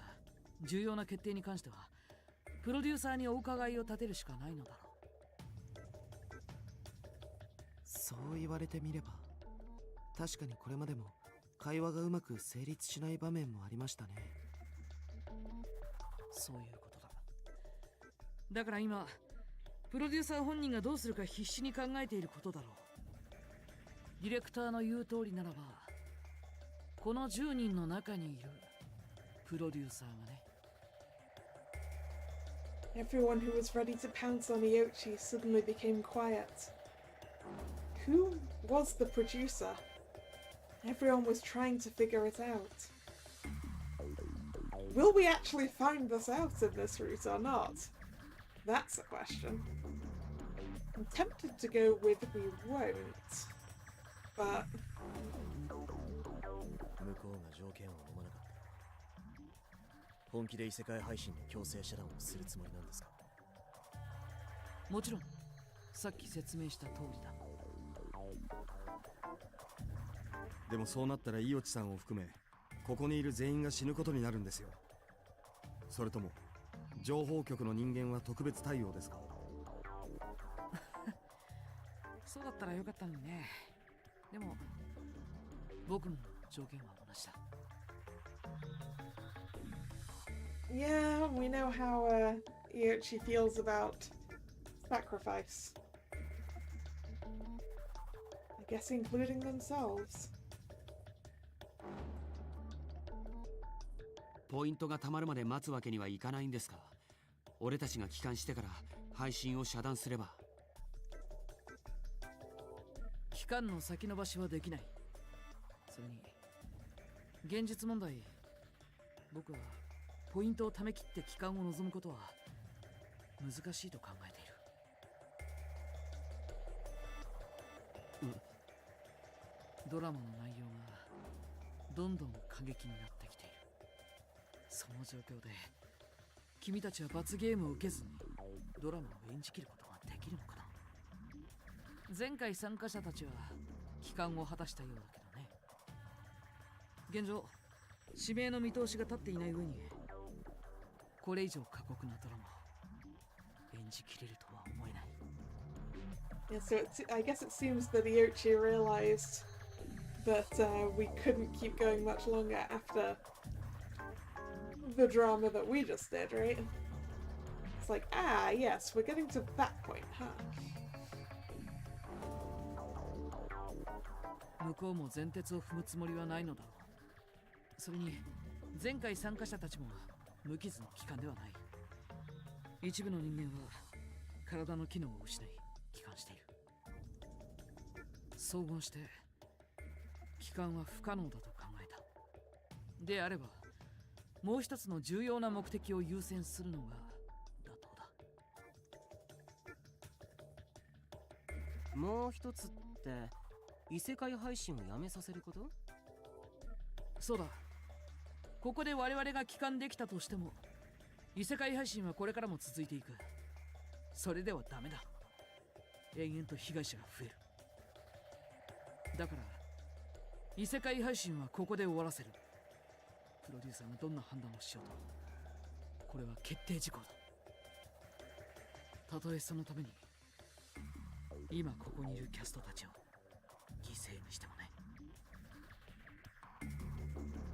重要な決定に関してはプロデューサーにお伺いを立てるしかないのだろう。そう言われてみれば、確かにこれまでも会話がうまく成立しない場面もありましたね。そういうことだ。だから今プロデューサー本人がどうするか必死に考えていることだろう。ディレクターの言う通りならば、この10人の中にいるプロデューサーがね。Everyone who was ready to pounce on Iochi suddenly became quiet. Who was the producer? Everyone was trying to figure it out. Will we actually find this out in this route or not? That's a question. I'm tempted to go with we won't, but... 向こうが条件を飲まなかった。本気で異世界配信の強制遮断をするつもりなんですか？もちろん、さっき説明した通りだ。でもそうなったらイオチさんを含めここにいる全員が死ぬことになるんですよ。それとも情報局の人間は特別対応ですか？そうだったらよかったのにね。でも僕も条件は同じだ。Yeah, we know how Iochi feels about sacrifice. I guess including themselves. ポイントがたまるまで待つわけにはいかないんですか？俺たちが帰還してから配信を遮断すれば。期間の先延ばしはできない。それに現実問題、僕はポイントを貯め切って帰還を望むことは難しいと考えている。ドラマの内容がどんどん過激になってきている。その状況で君たちは罰ゲームを受けずにドラマを演じきることができるのかな。前回参加者たちは帰還を果たしたようだけどね。現状指名の見通しが立っていない上に、これ以上過酷なドラマを演じきれるとは思えない。Yeah, so I guess it seems that Iochi realized that we couldn't keep going much longer after the drama that we just did, right? It's like, ah, yes, we're getting to that point, huh? 向こうも前鉄を踏むつもりはないのだろう。それに前回参加者たちも無傷の帰還ではない。一部の人間は体の機能を失い帰還している。総合して帰還は不可能だと考えた。であればもう一つの重要な目的を優先するのが妥当だ。もう一つって異世界配信をやめさせること？そうだ。ここで我々が帰還できたとしても異世界配信はこれからも続いていく。それではダメだ。延々と被害者が増える。だから異世界配信はここで終わらせる。プロデューサーがどんな判断をしようとこれは決定事項だ。たとえそのために今ここにいるキャストたちを犠牲にしてもね。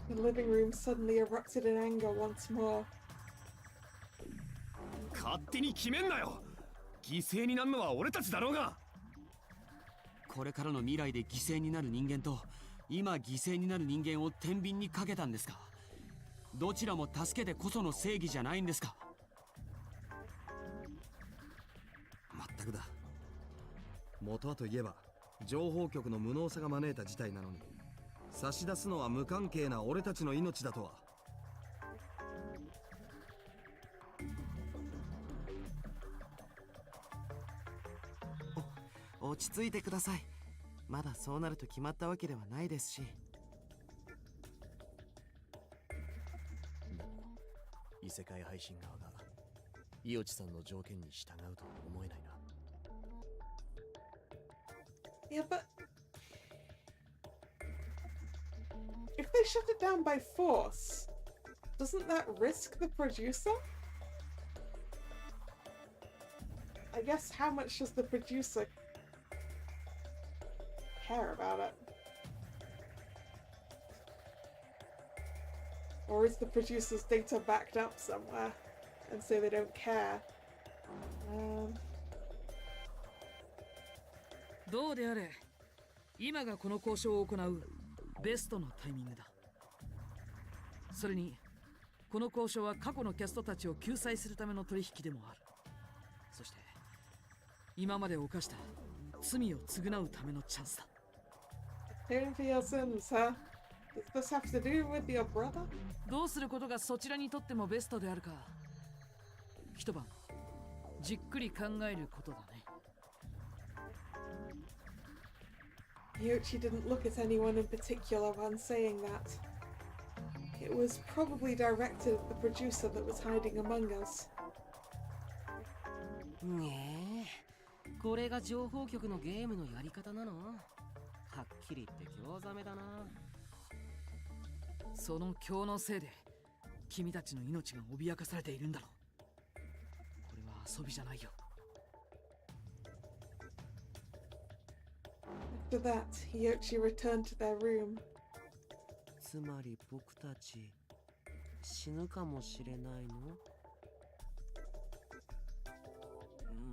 The living room suddenly erupted in anger once more. 勝手に決めんなよ。犠牲になるのは俺たちだろうが。これからの未来で犠牲になる人間と今犠牲になる人間を天秤にかけたんですか？どちらも助けてこその正義じゃないんですか？まったくだ。元はといえば情報局の無能さが招いた事態なのに、差し出すのは無関係な俺たちの命だとは。落ち着いてください。まだそうなると決まったわけではないですし。でも異世界配信側がイオチさんの条件に従うとは思えないな。Yeah, but if they shut it down by force, doesn't that risk the producer? I guess how much does the producer care about it. Or is the producer's data backed up somewhere, and so they don't care? どうであれ、今がこの交渉を行うベストのタイミングだ。それに、この交渉は過去のキャストたちを救済するための取引でもある。そして、今まで犯した罪を償うためのチャンスだ。Atone for your sins, huh? Does this have to do with your brother? どうすることがそちらにとってもベストであるか、一晩じっくり考えることだね。Iochi didn't look at anyone in particular when saying that. It was probably directed at the producer that was hiding among us. ねえ、これが情報局のゲームのやり方なの？はっきり言って興ざめだな。その今日のせいで君たちの命が脅かされているんだろう。これは遊びじゃないよ。After that, Iochi returned to their room. つまり僕たち死ぬかもしれないの？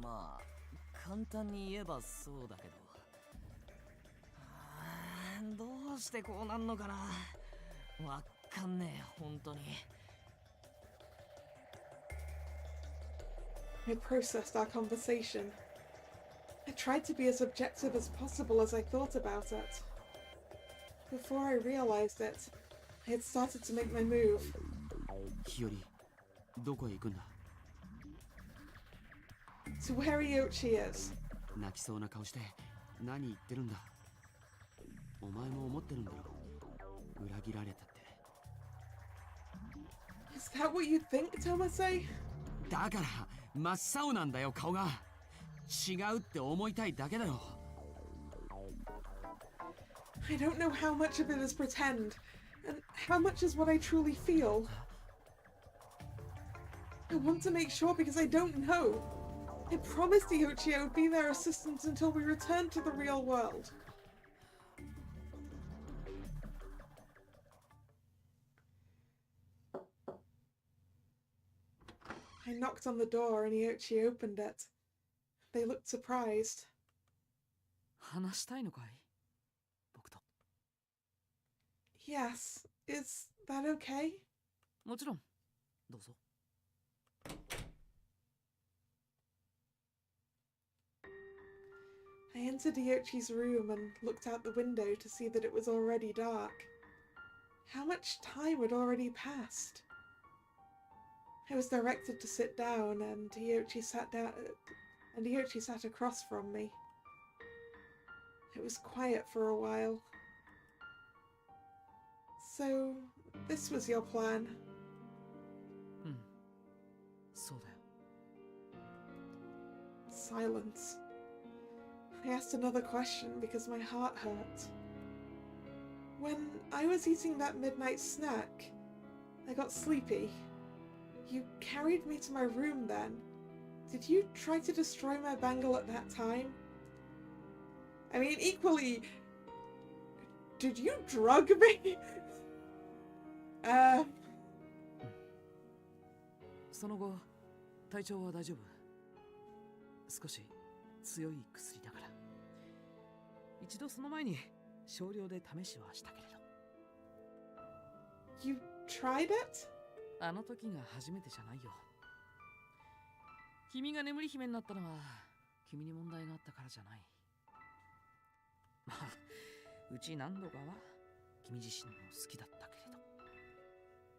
まあ簡単に言えばそうだけど、どうしてこうなんのかな。わかんねえ、本当に。I processed our conversation. I tried to be as objective as possible as I thought about it. Before I realized it, I had started to make my move. 日和、どこへ行くんだ？ To where Iochi is. 泣きそうな顔して何言ってるんだ？お前も思ってるんだろ？裏切られたって。Is that what you think, Tomase? だから真っ青なんだよ、顔が。違うって思いたいだけだよ。I don't know how much of it is pretend, and how much is what I truly feel. I want to make sure because I don't know. I promised Iochi I would be their assistant until we returned to the real world. I knocked on the door and Iochi opened it. They looked surprised. 話したいのかい？僕と。Yes, is that okay? もちろん、どうぞ。I entered Iochi's room and looked out the window to see that it was already dark. How much time had already passed? I was directed to sit down, and Iochi sat across from me. It was quiet for a while. So, this was your plan? そうだよ。 Silence. I asked another question because my heart hurt. When I was eating that midnight snack, I got sleepy. You carried me to my room then. Did you try to destroy my bangle at that time? I mean, equally, did you drug me? その後、体調は大丈夫？少し強い薬だから。一度その前に少量で試しはしたけれど。You tried it? あの時が初めてじゃないよ。君が眠り姫になったのは君に問題があったからじゃない。まあ、うち何度かは君自身も好きだったけれど。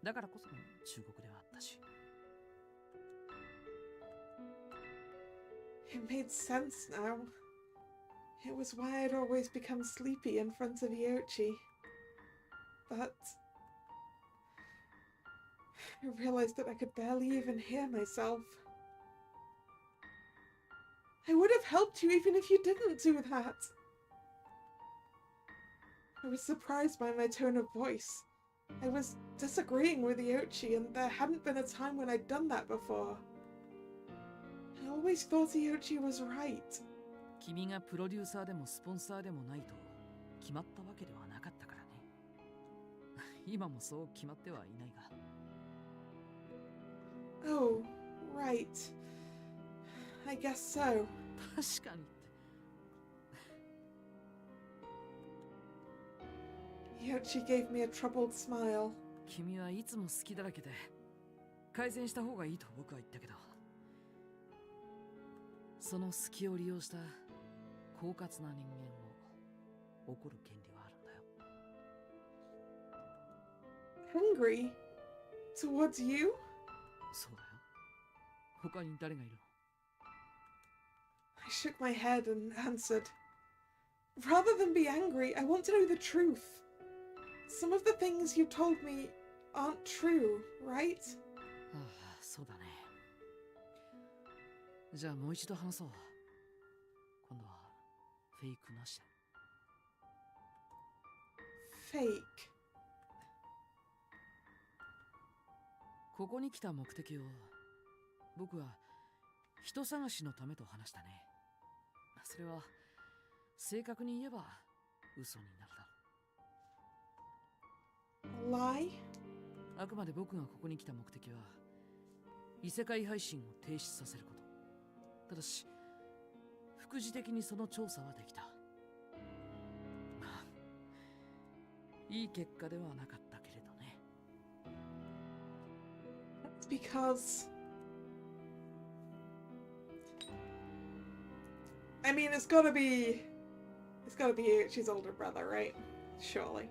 だからこその忠告ではあったし。It made sense now. It was why I'd always become sleepy in front of Iochi. But I realized that I could barely even hear myself. I would have helped you even if you didn't do that. I was surprised by my tone of voice. I was disagreeing with Iochi, and there hadn't been a time when I'd done that before. I always thought Iochi was right. 君がプロデューサーでもスポンサーでもないと決まったわけではなかったからね。今もそう決まってはいないが。Oh, right. I guess so. 確かにって。Iochi gave me a troubled smile. 君はいつも好きだらけで改善した方がいいと僕は言ったけど、その隙を利用した狡猾な人間を怒る権利はあるんだよ。Hungry? Towards you? そうだよ。他に誰がいるの？ I shook my head and answered. Rather than be angry, I want to know the truth. Some of the things you told me aren't true, right? ああ、そうだね。じゃあもう一度話そう。今度はフェイクなしで。Fake. ここに来た目的を僕は人探しのためと話したね。それは正確に言えば嘘になるだろう。 Lie? あくまで僕がここに来た目的は異世界配信を停止させること。ただし副次的にその調査はできた。いい結果ではなかったけれどね。That's because... I mean, it's gotta be Iochi's older brother, right? Surely.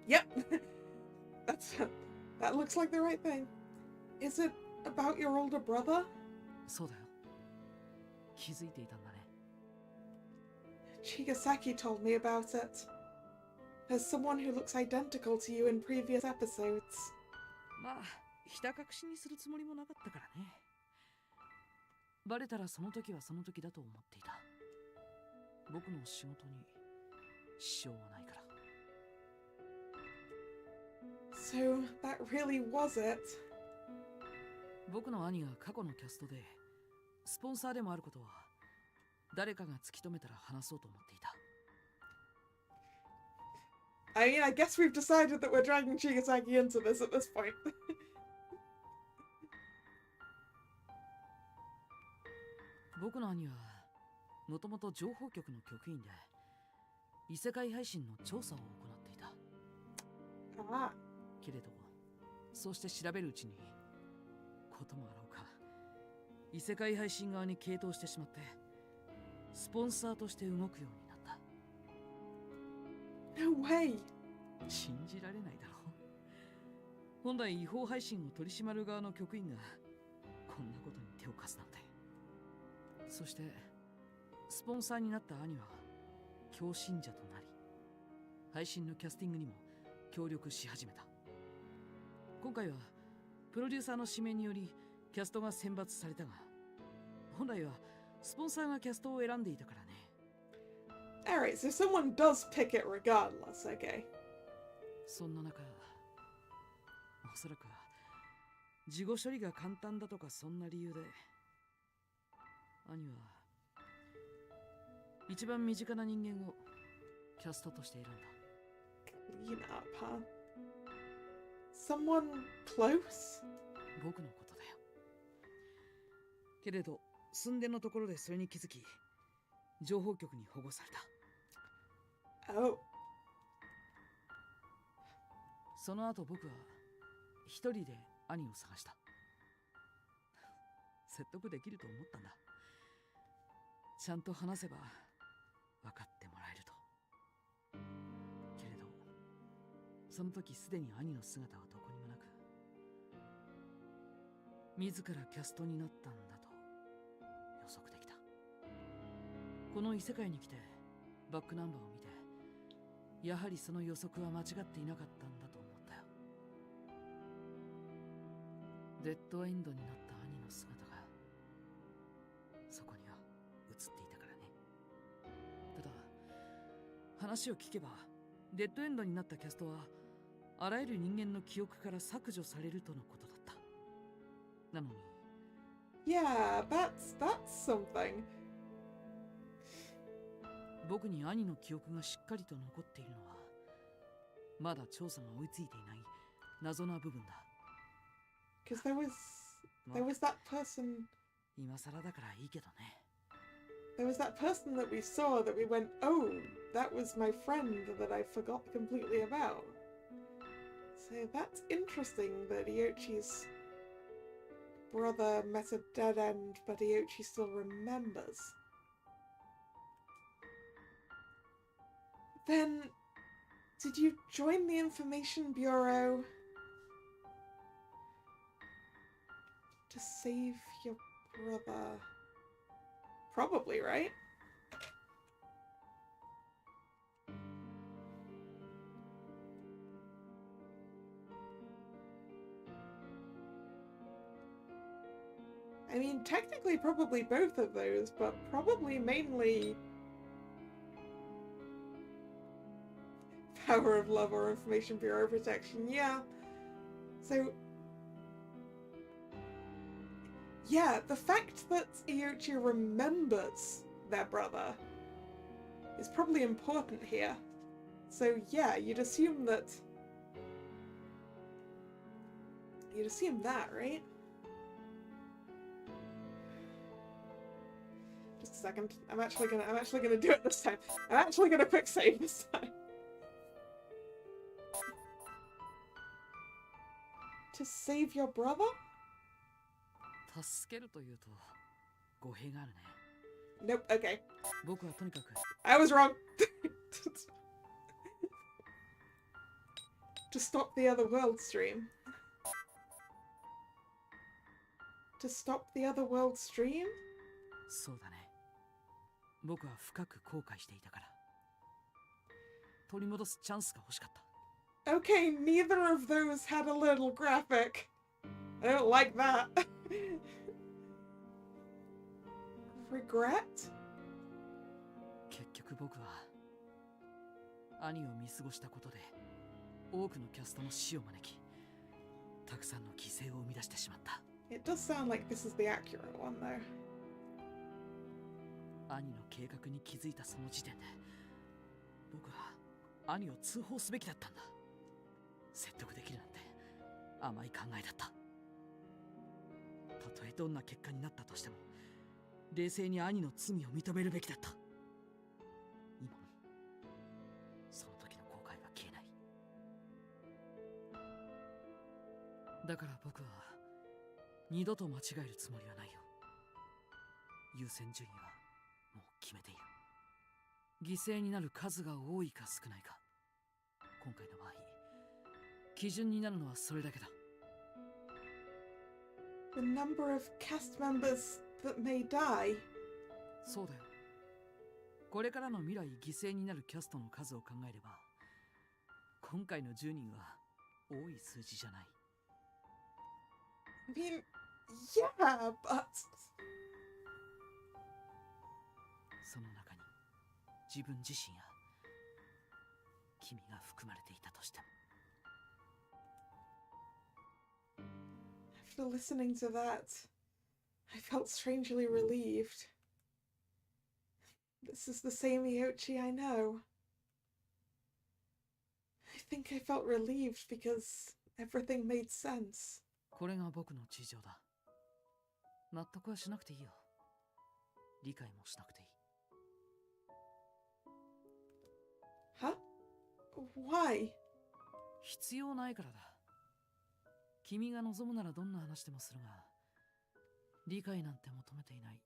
Yep. That looks like the right thing. Is it about your older brother? そうだよ。気づいていたんだね。Chigasaki told me about it. There's someone who looks identical to you in previous episodes. まあ、ひた隠しにするつもりもなかったからね。バレたらその時はその時だと思っていた。僕の仕事に支障はないから。So that really was it. 僕の兄が過去のキャストでスポンサーでもあることは誰かが突き止めたら話そうと思っていた。I mean, I guess we've decided that we're dragging Chigasaki into this at this point. 僕の兄はもともと情報局の局員で異世界配信の調査を行っていた。Ah. けれどそうして調べるうちにこともあろうか異世界配信側に傾倒してしまってスポンサーとして動くようになった。 No way. 信じられないだろう。本来違法配信を取り締まる側の局員がこんなことに手を貸すなんて。そしてスポンサーになった兄は強信者となり配信のキャスティングにも協力し始めた。今回はプロデューサーの指名によりキャストが選抜されたが、本来はスポンサーがキャストを選んでいたからね。Alright, so someone does pick it regardless, okay. そんな中、おそらくは事後処理が簡単だとかそんな理由で兄は一番身近な人間をキャストとして選んだ。You know, huh? Someone close? 僕のことだよ。けれど寸出のところでそれに気づき情報局に保護された。Oh. その後僕は一人で兄を探した。説得できると思ったんだ。ちゃんと話せば分かってもらえると。けれどその時すでに兄の姿はどこにもなく、自らキャストになったんだと予測できた。この異世界に来てバックナンバーを見て、やはりその予測は間違っていなかったんだと思ったよ。デッドエンドになった兄の姿がそこには映っていたからね。ただ話を聞けばデッドエンドになったキャストはあらゆる人間の記憶から削除されるとのことだった。なのに Yeah, that's something. 僕に兄の記憶がしっかりと残っているのはまだ調査が追いついていない謎な部分だ。 Because there was that person. 今更だからいいけどね。 There was that person that we saw that we went, oh, that was my friend that I forgot completely about. So that's interesting that Iochi's brother met a dead end, but Iochi still remembers. Then, did you join the Information Bureau to save your brother? Probably, right? I mean, technically probably both of those, but probably mainly Power of Love or Information Bureau Protection, yeah. So, yeah, the fact that Iochi remembers their brother is probably important here. So yeah, you'd assume that, right? Just a second. I'm actually gonna do it this time. I'm actually gonna quick save this time. To save your brother? 助けるというと語弊があるね。 Nope, okay. 僕はとにかく I was wrong. To stop the other world stream. To stop the other world stream? そうだね。僕は深く後悔していたから取り戻すチャンスが欲しかった。 Okay, neither of those had a little graphic. I don't like that. Regret? 結局僕は兄を見過ごしたことで多くのキャストの死を招きたくさんの犠牲を生み出してしまった。 It does sound like this is the accurate one though. 兄の計画に気づいたその時点で僕は兄を通報すべきだったんだ。説得できるなんて甘い考えだった。たとえどんな結果になったとしても冷静に兄の罪を認めるべきだった。今もその時の後悔は消えない。だから僕は二度と間違えるつもりはないよ。優先順位はもう決めている。犠牲になる数が多いか少ないか、今回の場合基準になるのはそれだけだ。 The number of cast members that may die? そうだよ。これからの未来犠牲になるキャストの数を考えれば今回の10人は多い数字じゃない。 I mean, yeah, but... その中に自分自身や君が含まれていたとしても。 After listening to that, I felt strangely relieved. This is the same Iochi I know. I think I felt relieved because everything made sense. これが僕の事情だ。納得はしなくていいよ。理解もしなくていい。 Huh? Why? 必要ないからだ。君が望むならどんな話でもするが、理解なんて求めていない。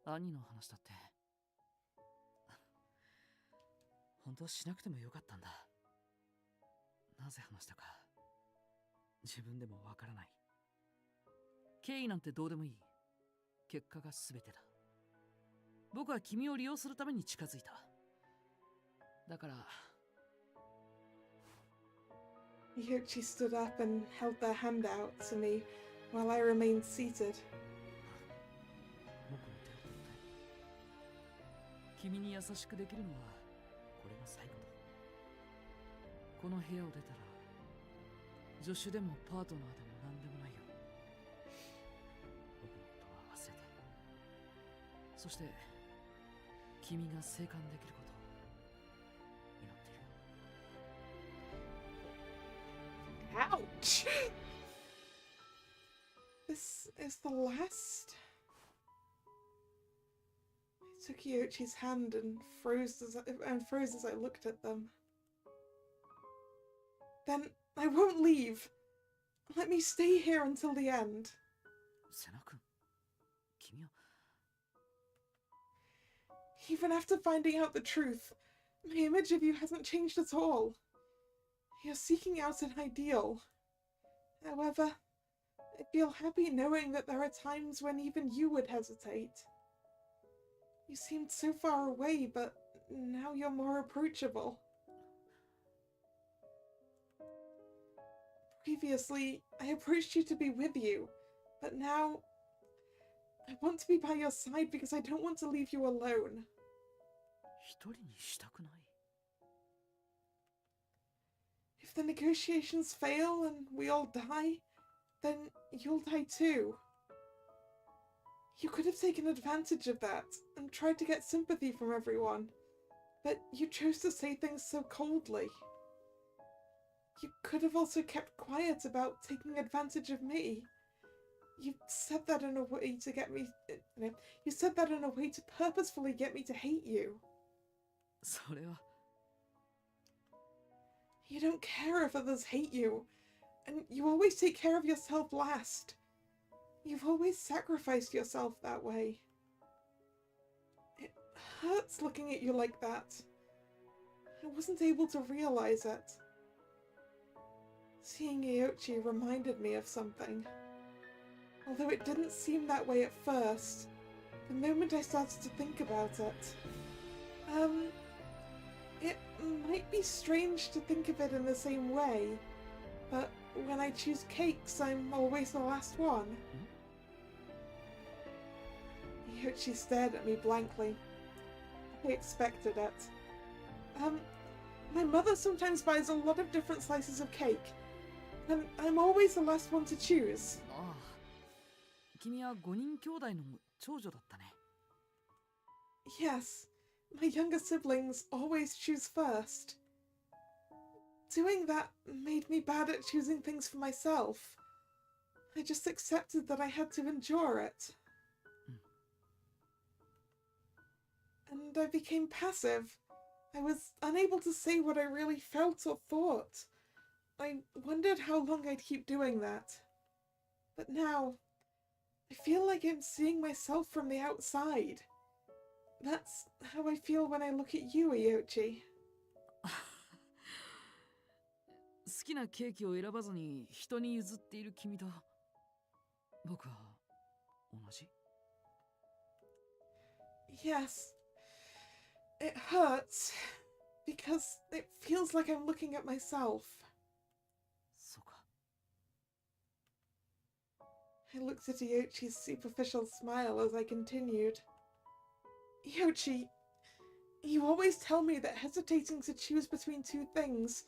兄の話だって本当はしなくてもよかったんだ。なぜ話したか自分でもわからない。経緯なんてどうでもいい。結果が全てだ。僕は君を利用するために近づいた。だから Iochi stood up and held their hand out to me while I remained seated. 僕の手を取って君に優しくできるのはこれが最後だ。この部屋を出たら助手でもパートナーでも何でもないよ。僕のことは忘れてそして君が生還できることを祈っている。 Ouch! This is the last? I took Iochi's hand and froze as I looked at them. Then I won't leave. Let me stay here until the end. セナ君、君は Even after finding out the truth, my image of you hasn't changed at all. You're seeking out an ideal. However, I feel happy knowing that there are times when even you would hesitate. You seemed so far away, but now you're more approachable. Previously, I approached you to be with you, but now I want to be by your side because I don't want to leave you alone. 一人にしたくない。 If the negotiations fail and we all die, then you'll die too. You could have taken advantage of that and tried to get sympathy from everyone, but you chose to say things so coldly. You could have also kept quiet about taking advantage of me. You said that in a way to get me... You said that in a way to purposefully get me to hate you. それは You don't care if others hate you, and you always take care of yourself last. You've always sacrificed yourself that way. It hurts looking at you like that. I wasn't able to realize it. Seeing Iochi reminded me of something. Although it didn't seem that way at first, the moment I started to think about it. It might be strange to think of it in the same way, but when I choose cakes, I'm always the last one. Iochi stared at me blankly. I expected it. My mother sometimes buys a lot of different slices of cake, and I'm always the last one to choose. ああ、君は5人兄弟の長女だったね。 Yes, my younger siblings always choose first. Doing that made me bad at choosing things for myself. I just accepted that I had to endure it. And I became passive. I was unable to say what I really felt or thought. I wondered how long I'd keep doing that. But now, I feel like I'm seeing myself from the outside. That's how I feel when I look at you, Iochi. 好きなケーキを選ばずに人に譲っている君と僕は同じ。 Yes. It hurts because it feels like I'm looking at myself. そうか。 I looked at Iochi's superficial smile as I continued. Iochi, you always tell me that hesitating to choose between two things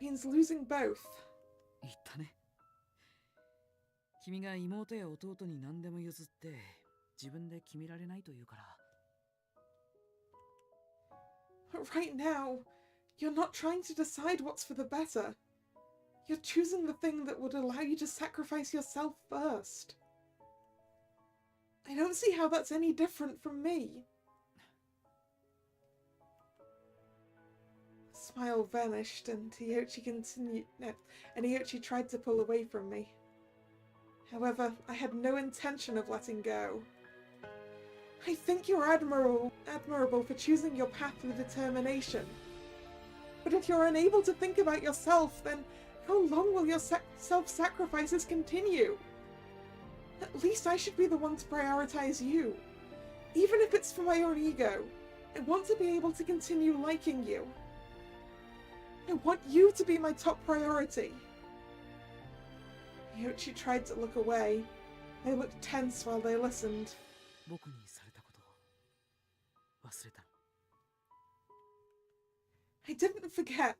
means losing both. 言ったね。君が妹や弟に何でも譲って自分で決められないというから。 But right now, you're not trying to decide what's for the better. You're choosing the thing that would allow you to sacrifice yourself first. I don't see how that's any different from me. The smile vanished and Iochi tried to pull away from me. However, I had no intention of letting go. I think you're admirable for choosing your path with determination. But if you're unable to think about yourself, then how long will your self-sacrifices continue? At least I should be the one to prioritize you. Even if it's for my own ego, I want to be able to continue liking you. I want you to be my top priority. Iochi tried to look away. They looked tense while they listened. 僕にされたことを忘れたの。 I didn't forget.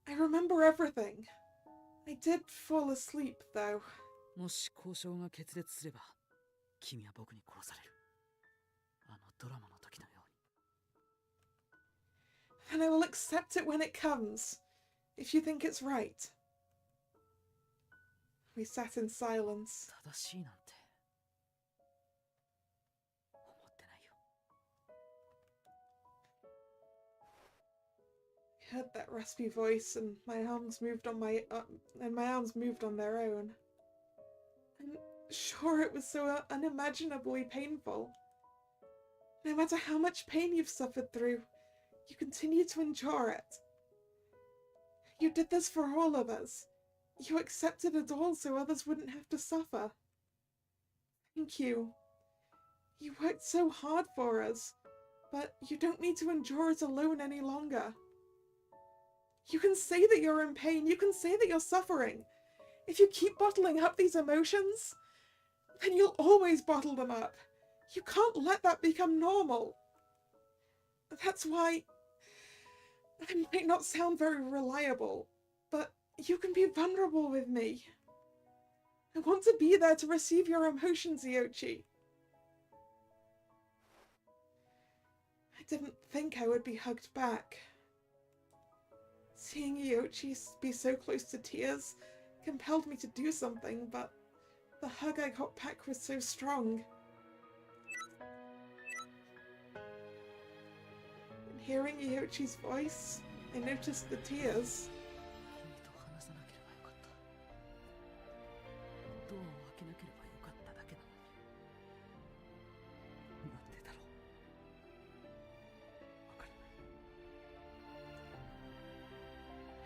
I remember everything. I did fall asleep, though. もし交渉が決裂すれば、君は僕に殺される。あのドラマの時のように。 And I will accept it when it comes, if you think it's right. We sat in silence. 正しいなんて思ってないよ。 I heard that raspy voice, and my arms moved on their own. I'm sure it was so unimaginably painful. No matter how much pain you've suffered through, you continue to endure it. You did this for all of us. You accepted it all so others wouldn't have to suffer. Thank you. You worked so hard for us, but you don't need to endure it alone any longer. You can say that you're in pain, you can say that you're suffering. If you keep bottling up these emotions, then you'll always bottle them up. You can't let that become normal. That's why I might not sound very reliable, but you can be vulnerable with me. I want to be there to receive your emotions, Iochi. I didn't think I would be hugged back. Seeing Iochi be so close to tears compelled me to do something, but the hug I got back was so strong. And hearing Iochi's voice, I noticed the tears. 君と話さなければよかった。ドアを開けなければよかっただけなのに。なんでだろう。わからない。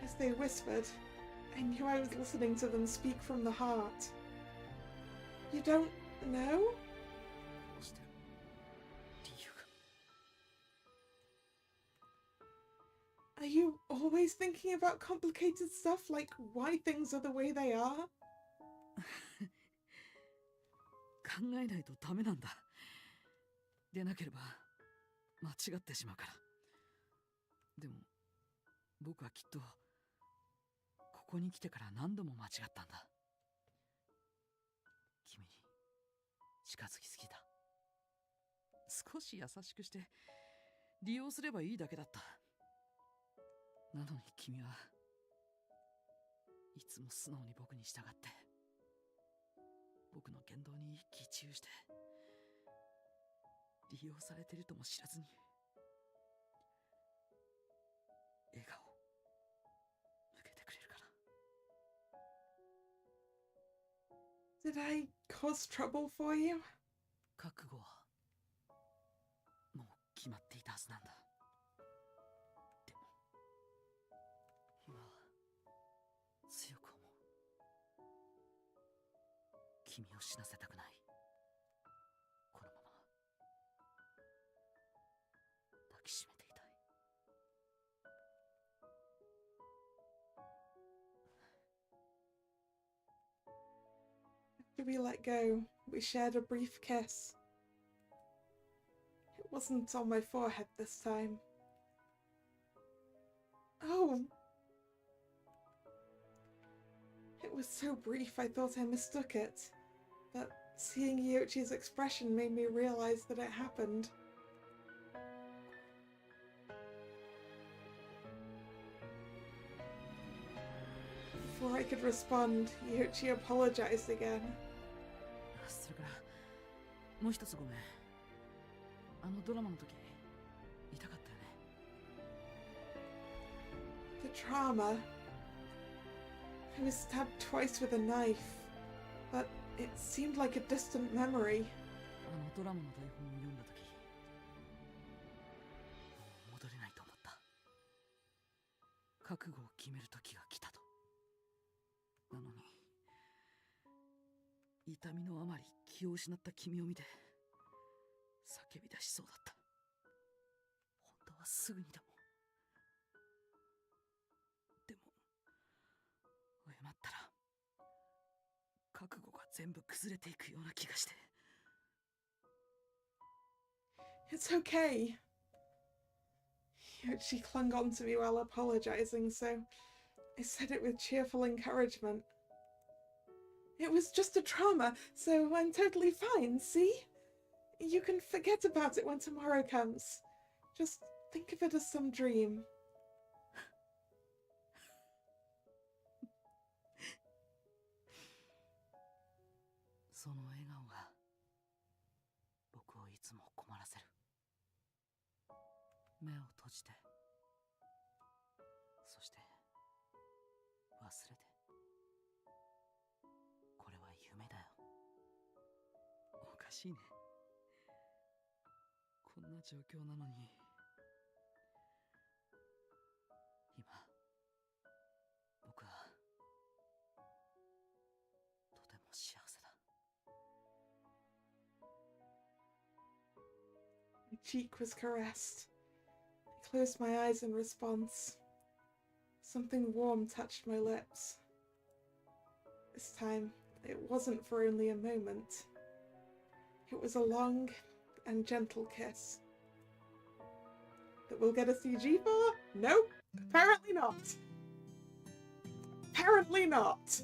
As they whispered, I knew I was listening to them speak from the heart. You don't know? どうしてる？理由が。 Are you always thinking about complicated stuff, like why things are the way they are? 考えないとダメなんだ。でなければ間違ってしまうから。でも僕はきっとここに来てから何度も間違ったんだ。君に近づきすぎた。少し優しくして利用すればいいだけだった。なのに君はいつも素直に僕に従って僕の言動に一喜一憂して利用されてるとも知らずに笑顔向けてくれるから。 Did I cause trouble for you? 覚悟はもう決まっていたはずなんだ。でも今は強く思う。君を死なせたくない。このまま抱きしめていたい。 After we let go, we shared a brief kiss. It wasn't on my forehead this time. Oh! It was so brief I thought I mistook it, but seeing Iochi's expression made me realize that it happened. Before I could respond, Iochi apologized again. それからもう一つごめん。あのドラマの時痛かったよね。 The trauma. I was stabbed twice with a knife, but it seemed like a distant memory. あのドラマの台本を読んだ時戻れないと思った。覚悟を決める時が来たと。なのに痛みのあまり気を失った君を見て叫び出しそうだった。本当はすぐにでも。でも謝ったら覚悟が全部崩れていくような気がして。 It's okay. Iochi clung on to me while apologizing, so I said it with cheerful encouragement. It was just a trauma, so I'm totally fine, see? You can forget about it when tomorrow comes. Just think of it as some dream. その笑顔が僕をいつも困らせる。目を閉じて、そして忘れて。これは夢だよ。おかしいね。こんな状況なのに。今僕はとても幸せだ。 My cheek was caressed. I closed my eyes in response. Something warm touched my lips. This time, it wasn't for only a moment. It was a long and gentle kiss. That we'll get a CG for? Nope, apparently not. Apparently not.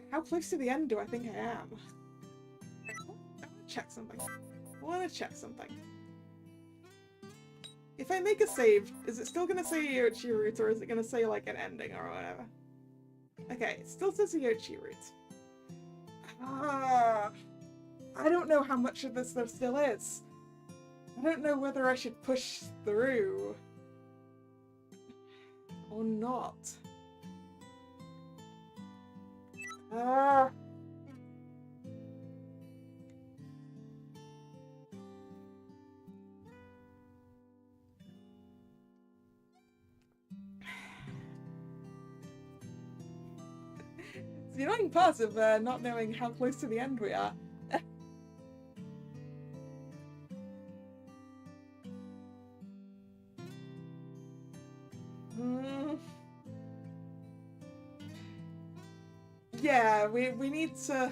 How close to the end do I think I am? I want to check something. I want to check something. If I make a save, is it still going to say Iochi route, or is it going to say like an ending or whatever? Okay, it still says Iochi route. I don't know how much of this there still is. I don't know whether I should push through or not. It's the annoying part of not knowing how close to the end we are. Yeah, we need to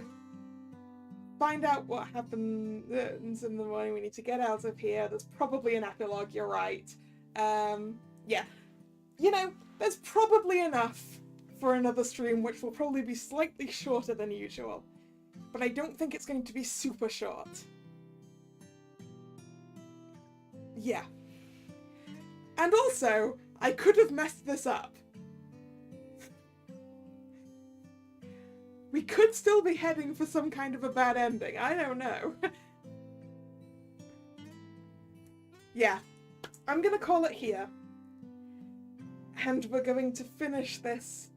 find out what happens in the morning. We need to get out of here. There's probably an epilogue, you're right. Yeah. You know, there's probably enough for another stream, which will probably be slightly shorter than usual. But I don't think it's going to be super short. Yeah. And also, I could have messed this up. We could still be heading for some kind of a bad ending. I don't know. Yeah. I'm gonna call it here. And we're going to finish this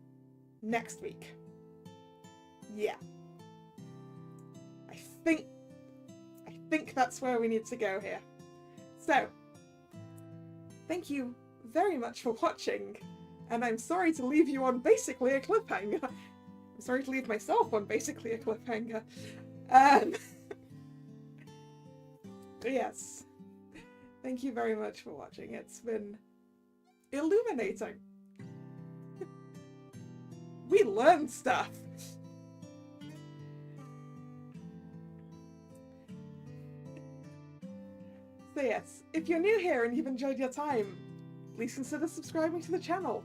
next week. Yeah. I think that's where we need to go here. So, thank you very much for watching. And I'm sorry to leave you on basically a cliffhanger. I'm sorry to leave myself on basically a cliffhanger. Yes. Thank you very much for watching. It's been illuminating. We learned stuff. So yes, if you're new here and you've enjoyed your time, please consider subscribing to the channel.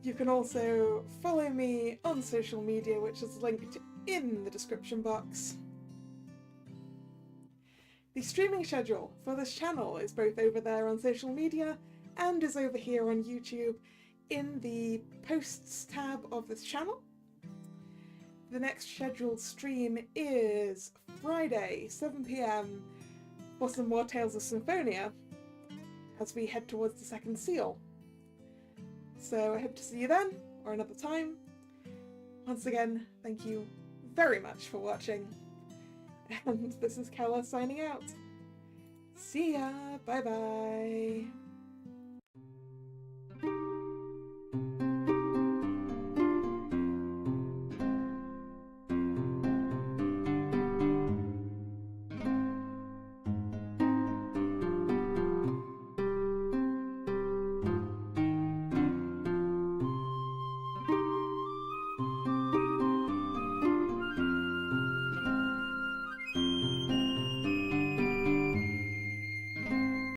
You can also follow me on social media, which is linked in the description box. The streaming schedule for this channel is both over there on social media and is over here on YouTube in the posts tab of this channel. The next scheduled stream is Friday, 7 PM for some more Tales of Symphonia as we head towards the second seal. So I hope to see you then, or another time. Once again, thank you very much for watching. And this is Kalla signing out. See ya! Bye bye!